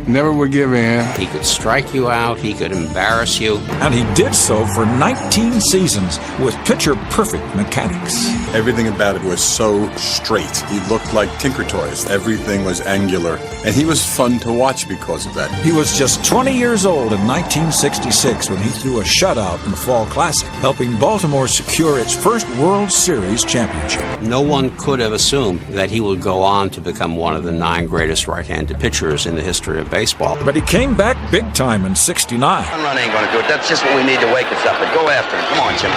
never would give in. He could strike you out. He could embarrass you. And he did so for 19 seasons with picture-perfect mechanics. Everything about it was so straight. He looked like Tinker Toys. Everything was angular. And he was fun to watch because of that. He was just 20 years old in 1966 when he threw a shutout in the Fall Classic, helping Baltimore secure its first World Series championship. No one could have assumed that he would go on to become one of the 9 greatest right-handed pitchers in the history of baseball. But he came back big time in '69. One run ain't gonna do it. That's just what we need to wake us up. But go after him. Come on, Jim.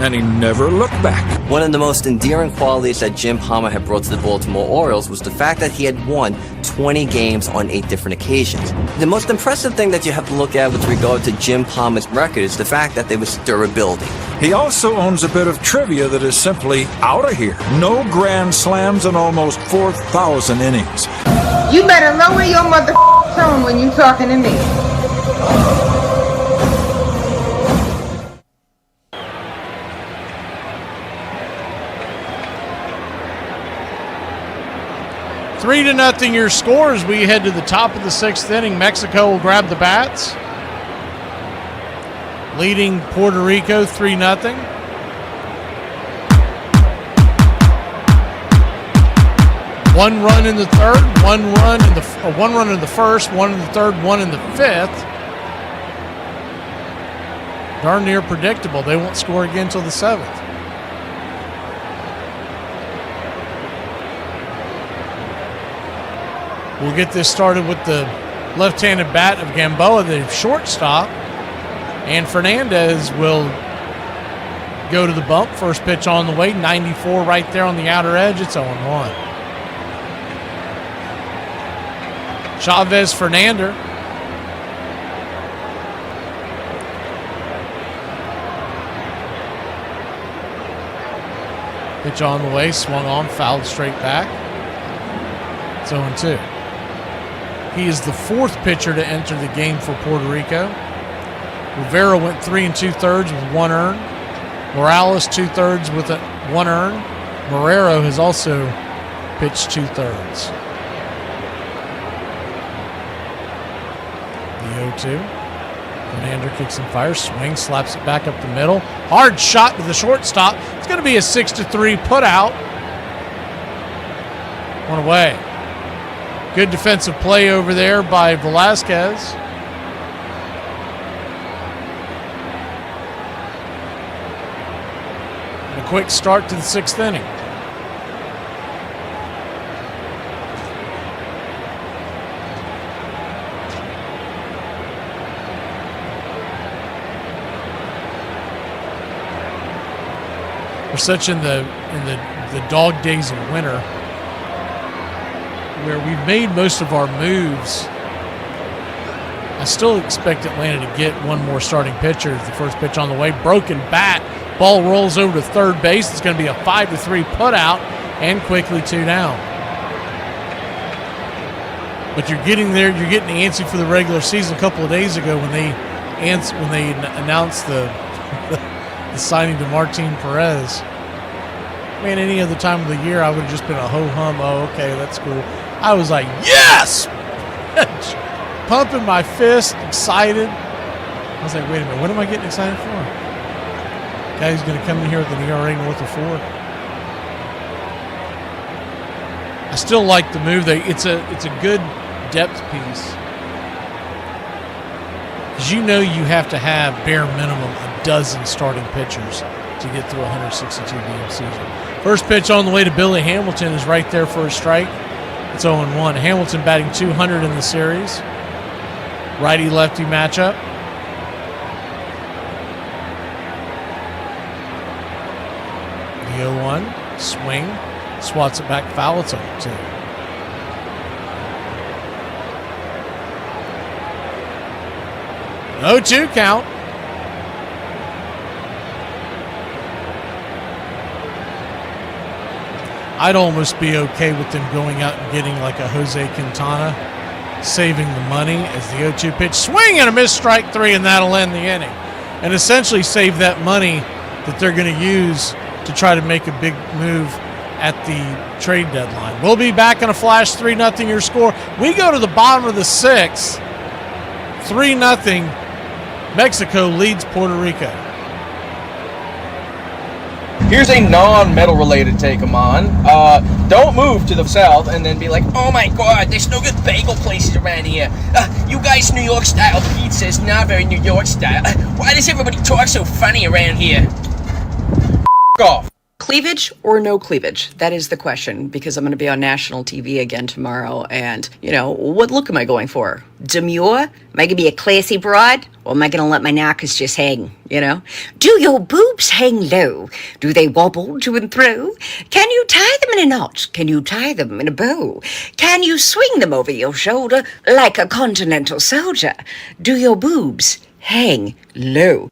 And he never looked back. One of the most endearing qualities that Jim Palmer had brought to the Baltimore Orioles was the fact that he had won 20 games on 8 different occasions. The most impressive thing that you have to look at with regard to Jim Palmer's record is the fact that there was durability. He also owns a bit of trivia that is simply out of here. No grand slams in almost 4,000 innings. You better lower your mother tone when you talking to me. Three to nothing your score as we head to the top of the 6th inning. Mexico will grab the bats, leading Puerto Rico 3-0. One run in the third, one run in the first, one in the third, one in the 5th. Darn near predictable. They won't score again until the 7th. We'll get this started with the left-handed bat of Gamboa, the shortstop. And Fernandez will go to the bump. First pitch on the way, 94 right there on the outer edge. It's 0-1. Chavez Fernander. Pitch on the way, swung on, fouled straight back. It's 0-2. He is the 4th pitcher to enter the game for Puerto Rico. Rivera went 3 2/3 with 1 earned. Morales 2/3 with 1 earned. Marrero has also pitched 2/3. The 0-2. Fernandez kicks and fires, swings, slaps it back up the middle. Hard shot to the shortstop. It's going to be a 6-3 put out. 1 away. Good defensive play over there by Velasquez. And a quick start to the 6th inning. We're such in the dog days of winter, where we've made most of our moves. I still expect Atlanta to get one more starting pitcher. The first pitch on the way, broken bat. Ball rolls over to third base. It's going to be a 5-3 put out, and quickly 2 down. But you're getting there. You're getting antsy for the regular season. A couple of days ago, when they announced the signing to Martin Perez. Man, any other time of the year, I would have just been a ho-hum. Oh, okay, that's cool. I was like, yes! Pumping my fist, excited. I was like, wait a minute, what am I getting excited for? Guy who's going to come in here with an ERA north of 4. I still like the move. It's a good depth piece. Because you know you have to have bare minimum a dozen starting pitchers to get through a 162-game season. First pitch on the way to Billy Hamilton is right there for a strike. It's 0-1. Hamilton batting 200 in the series. Righty-lefty matchup. The 0-1. Swing. Swats it back foul. It's 0-2. No 2 count. I'd almost be okay with them going out and getting like a Jose Quintana, saving the money as the 0-2 pitch. Swing and a miss, strike three, and that'll end the inning. And essentially save that money that they're going to use to try to make a big move at the trade deadline. We'll be back in a flash. 3-0 your score. We go to the bottom of the sixth. 3-0. Mexico leads Puerto Rico. Here's a non-metal related take, Amon. Don't move to the south and then be like, oh my god, there's no good bagel places around here. You guys' New York style pizza is not very New York style. Why does everybody talk so funny around here? Off. Cleavage or no cleavage? That is the question, because I'm going to be on national TV again tomorrow, and, what look am I going for? Demure? Am I going to be a classy broad? Or am I going to let my knackers just hang, Do your boobs hang low? Do they wobble to and fro? Can you tie them in a knot? Can you tie them in a bow? Can you swing them over your shoulder like a continental soldier? Do your boobs hang low?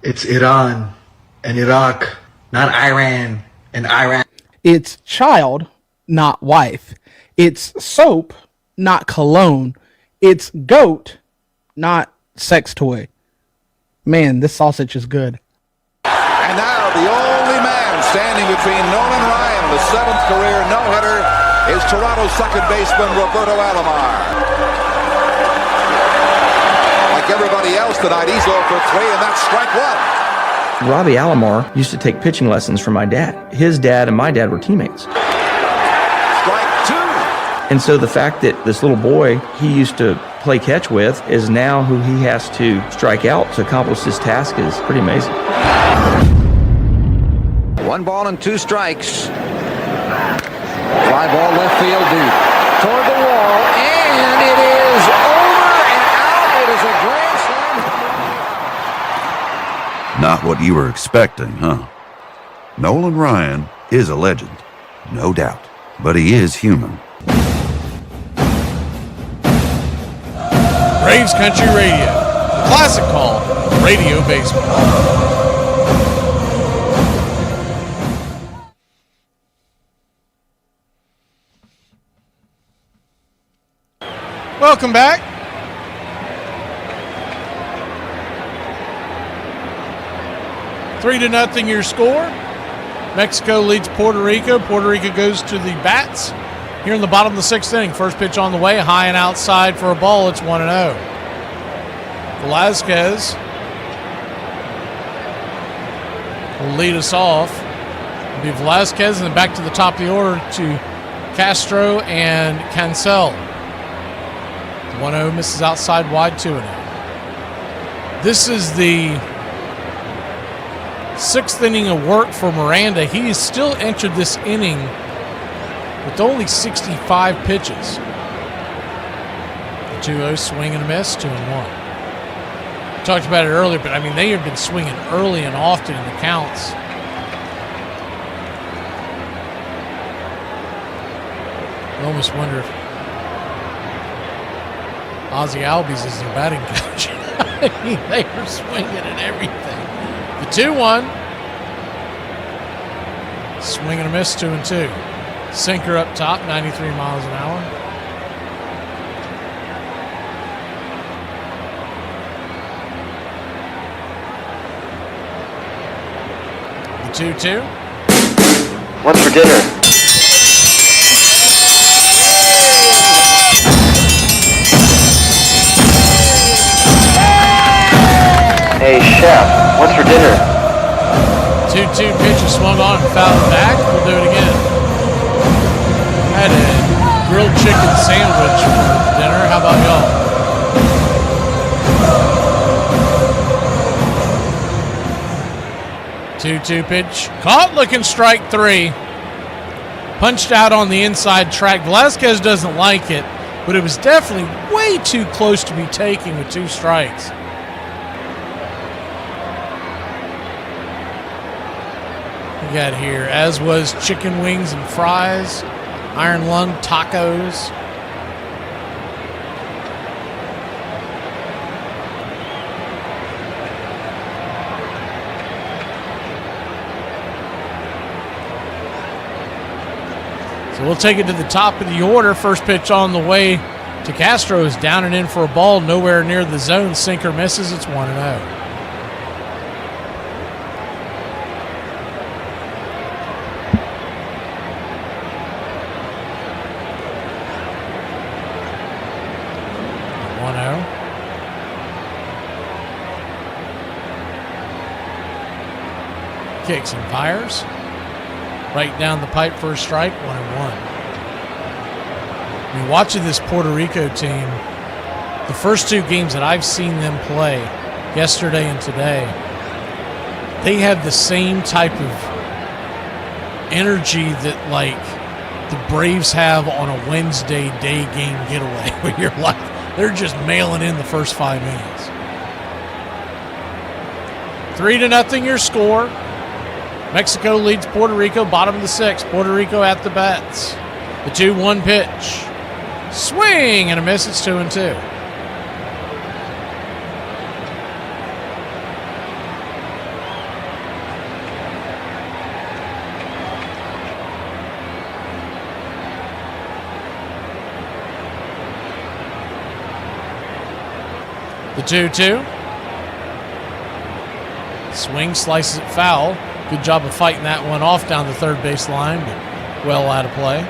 It's Iran and Iraq. Not Iran and Iran. It's child, not wife. It's soap, not cologne. It's goat, not sex toy. Man, this sausage is good. And now the only man standing between Nolan Ryan and the 7th career no-hitter is Toronto's second baseman Roberto Alomar. Like everybody else tonight, he's 0 for 3, and that's strike one. Robbie Alomar used to take pitching lessons from my dad. His dad and my dad were teammates. Strike two. And so the fact that this little boy he used to play catch with is now who he has to strike out to accomplish this task is pretty amazing. 1 ball and 2 strikes. Fly ball left field deep. Toward the wall, and it is over and out. It is a grand slam. Not what you were expecting, huh? Nolan Ryan is a legend, no doubt, but he is human. Braves Country Radio, the classic call, radio baseball. Welcome back. Three to nothing your score. Mexico leads Puerto Rico. Puerto Rico goes to the bats here in the bottom of the sixth inning. First pitch on the way, high and outside for a ball. It's 1-0. Velazquez will lead us off. It'll be Velazquez, and then back to the top of the order to Castro and Cancel. 1-0 misses outside wide, 2-0. This is the sixth inning of work for Miranda. He has still entered this inning with only 65 pitches. The 2-0 swing and a miss, 2-1. Talked about it earlier, but they have been swinging early and often in the counts. I almost wonder if Ozzie Albies is their batting coach. They are swinging at everything. The 2-1. Swing and a miss, 2-2. Sinker up top, 93 miles an hour. The 2-2. What's for dinner? Hey, chef, what's for dinner? 2-2 pitch is swung on and fouled back. We'll do it again. Had a grilled chicken sandwich for dinner. How about y'all? 2-2 pitch. Caught, looking strike three. Punched out on the inside track. Velazquez doesn't like it, but it was definitely way too close to be taken with 2 strikes. We got here, as was chicken wings and fries, iron lung tacos. So we'll take it to the top of the order. First pitch on the way to Castro is down and in for a ball, nowhere near the zone. Sinker misses. It's 1-0. Kicks and fires. Right down the pipe for a strike, 1-1. I mean, watching this Puerto Rico team, the first two games that I've seen them play, yesterday and today, they have the same type of energy that, like, the Braves have on a Wednesday day game getaway, where you're like, they're just mailing in the first 5 innings. 3-0 your score. Mexico leads Puerto Rico, bottom of the 6th. Puerto Rico at the bats. The 2-1 pitch. Swing and a miss. It's 2-2. The 2-2. Swing, slices it foul. Good job of fighting that one off down the third base line, but well out of play.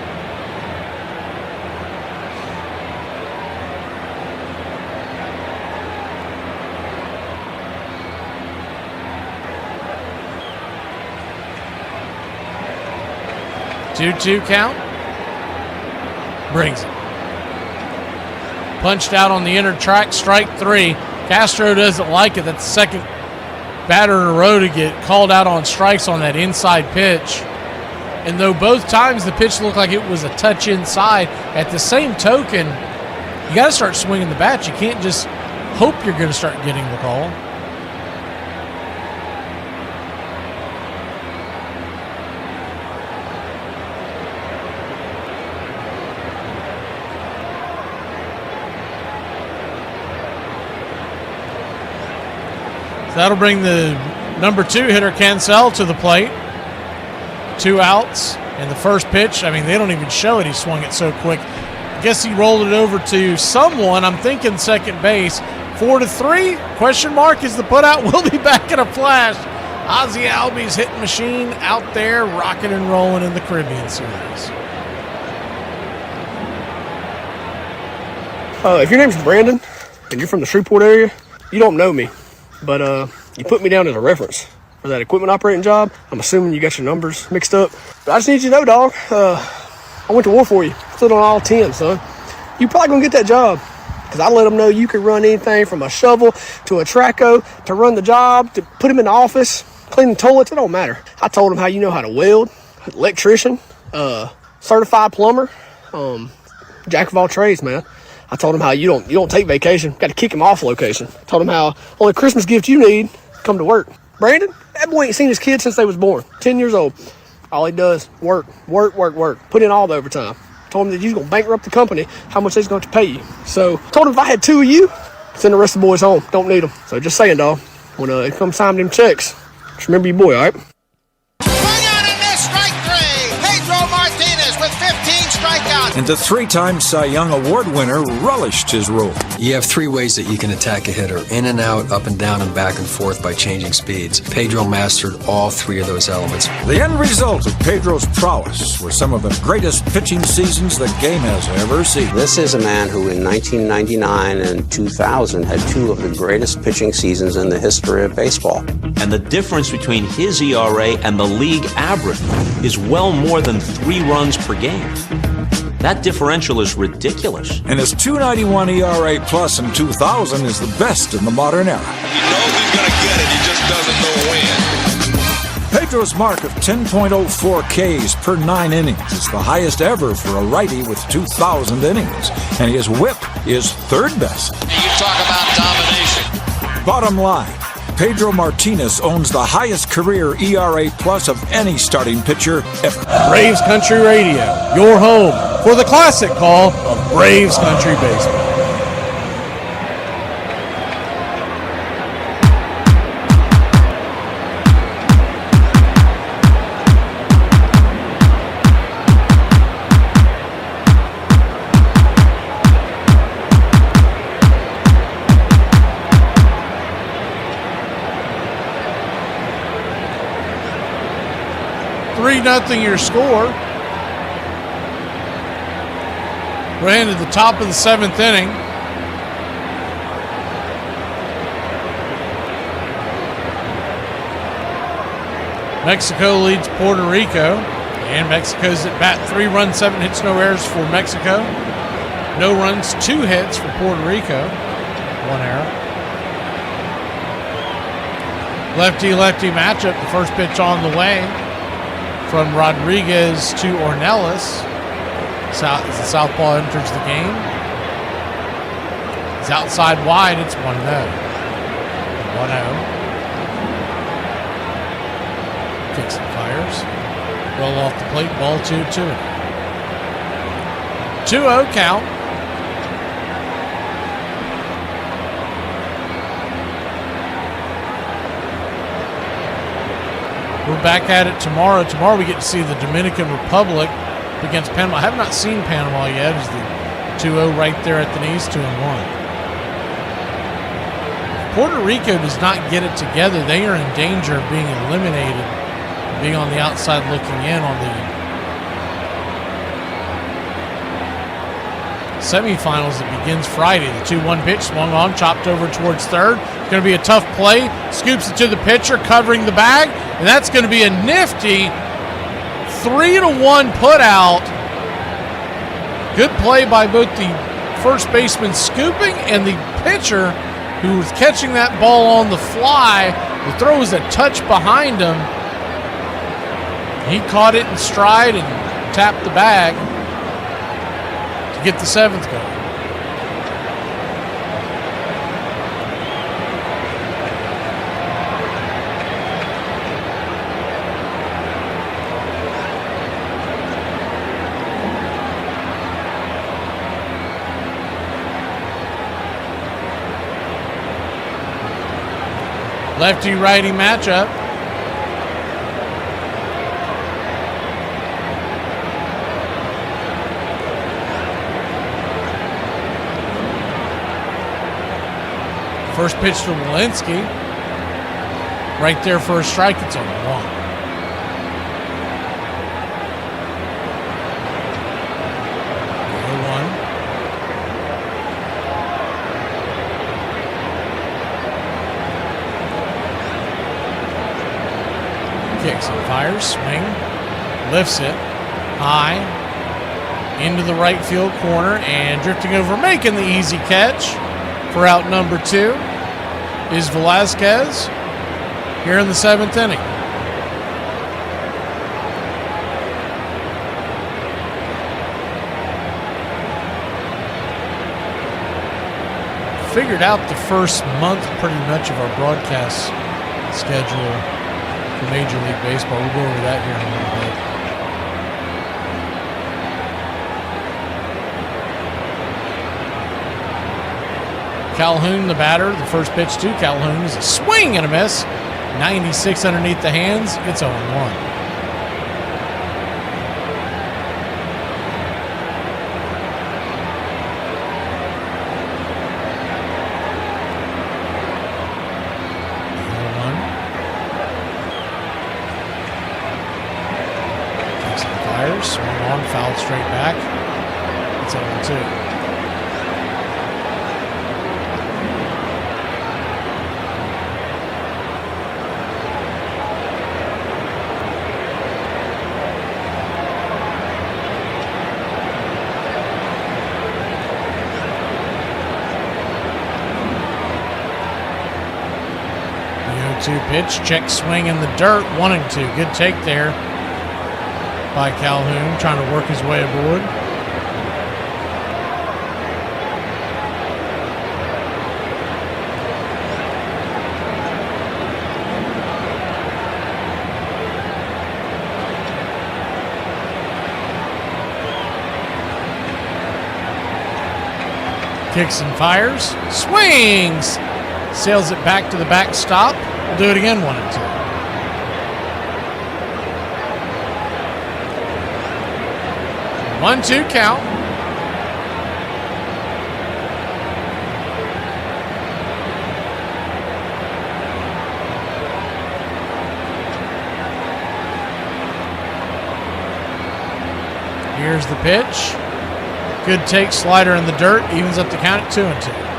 Two count. Brings it. Punched out on the inner track, strike 3. Castro doesn't like it. That's the second batter in a row to get called out on strikes on that inside pitch. And though both times the pitch looked like it was a touch inside, at the same token, you got to start swinging the bat. You can't just hope you're going to start getting the call. So that'll bring the number 2 hitter, Cancel, to the plate. 2 outs. And the first pitch, I mean, they don't even show it. He swung it so quick. I guess he rolled it over to someone. I'm thinking second base. 4-3. Question mark is the putout. We'll be back in a flash. Ozzie Albies hitting machine out there, rocking and rolling in the Caribbean Series. If your name's Brandon and you're from the Shreveport area, you don't know me. But you put me down as a reference for that equipment operating job. I'm assuming you got your numbers mixed up. But I just need you to know, dog, I went to war for you. Stood on all 10, son. You probably going to get that job. Because I let them know you can run anything from a shovel to a traco to run the job, to put him in the office, clean the toilets. It don't matter. I told him how you know how to weld, electrician, certified plumber, jack of all trades, man. I told him how you don't take vacation. Got to kick him off location. Told him how only Christmas gift you need, come to work. Brandon, that boy ain't seen his kids since they was born. 10 years old. All he does, work. Put in all the overtime. Told him that he's going to bankrupt the company, how much he's going to pay you. So, told him if I had 2 of you, send the rest of the boys home. Don't need them. So, just saying, dog, when it comes time to them checks, just remember your boy, all right? And the 3-time Cy Young Award winner relished his role. You have 3 ways that you can attack a hitter: in and out, up and down, and back and forth by changing speeds. Pedro mastered all 3 of those elements. The end result of Pedro's prowess were some of the greatest pitching seasons the game has ever seen. This is a man who in 1999 and 2000 had 2 of the greatest pitching seasons in the history of baseball. And the difference between his ERA and the league average is well more than 3 runs per game. That differential is ridiculous. And his .291 ERA plus in 2000 is the best in the modern era. He knows he's going to get it, he just doesn't know when. Pedro's mark of 10.04 Ks per 9 innings is the highest ever for a righty with 2,000 innings. And his whip is 3rd best. You talk about domination. Bottom line, Pedro Martinez owns the highest career ERA plus of any starting pitcher ever. Braves Country Radio, your home for the classic call of Braves Country Baseball. 3-0 your score. We're into the top of the 7th inning. Mexico leads Puerto Rico, and Mexico's at bat. 3 runs, 7 hits, no errors for Mexico. No runs, 2 hits for Puerto Rico. 1 error. Lefty-lefty matchup. The first pitch on the way from Rodriguez to Ornelas. As the southpaw enters the game. It's outside wide. It's 1-0. 1-0. Kicks and fires. Roll off the plate. Ball 2-2. 2-0 count. We're back at it tomorrow. Tomorrow we get to see the Dominican Republic against Panama. I have not seen Panama yet. It's the 2-0 right there at the knees, 2-1. If Puerto Rico does not get it together, they are in danger of being eliminated, being on the outside looking in on the semifinals that begins Friday. The 2-1 pitch swung on, chopped over towards third. It's going to be a tough play. Scoops it to the pitcher, covering the bag, and that's going to be a nifty 3-1 put out. Good play by both the first baseman scooping and the pitcher who was catching that ball on the fly. The throw was a touch behind him. He caught it in stride and tapped the bag to get the 7th goal. Lefty-righty matchup. First pitch to Walensky. Right there for a strike. It's on 1. Kicks and fires, swing, lifts it high into the right field corner and drifting over, making the easy catch for out number 2 is Velasquez here in the 7th inning. Figured out the first month pretty much of our broadcast schedule for Major League Baseball. We'll go over that here in a little bit. Calhoun, the batter. The first pitch to Calhoun is a swing and a miss. 96 underneath the hands. It's 0-1. Swung on, fouled straight back. It's 0-2. The 0-2 pitch, check swing in the dirt, 1-2. Good take there by Calhoun, trying to work his way aboard. Kicks and fires, swings, sails it back to the backstop. We'll do it again, 1-2. 1-2 count. Here's the pitch. Good take, slider in the dirt. Evens up the count at 2-2.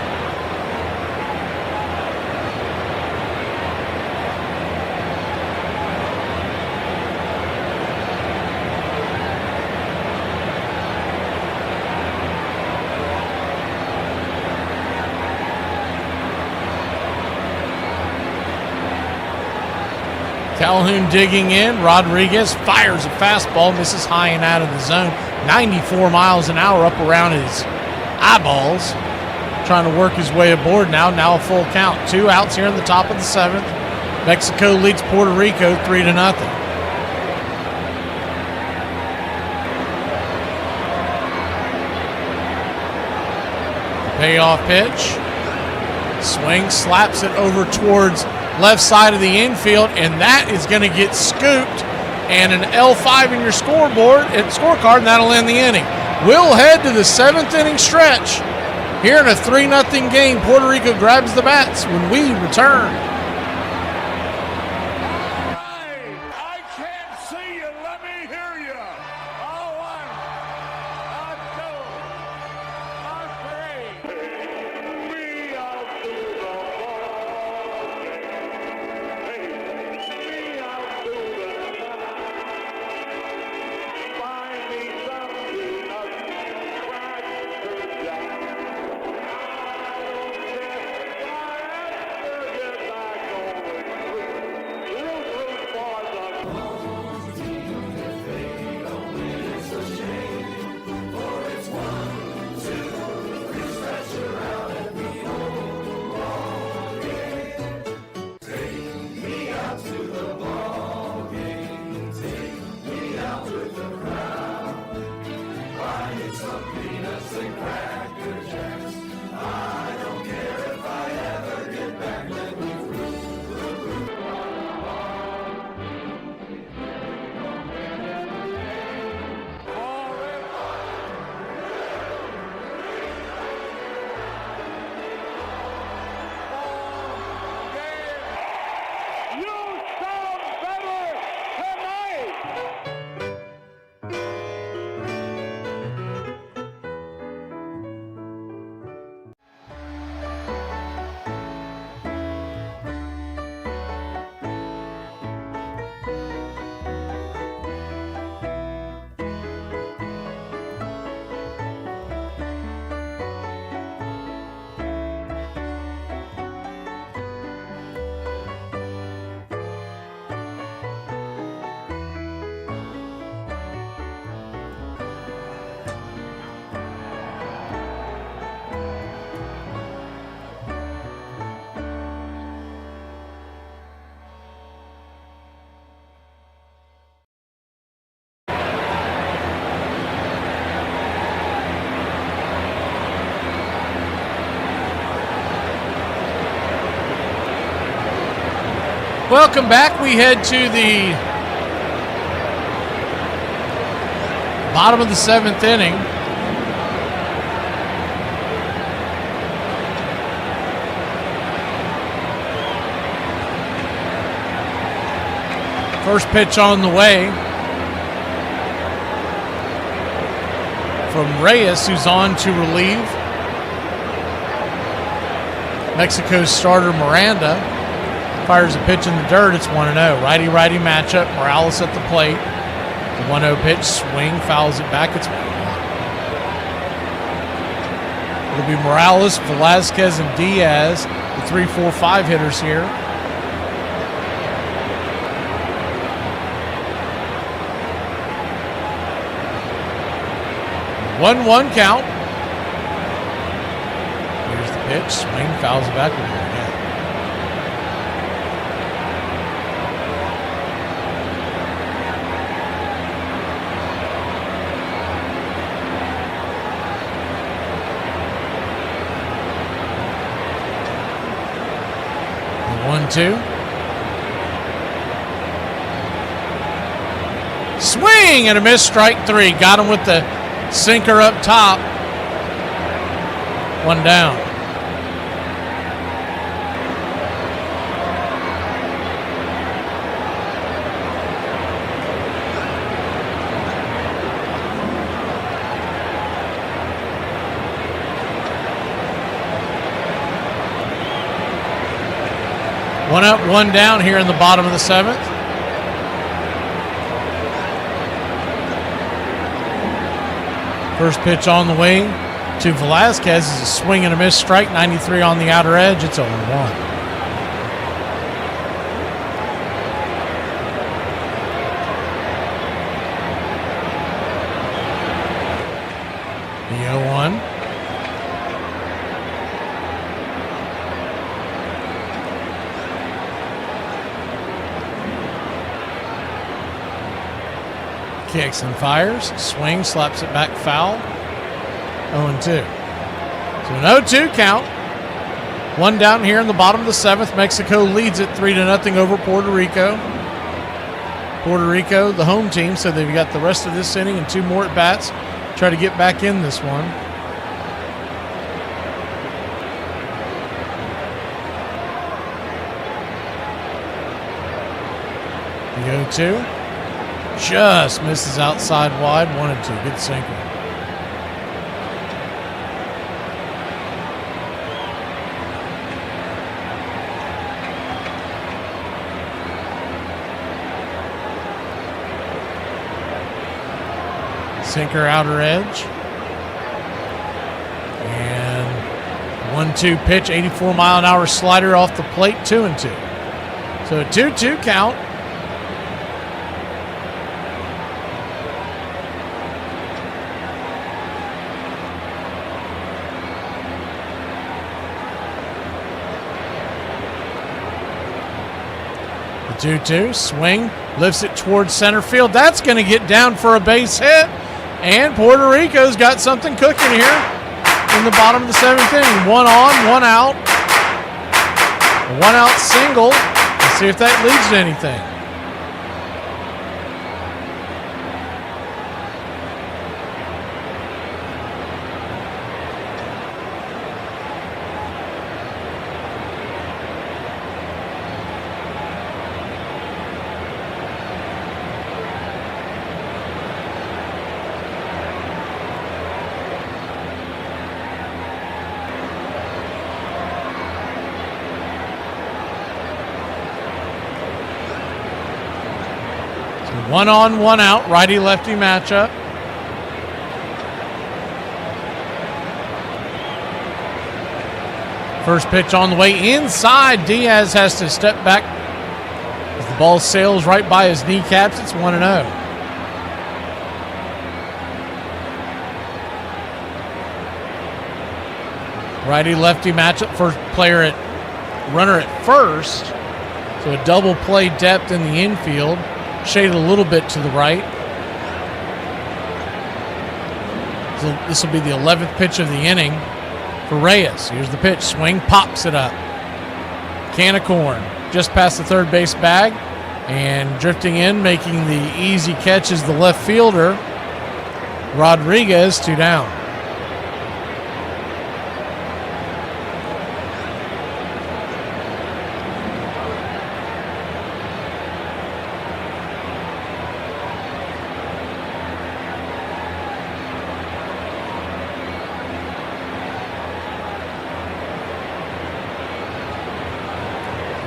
Calhoun digging in. Rodriguez fires a fastball, misses high and out of the zone. 94 miles an hour up around his eyeballs. Trying to work his way aboard now. Now a full count. 2 outs here in the top of the 7th. Mexico leads Puerto Rico 3-0. Payoff pitch. Swing, slaps it over towards left side of the infield, and that is going to get scooped. And an L5 in your scoreboard and scorecard, and that'll end the inning. We'll head to the 7th inning stretch. Here in a 3-0 game, Puerto Rico grabs the bats when we return. Welcome back. We head to the bottom of the 7th inning. First pitch on the way from Reyes, who's on to relieve Mexico's starter Miranda. Fires a pitch in the dirt. It's 1-0. Righty-righty matchup. Morales at the plate. The 1-0 pitch. Swing. Fouls it back. It's 1-1. It'll be Morales, Velazquez, and Diaz, the 3, 4, 5 hitters here. One count. Here's the pitch. Swing. Fouls it back. Two. Swing and a miss, strike 3. Got him with the sinker up top. 1 down. One up, one down here in the bottom of the 7th. First pitch on the way to Velasquez is a swing and a miss, strike, 93 on the outer edge. It's 0-1. The 0-1. Kicks and fires. Swing, slaps it back foul. 0-2. So an 0-2 count. One down here in the bottom of the 7th. Mexico leads it 3-0 over Puerto Rico. Puerto Rico, the home team, so they've got the rest of this inning and 2 more at bats. Try to get back in this one. The 0-2. Just misses outside wide. 1-2. Good sinker. Sinker outer edge. And 1-2 pitch, 84-mile-an-hour slider off the plate, 2-2. So a 2-2 count. The 2-2, swing, lifts it towards center field. That's going to get down for a base hit. And Puerto Rico's got something cooking here in the bottom of the 7th inning. 1 on, 1 out. A 1-out single. Let's see if that leads to anything. So 1 on, 1 out, righty-lefty matchup. First pitch on the way inside. Diaz has to step back as the ball sails right by his kneecaps. It's 1-0. Righty-lefty matchup. First runner at first. So a double play depth in the infield. Shaded a little bit to the right. So this will be the 11th pitch of the inning for Reyes. Here's the pitch. Swing, pops it up. Can of corn. Just past the third base bag. And drifting in, making the easy catch is the left fielder, Rodriguez, 2 down.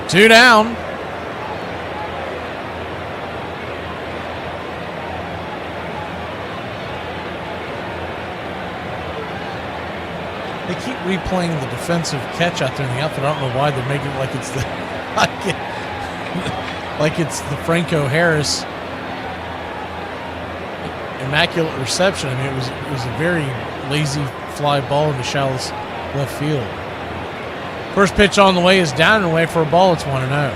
Two down. They keep replaying the defensive catch out there in the outfield. I don't know why they're making it like it's the like it's the Franco Harris immaculate reception. I mean, it was a very lazy fly ball into shallow left field. First pitch on the way is down and away for a ball. It's 1-0.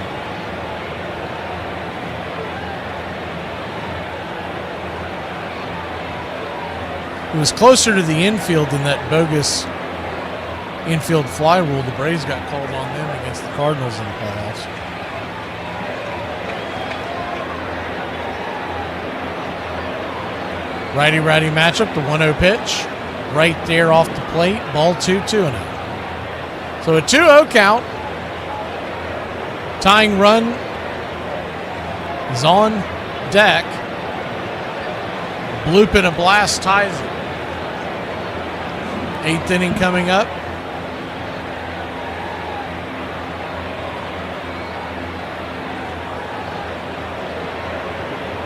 It was closer to the infield than that bogus infield fly rule the Braves got called on them against the Cardinals in the playoffs. Righty-righty matchup, the 1-0 pitch. Right there off the plate. Ball 2-0. So a 2-0 count. Tying run is on deck. Bloop and a blast ties it. 8th inning coming up.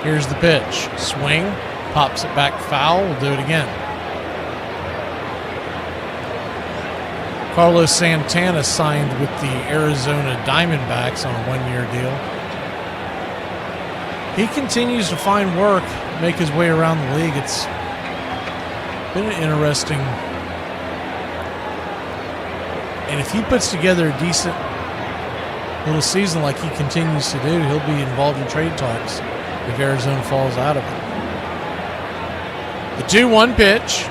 Here's the pitch. Swing. Pops it back foul. We'll do it again. Carlos Santana signed with the Arizona Diamondbacks on a one-year deal. He continues to find work, make his way around the league. It's been an interesting... And if he puts together a decent little season like he continues to do, he'll be involved in trade talks if Arizona falls out of it. The 2-1 pitch.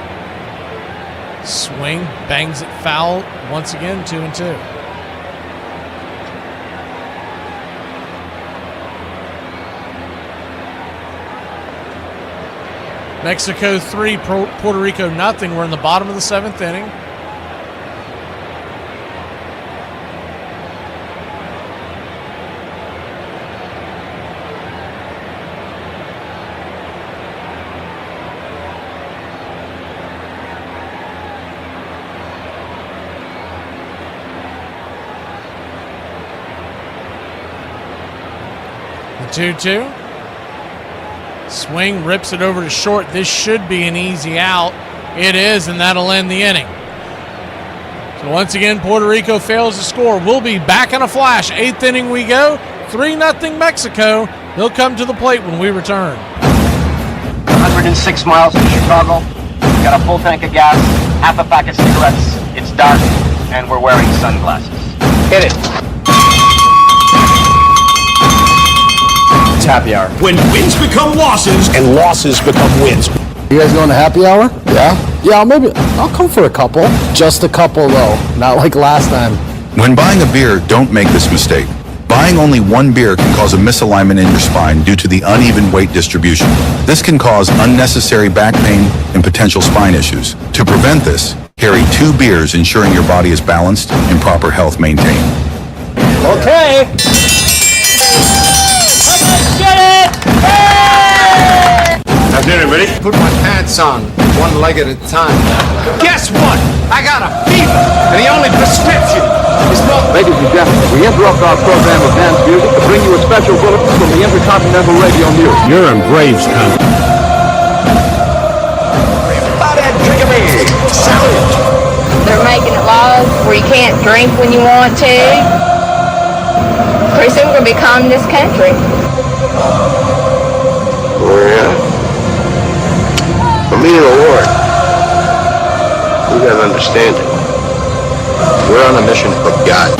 Swing, bangs it foul. Once again, 2-2. Mexico 3, Puerto Rico nothing. We're in the bottom of the 7th inning. The 2-2. Swing, rips it over to short. This should be an easy out. It is, and that'll end the inning. So once again, Puerto Rico fails to score. We'll be back in a flash. 8th inning we go. 3-0 Mexico. They'll come to the plate when we return. 106 miles from Chicago. We've got a full tank of gas, half a pack of cigarettes. It's dark, and we're wearing sunglasses. Hit it. It's happy hour. When wins become losses and losses become wins. You guys going to happy hour? Yeah, I'll come for a couple. Just a couple though, not like last time. When buying a beer, don't make this mistake. Buying only one beer can cause a misalignment in your spine due to the uneven weight distribution. This can cause unnecessary back pain and potential spine issues. To prevent this, carry 2 beers, ensuring your body is balanced and proper health maintained. Okay. Get it! Hey! Now dinner, ready? Put my pants on, one leg at a time. Guess what? I got a fever, and the only prescription is milk. Ladies and gentlemen, we interrupt our program of dance music to bring you a special bulletin from the Intercontinental Radio News. You're in Braves country. Pregame. Salad. They're making it laws where you can't drink when you want to. Pretty soon we're going to be communist country. Oh, yeah? For me and the Lord, you gotta understand it. We're on a mission for God.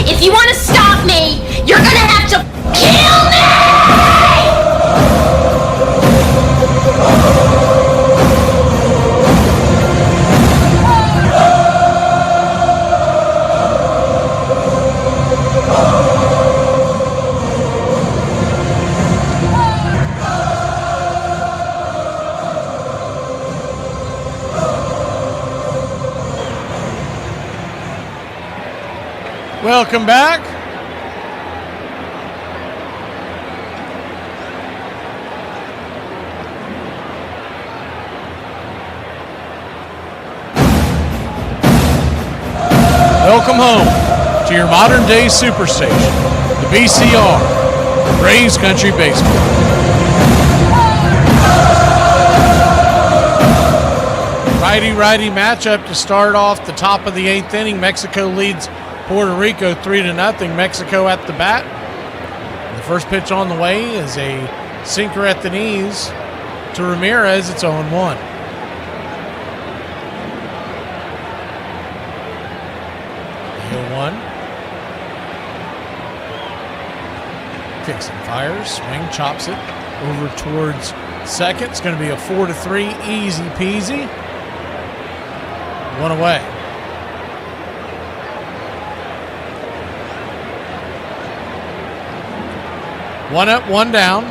If you want to stop me, you're gonna have to kill me! Welcome back. Welcome home to your modern day superstation, the BCR, Braves Country Baseball. Righty-righty matchup to start off the top of the 8th inning. Mexico leads Puerto Rico 3-0. Mexico at the bat. The first pitch on the way is a sinker at the knees to Ramirez. It's 0-1. The 0-1. Kicks and fires. Swing, chops it over towards second. It's going to be a 4-3. Easy peasy. One away. One up, one down.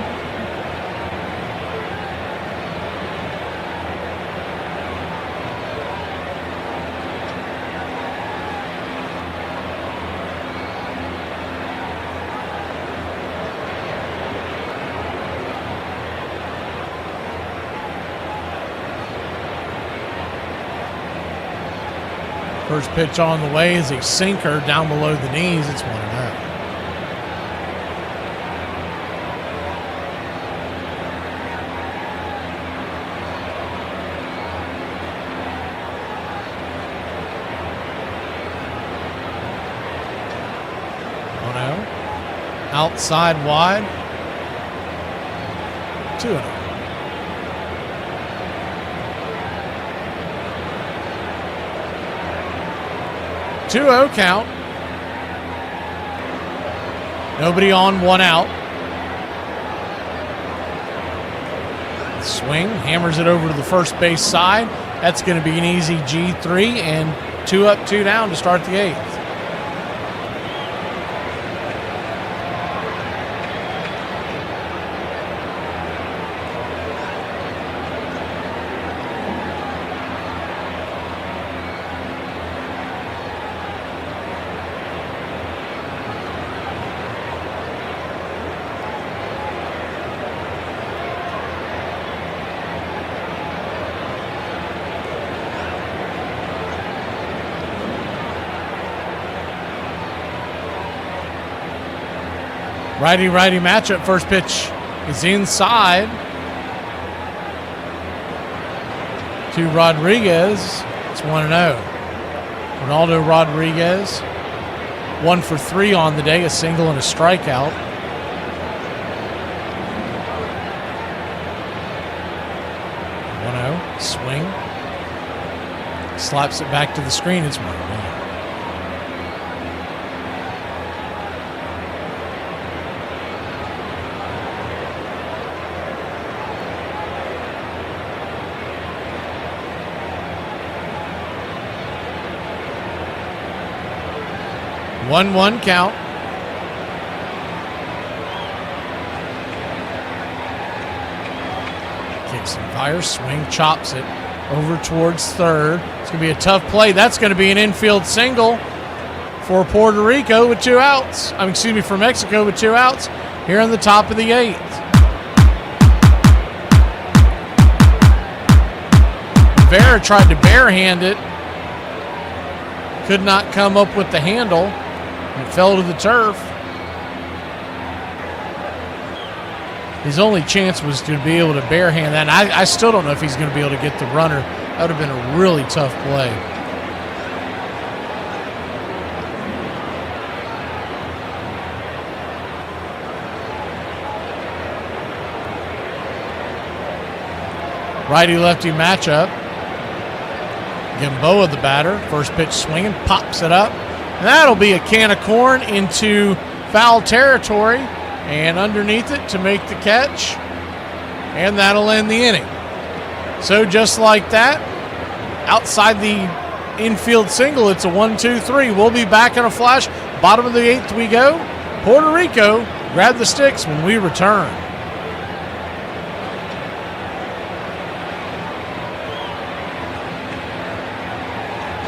First pitch on the way is a sinker down below the knees. It's 1-0. Outside wide. 2-0. Two-0 count. Nobody on, 1 out. Swing, hammers it over to the first base side. That's going to be an easy G3 and 2 up, 2 down to start the 8th. Righty-righty matchup. First pitch is inside to Rodriguez. It's 1-0. Ronaldo Rodriguez, 1 for 3 on the day, a single and a strikeout. Swing. Slaps it back to the screen. It's 1-1. One count. Kicks and fires, swing, chops it over towards third. It's going to be a tough play. That's going to be an infield single for Puerto Rico with 2 outs. For Mexico with 2 outs here in the top of the 8th. Rivera tried to barehand it. Could not come up with the handle. It fell to the turf. His only chance was to be able to barehand that. And I still don't know if he's going to be able to get the runner. That would have been a really tough play. Righty-lefty matchup. Gamboa, the batter. First pitch swinging, pops it up. And that'll be a can of corn into foul territory and underneath it to make the catch. And that'll end the inning. So just like that, outside the infield single, it's a 1-2-3. We'll be back in a flash. Bottom of the 8th we go. Puerto Rico, grab the sticks when we return.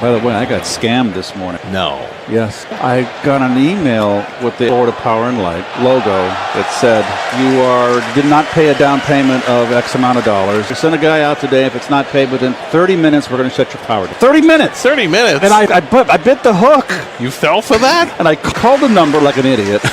By the way, I got scammed this morning. No. Yes. I got an email with the Florida Power and Light logo that said, you did not pay a down payment of X amount of dollars. You send a guy out today. If it's not paid within 30 minutes, we're going to shut your power down. 30 minutes! 30 minutes? And I bit the hook. You fell for that? And I called the number like an idiot.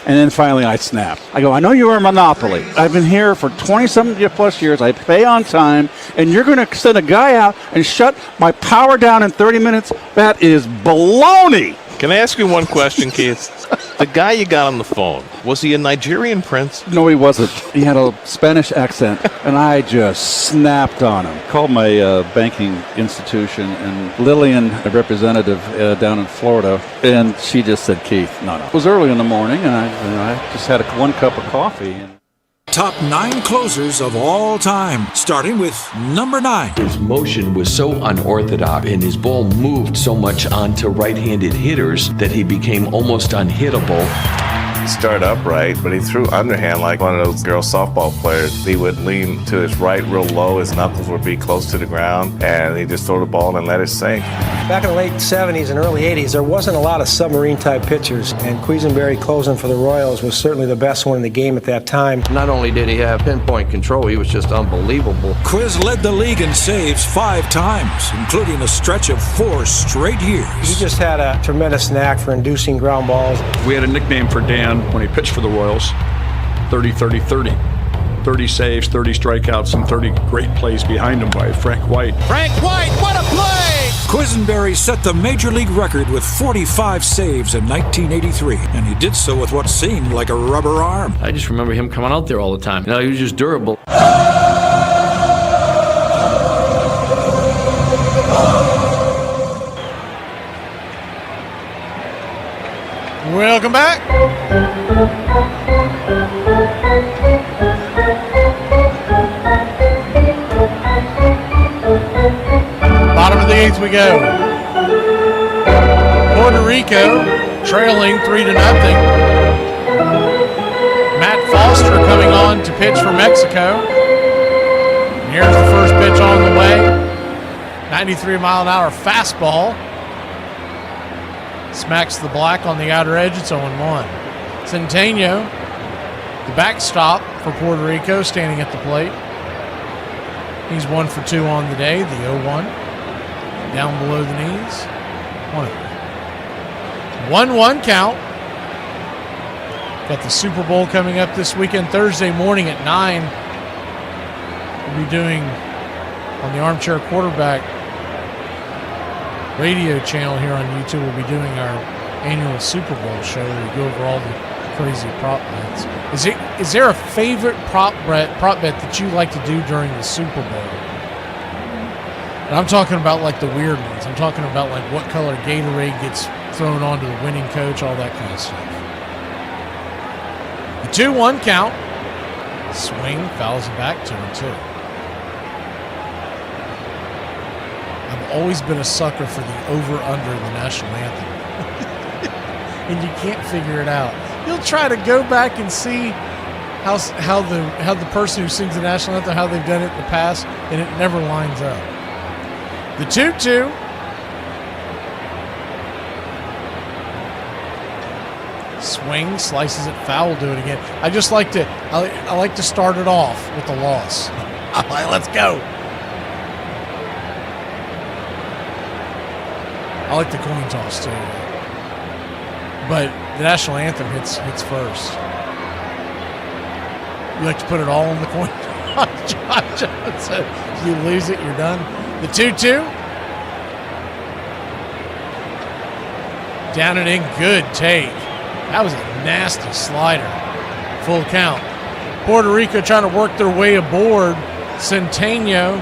And then finally I snapped. I go, I know you are a monopoly. I've been here for 20-something plus years. I pay on time. And you're going to send a guy out and shut my power down in 30 minutes? That is baloney. Can I ask you one question, Keith? The guy you got on the phone, was he a Nigerian prince? No, he wasn't. He had a Spanish accent, and I just snapped on him. Called my banking institution, and Lillian, a representative down in Florida, and she just said, Keith, no. It was early in the morning, and I just had 1 cup of coffee. Top 9 closers of all time, starting with number 9. His motion was so unorthodox and his ball moved so much onto right-handed hitters that he became almost unhittable. start upright, but he threw underhand like one of those girl softball players. He would lean to his right real low, his knuckles would be close to the ground, and he just throw the ball and let it sink. Back in the late 70s and early 80s, there wasn't a lot of submarine-type pitchers, and Quisenberry closing for the Royals was certainly the best one in the game at that time. Not only did he have pinpoint control, he was just unbelievable. Quiz led the league in saves 5 times, including a stretch of 4 straight years. He just had a tremendous knack for inducing ground balls. We had a nickname for Dan when he pitched for the Royals, 30-30-30. 30 saves, 30 strikeouts, and 30 great plays behind him by Frank White. Frank White, what a play! Quisenberry set the major league record with 45 saves in 1983, and he did so with what seemed like a rubber arm. I just remember him coming out there all the time. He was just durable. Welcome back. Bottom of the 8th we go. Puerto Rico trailing 3-0. Matt Foster coming on to pitch for Mexico. And here's the first pitch on the way. 93-mile-an-hour fastball. Smacks the black on the outer edge. It's 0-1. Centeno, the backstop for Puerto Rico, standing at the plate. He's 1 for 2 on the day, the 0-1. Down below the knees. 1-1 count. Got the Super Bowl coming up this weekend, Thursday morning at 9. We'll be doing on the Armchair Quarterback radio channel here on YouTube. We'll be doing our annual Super Bowl show where we go over all the crazy prop bets. Is there a favorite prop bet that you like to do during the Super Bowl? And I'm talking about like the weird ones. I'm talking about like what color Gatorade gets thrown onto the winning coach, all that kind of stuff. The 2-1 count. Swing, fouls him back, 2-2. I've always been a sucker for the over-under in the national anthem. And you can't figure it out. You'll try to go back and see how the person who sings the national anthem, how they've done it in the past, and it never lines up. The 2-2. Swing, slices it foul, do it again. I just like to I like to start it off with the loss. I'm like, let's go. I like the coin toss too. But the national anthem hits first. You like to put it all on the coin toss, Josh Johnson. If you lose it, you're done. The 2-2. Down and in, good take. That was a nasty slider. Full count. Puerto Rico trying to work their way aboard. Centeno.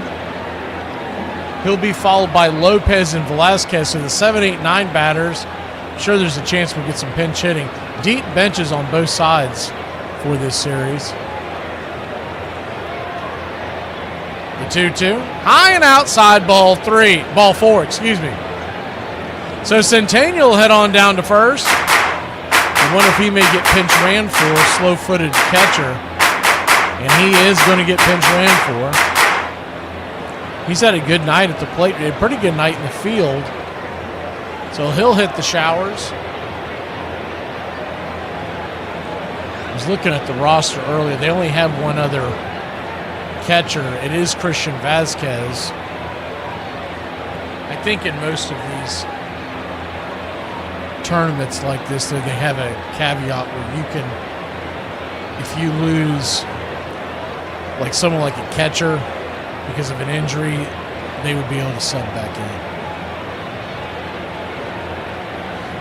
He'll be followed by Lopez and Velasquez. So the 7, 8, 9 batters. I'm sure there's a chance we'll get some pinch hitting. Deep benches on both sides for this series. The 2-2. High and outside, ball 4, excuse me. So Centennial will head on down to first. I wonder if he may get pinch ran for, slow-footed catcher. And he is going to get pinch ran for. He's had a good night at the plate, a pretty good night in the field. So he'll hit the showers. I was looking at the roster earlier. They only have one other catcher. It is Christian Vazquez. I think in most of these tournaments like this, they have a caveat where you can, if you lose like someone like a catcher because of an injury, they would be able to sub back in.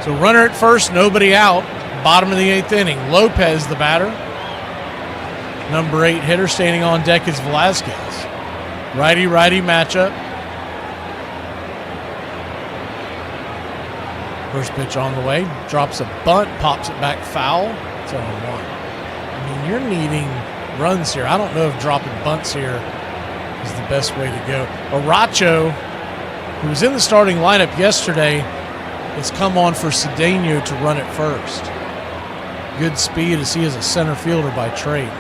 So runner at first, nobody out. Bottom of the 8th inning. Lopez, the batter. Number 8 hitter standing on deck is Velasquez. Righty-righty matchup. First pitch on the way. Drops a bunt, pops it back foul. It's 0-1. I mean, you're needing runs here. I don't know if dropping bunts here is the best way to go. Aracho, who was in the starting lineup yesterday, has come on for Cedeno to run it first. good speed as he is a center fielder by trade.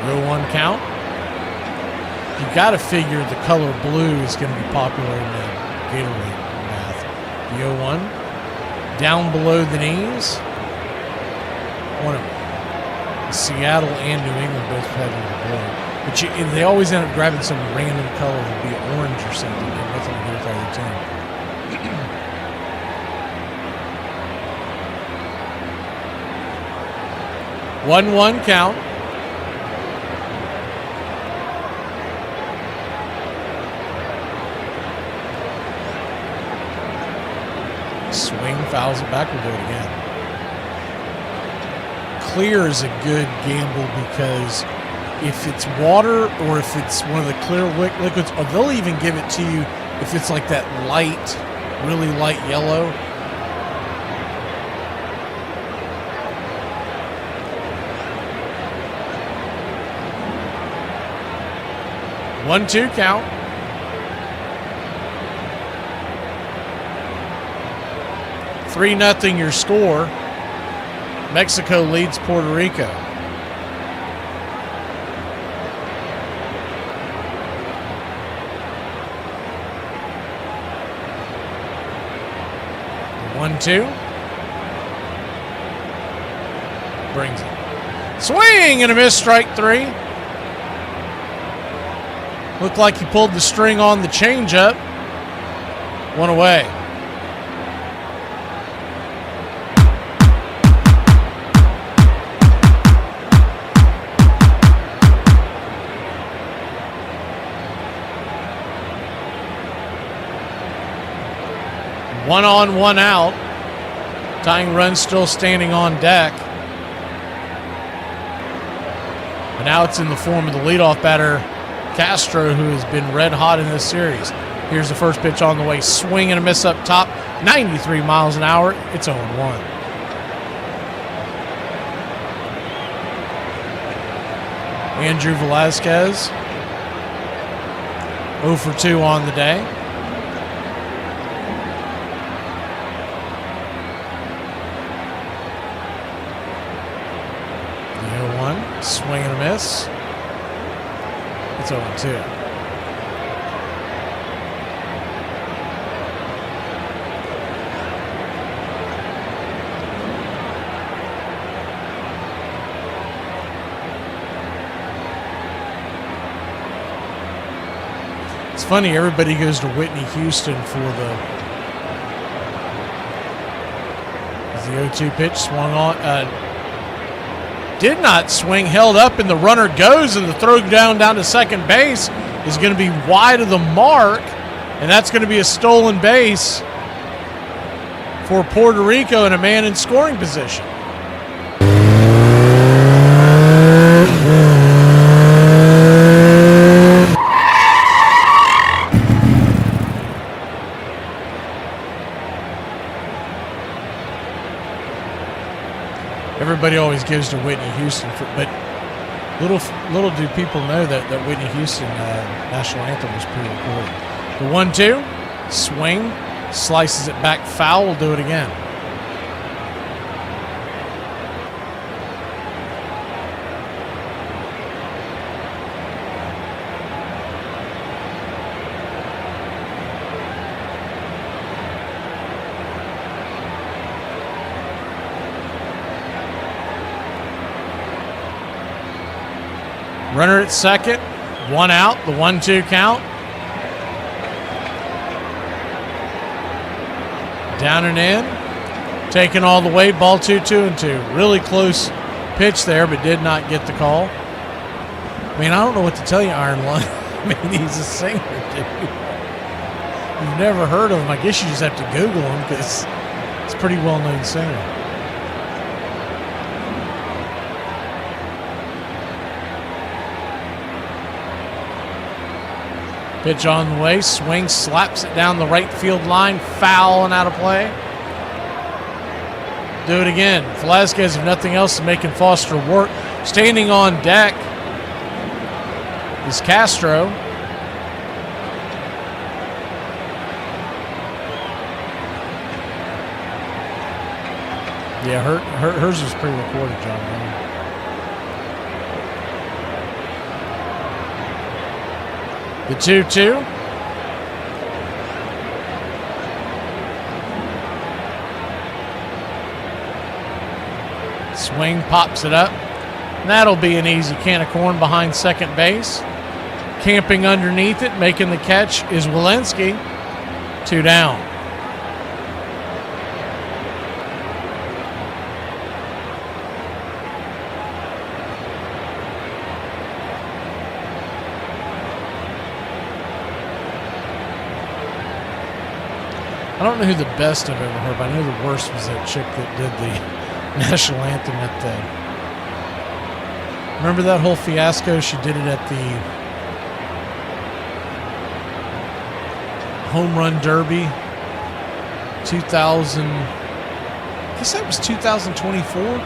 No 1 count. You've got to figure the color blue is going to be popular in the Gatorade math. The 0-1. Down below the knees. One of them. Seattle and New England both played in the blue. But they always end up grabbing some random color. It'd be orange or something. And nothing to do with either team. 1-1 count. Swing, fouls it back, we'll do it again. Clear is a good gamble because if it's water or if it's one of the clear liquids, or they'll even give it to you if it's like that light, really light yellow. One, 2 count. Three 0 your score. Mexico leads Puerto Rico. One, 2. Brings it. Swing and a miss, strike 3. Looked like he pulled the string on the changeup. 1 away. One on, 1 out. Tying run still standing on deck. But now it's in the form of the leadoff batter, Castro, who has been red hot in this series. Here's the first pitch on the way. Swing and a miss up top. 93 miles an hour. It's 0-1. Andrew Velazquez, 0 for 2 on the day. Swing and a miss. It's 0-2. It's funny, everybody goes to Whitney Houston for the 0-2 pitch. Swung on. Did not swing, held up, and the runner goes, and the throw down to second base is going to be wide of the mark, and that's going to be a stolen base for Puerto Rico and a man in scoring position. Everybody always gives to Whitney Houston, but little do people know that Whitney Houston national anthem was pre-recorded. The 1-2, swing, slices it back foul. We'll do it again. Runner at second, 1 out, the 1-2 count. Down and in, taken all the way, ball 2-2-2. Really close pitch there, but did not get the call. I mean, I don't know what to tell you, Iron Lung. I mean, he's a singer, dude. You've never heard of him. I guess you just have to Google him because he's a pretty well-known singer. Pitch on the way, swing, slaps it down the right field line, foul and out of play. Do it again. Velazquez, if nothing else, is making Foster work. Standing on deck is Castro. Yeah, hers was pre-recorded, John. The 2-2. Swing, pops it up. And that'll be an easy can of corn behind second base. Camping underneath it, making the catch is Walensky. 2 down. I don't know who the best I've ever heard, but I know the worst was that chick that did the national anthem at the... Remember that whole fiasco? She did it at the Home Run Derby 2000... I guess that was 2024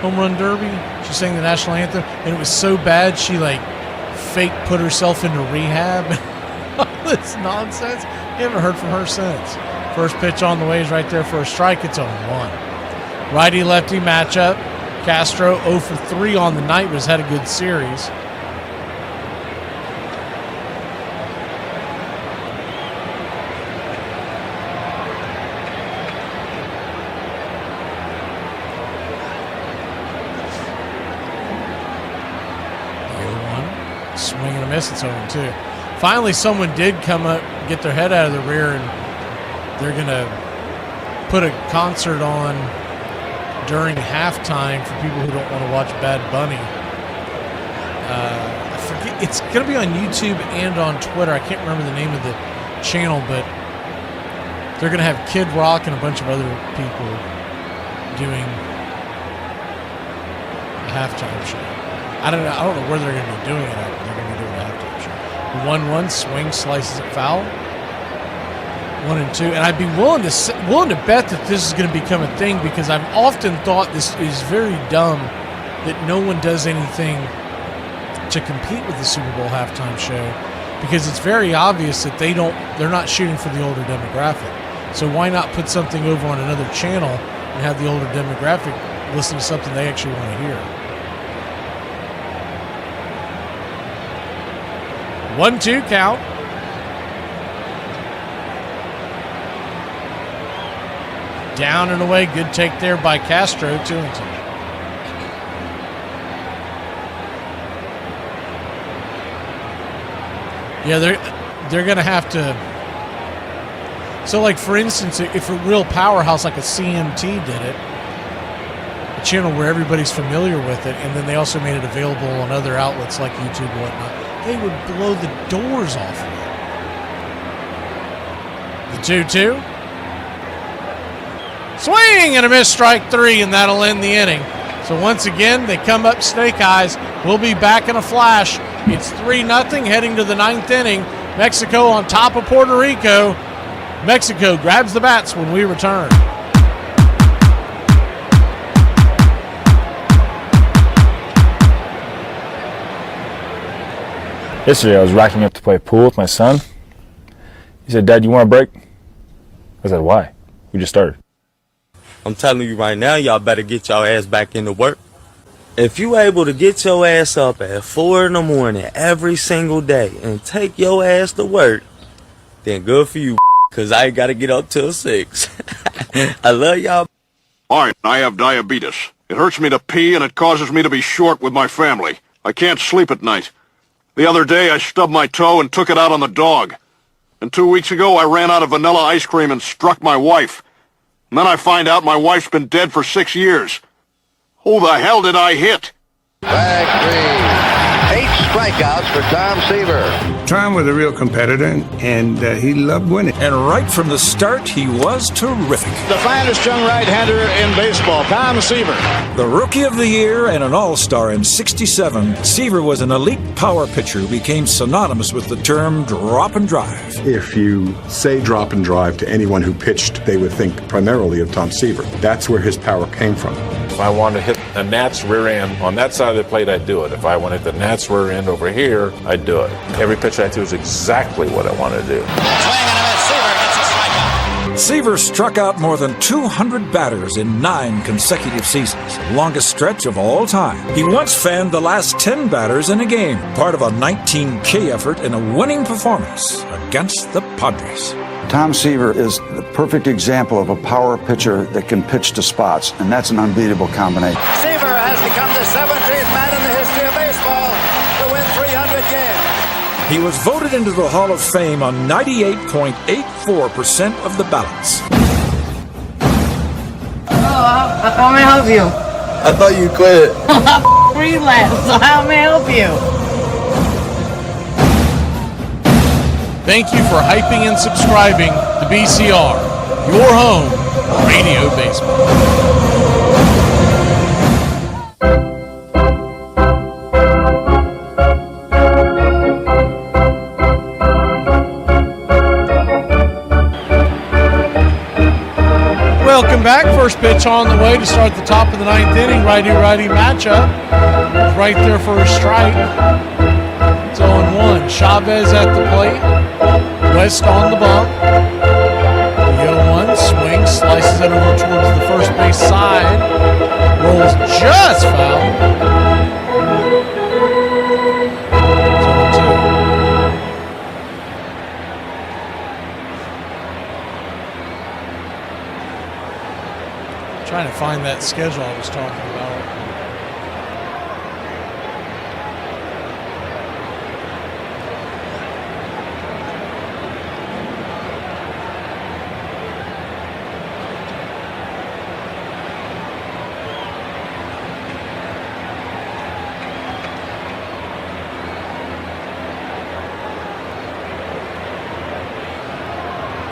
Home Run Derby. She sang the national anthem, and it was so bad she, like, fake put herself into rehab. All this nonsense. You haven't heard from her since. First pitch on the way is right there for a strike. It's 0-1. Righty-lefty matchup. Castro 0 for 3 on the night, but has had a good series. The 0-1. Swing and a miss. It's 0-2. Finally, someone did come up, get their head out of the rear, and they're going to put a concert on during halftime for people who don't want to watch Bad Bunny. I forget, it's going to be on YouTube and on Twitter. I can't remember the name of the channel, but they're going to have Kid Rock and a bunch of other people doing a halftime show. I don't know where they're going to be doing it at, but they're going to be doing a halftime show. 1-1, swing, slices it foul. 1-2, and I'd be willing to bet that this is going to become a thing, because I've often thought this is very dumb that no one does anything to compete with the Super Bowl halftime show, because it's very obvious that they're not shooting for the older demographic. So why not put something over on another channel and have the older demographic listen to something they actually want to hear? 1-2 count. Down and away. Good take there by Castro. 2-2. Yeah, they're going to have to. So, like, for instance, if a real powerhouse like a CMT did it, a channel where everybody's familiar with it, and then they also made it available on other outlets like YouTube and whatnot, they would blow the doors off of it. The 2-2. Swing and a miss, strike 3, and that'll end the inning. So once again, they come up snake eyes. We'll be back in a flash. It's 3-0 heading to the 9th inning. Mexico on top of Puerto Rico. Mexico grabs the bats when we return. Yesterday, I was racking up to play pool with my son. He said, "Dad, you want a break?" I said, "Why? We just started." I'm telling you right now, y'all better get y'all ass back into work. If you able to get your ass up at 4 in the morning every single day and take your ass to work, then good for you, because I ain't got to get up till 6. I love y'all. All right, I have diabetes. It hurts me to pee, and it causes me to be short with my family. I can't sleep at night. The other day, I stubbed my toe and took it out on the dog. And 2 weeks ago, I ran out of vanilla ice cream and struck my wife. And then I find out my wife's been dead for 6 years. Who the hell did I hit? Bag 3. 8 strikeouts for Tom Seaver. Tom was a real competitor, and he loved winning. And right from the start, he was terrific. The finest young right-hander in baseball, Tom Seaver. The Rookie of the Year and an All-Star in '67, Seaver was an elite power pitcher who became synonymous with the term drop and drive. If you say drop and drive to anyone who pitched, they would think primarily of Tom Seaver. That's where his power came from. If I wanted to hit a Nats rear end on that side of the plate, I'd do it. If I wanted the Nats rear end over here, I'd do it. Every pitch I threw is exactly what I wanted to do. Swing and a miss. Seaver gets a strikeout. Seaver struck out more than 200 batters in 9 consecutive seasons, the longest stretch of all time. He once fanned the last 10 batters in a game, part of a 19K effort in a winning performance against the Padres. Tom Seaver is the perfect example of a power pitcher that can pitch to spots, and that's an unbeatable combination. Seaver has become the 17th man in the history of baseball to win 300 games. He was voted into the Hall of Fame on 98.84% of the ballots. How may I help you? I thought you quit. Relapse. So how may I help you? Thank you for hyping and subscribing to BCR, your home for radio baseball. Welcome back. First pitch on the way to start the top of the 9th inning. Righty-righty matchup. Right there for a strike. It's 0-1. Chavez at the plate. West on the bump. The 0-1 swings, slices it over towards the first base side. Rolls just foul. It's 0-2. Trying to find that schedule I was talking about.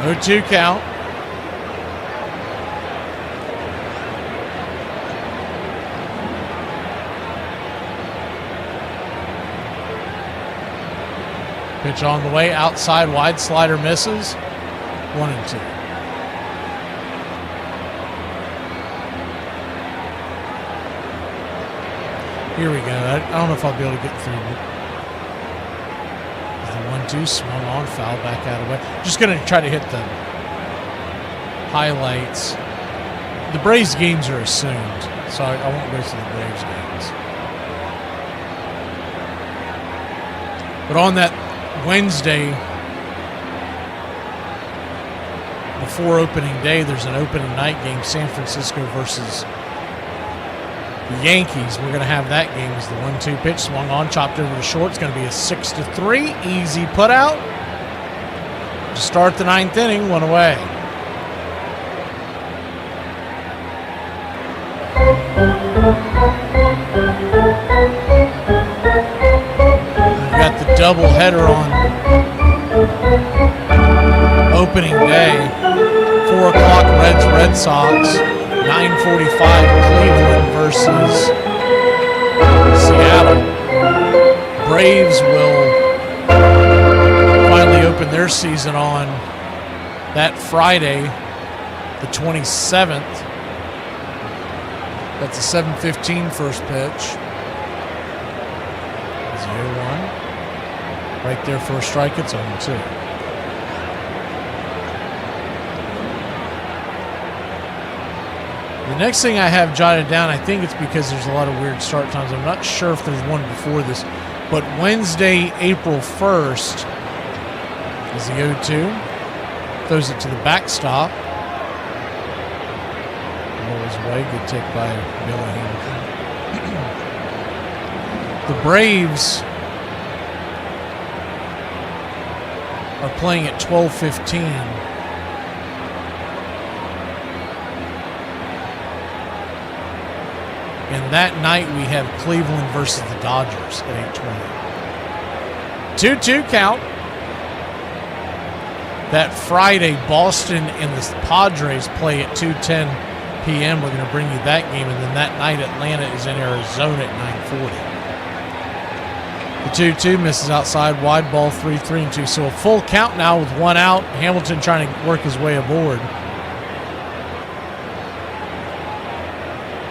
No 2 count. Pitch on the way, outside, wide slider misses. 1-2. Here we go. I don't know if I'll be able to get through. The 1-2 swung on, foul back out of the way. Just going to try to hit the highlights. The Braves games are assumed, so I won't go through the Braves games. But on that Wednesday, before opening day, there's an opening night game, San Francisco versus the Yankees. We're going to have that game as the 1-2 pitch swung on, chopped over to short. It's going to be a 6-3 easy put out to start the 9th inning. 1 away. We've got the double header on opening day. 4 o'clock Reds Red Sox. 9:45 Cleveland versus Seattle. Braves will finally open their season on that Friday, the 27th. That's a 7:15 first pitch. 0-1. Right there for a strike, it's 0-2. The next thing I have jotted down, I think it's because there's a lot of weird start times. I'm not sure if there's one before this, but Wednesday, April 1st is the 0-2. Throws it to the backstop. Rolls away. Good take by Billy Hamilton. The Braves are playing at 12:15. And that night we have Cleveland versus the Dodgers at 8:20. 2-2 count. That Friday, Boston and the Padres play at 2:10 p.m. We're going to bring you that game. And then that night, Atlanta is in Arizona at 9:40. The 2-2 misses outside, wide ball, 3-3-2. So a full count now with 1 out. Hamilton trying to work his way aboard.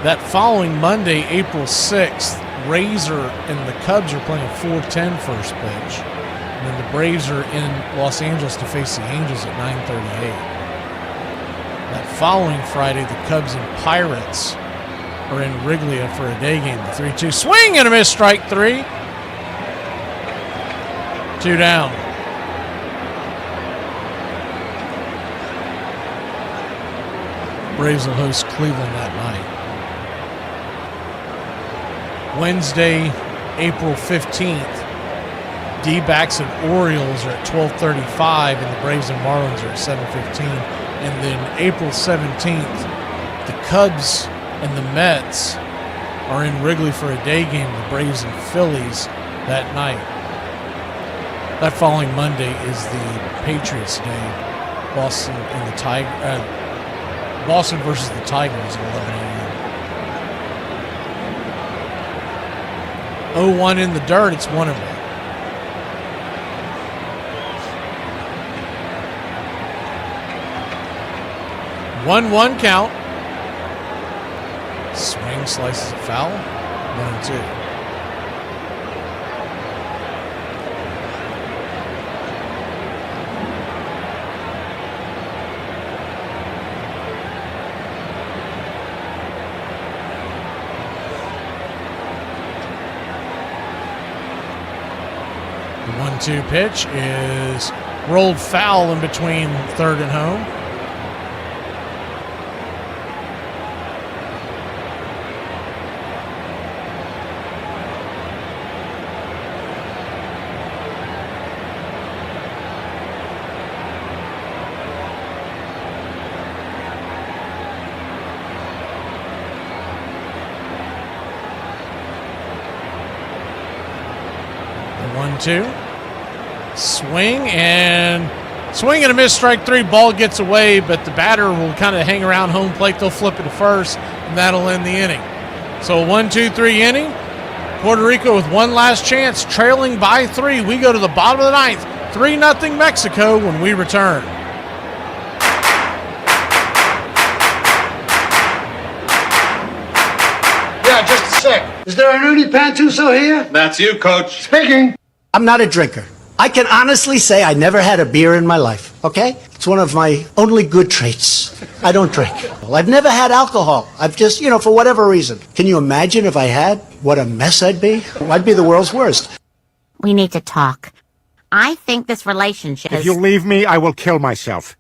That following Monday, April 6th, Razor and the Cubs are playing a 4:10 first pitch. And then the Braves are in Los Angeles to face the Angels at 9:38. That following Friday, the Cubs and Pirates are in Wrigley for a day game. The 3-2 swing and a miss, strike 3. 2 down. Braves will host Cleveland that night. Wednesday, April 15th, D-backs and Orioles are at 12:35, and the Braves and Marlins are at 7:15. And then April 17th, the Cubs and the Mets are in Wrigley for a day game, the Braves and Phillies that night. That following Monday is the Patriots Day. Boston versus the Tigers at 11 a.m. 0-1 in the dirt. It's 1-1. One count. Swing, slices it foul. 1-2. The 1-2 pitch is rolled foul in between third and home. The 1-2. Swing and a miss, strike 3. Ball gets away, but the batter will kind of hang around home plate. They'll flip it to first, and that'll end the inning. So a 1-2-3 inning. Puerto Rico with one last chance, trailing by 3. We go to the bottom of the 9th. 3-0 Mexico when we return. Yeah, just a sec. Is there an Udi Pantuso here? That's you, Coach. Speaking. I'm not a drinker. I can honestly say I never had a beer in my life, okay? It's one of my only good traits. I don't drink. I've never had alcohol. I've just, for whatever reason. Can you imagine if I had? What a mess I'd be. I'd be the world's worst. We need to talk. I think this relationship is... If you leave me, I will kill myself.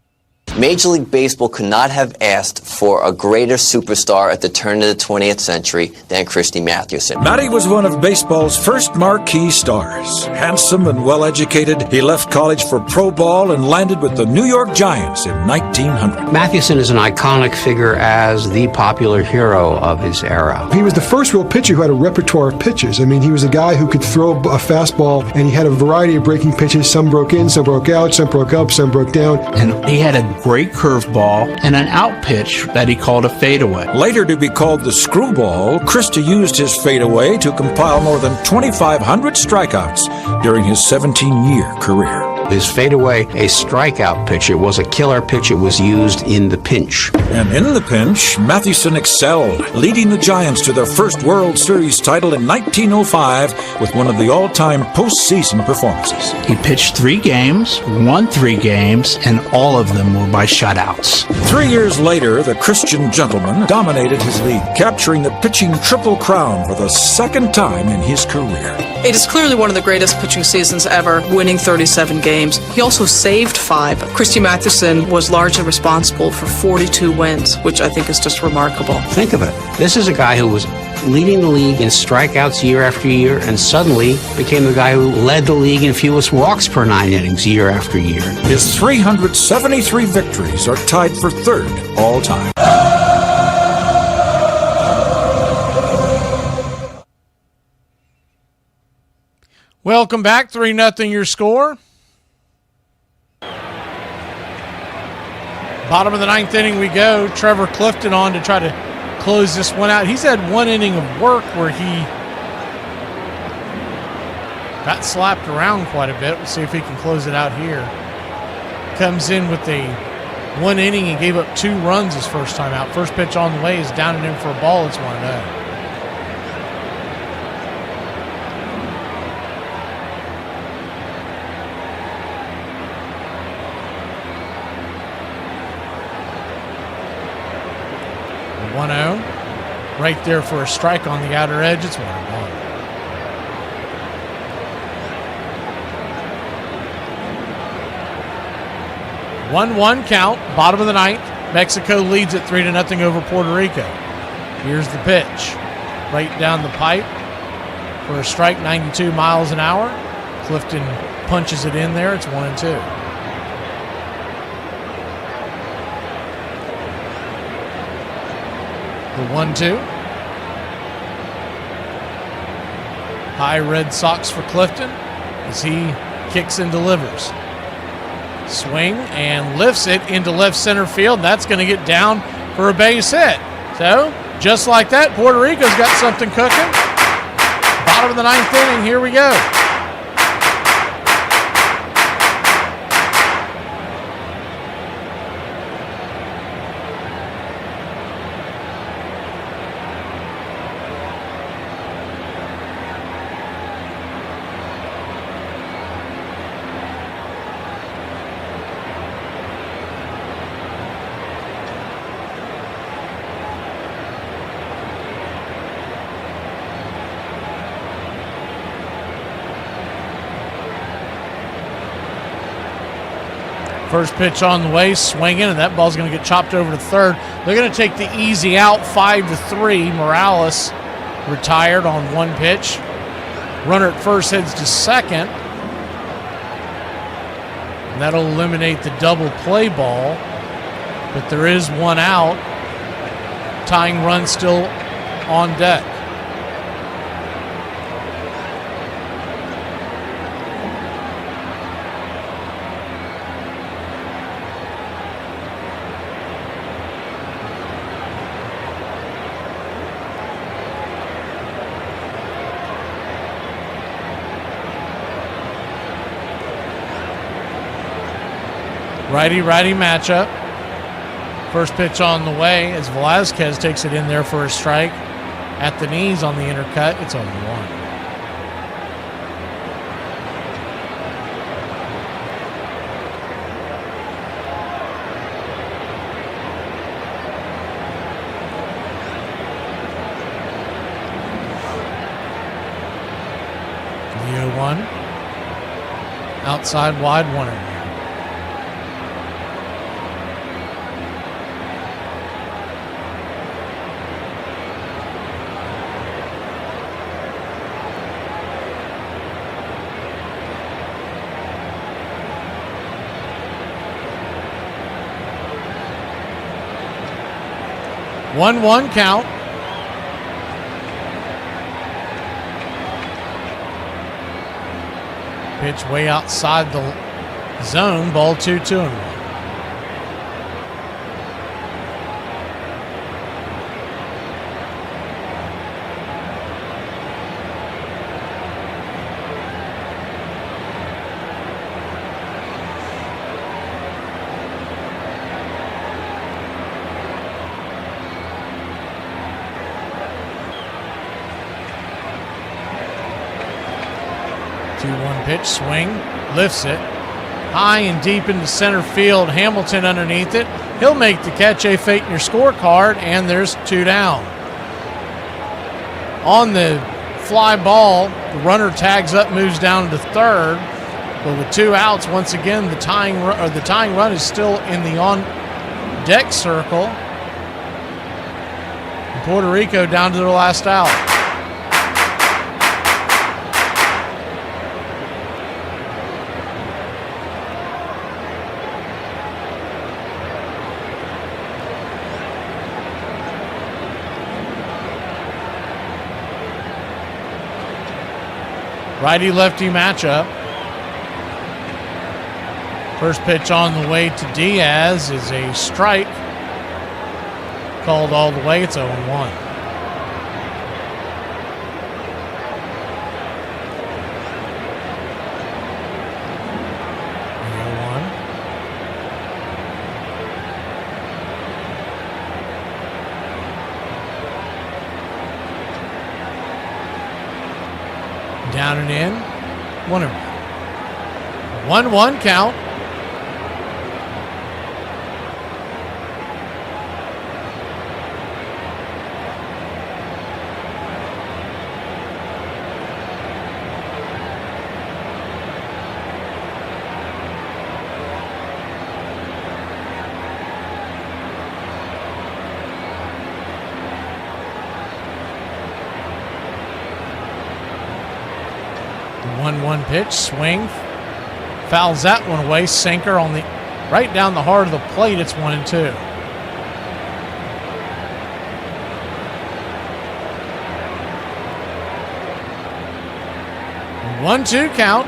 Major League Baseball could not have asked for a greater superstar at the turn of the 20th century than Christy Mathewson. Matty was one of baseball's first marquee stars. Handsome and well-educated, he left college for pro ball and landed with the New York Giants in 1900. Mathewson is an iconic figure as the popular hero of his era. He was the first real pitcher who had a repertoire of pitches. I mean, he was a guy who could throw a fastball, and he had a variety of breaking pitches. Some broke in, some broke out, some broke up, some broke down. And he had a great curveball and an out pitch that he called a fadeaway. Later to be called the screwball, Christie used his fadeaway to compile more than 2,500 strikeouts during his 17-year career. His fadeaway, a strikeout pitch. It was a killer pitch. It was used in the pinch. And in the pinch, Mathewson excelled, leading the Giants to their first World Series title in 1905 with one of the all-time postseason performances. He pitched 3 games, won 3 games, and all of them were by shutouts. 3 years later, the Christian gentleman dominated his league, capturing the pitching Triple Crown for the second time in his career. It is clearly one of the greatest pitching seasons ever, winning 37 games. He also saved 5. Christy Mathewson was largely responsible for 42 wins, which I think is just remarkable. Think of it. This is a guy who was leading the league in strikeouts year after year and suddenly became the guy who led the league in fewest walks per 9 innings year after year. His 373 victories are tied for 3rd all time. Welcome back. 3-0 your score. Bottom of the 9th inning we go. Trevor Clifton on to try to close this one out. He's had 1 inning of work where he got slapped around quite a bit. We'll see if he can close it out here. Comes in with a 1 inning and gave up 2 runs his first time out. First pitch on the way is down and in for a ball. It's 1-0. right there for a strike on the outer edge. It's 1-1. One count, bottom of the ninth. Mexico leads it 3-0 over Puerto Rico. Here's the pitch. Right down the pipe for a strike, 92 miles an hour. Clifton punches it in there. It's 1-2. The 1-2. High Red Sox for Clifton as he kicks and delivers. Swing and lifts it into left center field. That's going to get down for a base hit. So, just like that, Puerto Rico's got something cooking. Bottom of the ninth inning, here we go. First pitch on the way, swinging, and that ball's going to get chopped over to third. They're going to take the easy out, 5-3. Morales retired on one pitch. Runner at first heads to second. And that'll eliminate the double play ball. But there is one out. Tying run still on deck. Righty-righty matchup. First pitch on the way as Velazquez takes it in there for a strike. At the knees on the inner cut, it's 0-1. The 0-1. Outside wide, 1-0. One count. Pitch way outside the zone. Ball 2-1. Pitch, swing, lifts it high and deep into center field. Hamilton underneath it. He'll make the catch, a fate in your scorecard, and there's 2 down. On the fly ball, the runner tags up, moves down to third, but with 2 outs, once again the tying run is still in the on deck circle. And Puerto Rico down to their last out. Righty-lefty matchup. First pitch on the way to Diaz is a strike. Called all the way. It's 0-1. Down and in. 1-1 count. 1-1 pitch, swing, fouls that one away. Sinker on the right down the heart of the plate. It's 1-2. One-two count.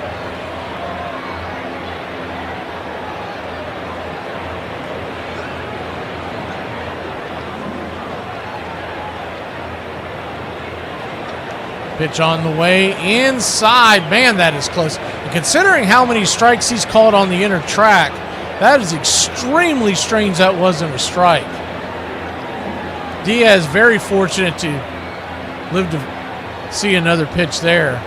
Pitch on the way inside. Man, that is close. And considering how many strikes he's called on the inner track, that is extremely strange that wasn't a strike. Diaz very fortunate to live to see another pitch there.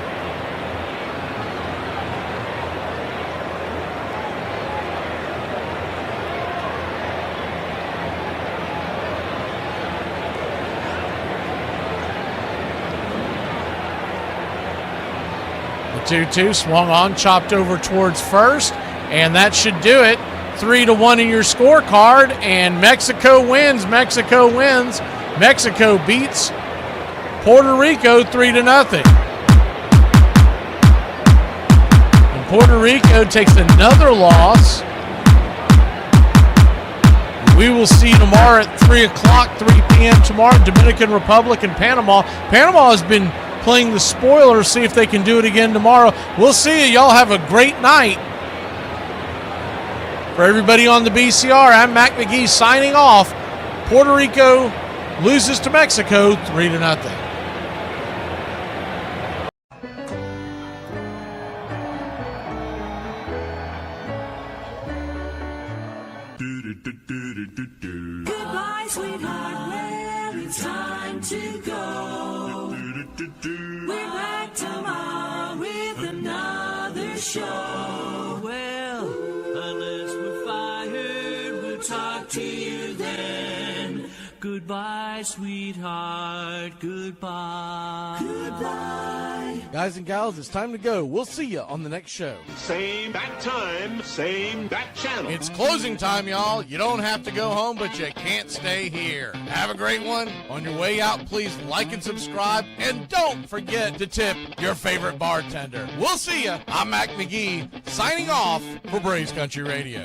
The 2-2 swung on, chopped over towards first, and that should do it. 3-1 in your scorecard, and Mexico wins. Mexico wins. Mexico beats Puerto Rico 3-0. And Puerto Rico takes another loss. We will see you tomorrow at 3 o'clock, 3 p.m. tomorrow, Dominican Republic and Panama. Panama has been playing the spoiler, see if they can do it again tomorrow. We'll see you. Y'all have a great night. For everybody on the BCR, I'm Mac McGee signing off. Puerto Rico loses to Mexico 3-0. Goodbye, sweetheart. Well, it's time to go. We're back tomorrow with another show. Well, unless we're fired, we'll talk to you then. Goodbye, sweetheart. Goodbye. Goodbye. Guys and gals, it's time to go. We'll see you on the next show. Same bat time, same bat channel. It's closing time, y'all. You don't have to go home, but you can't stay here. Have a great one. On your way out, please like and subscribe, and don't forget to tip your favorite bartender. We'll see you. I'm Mac McGee, signing off for Braves Country Radio.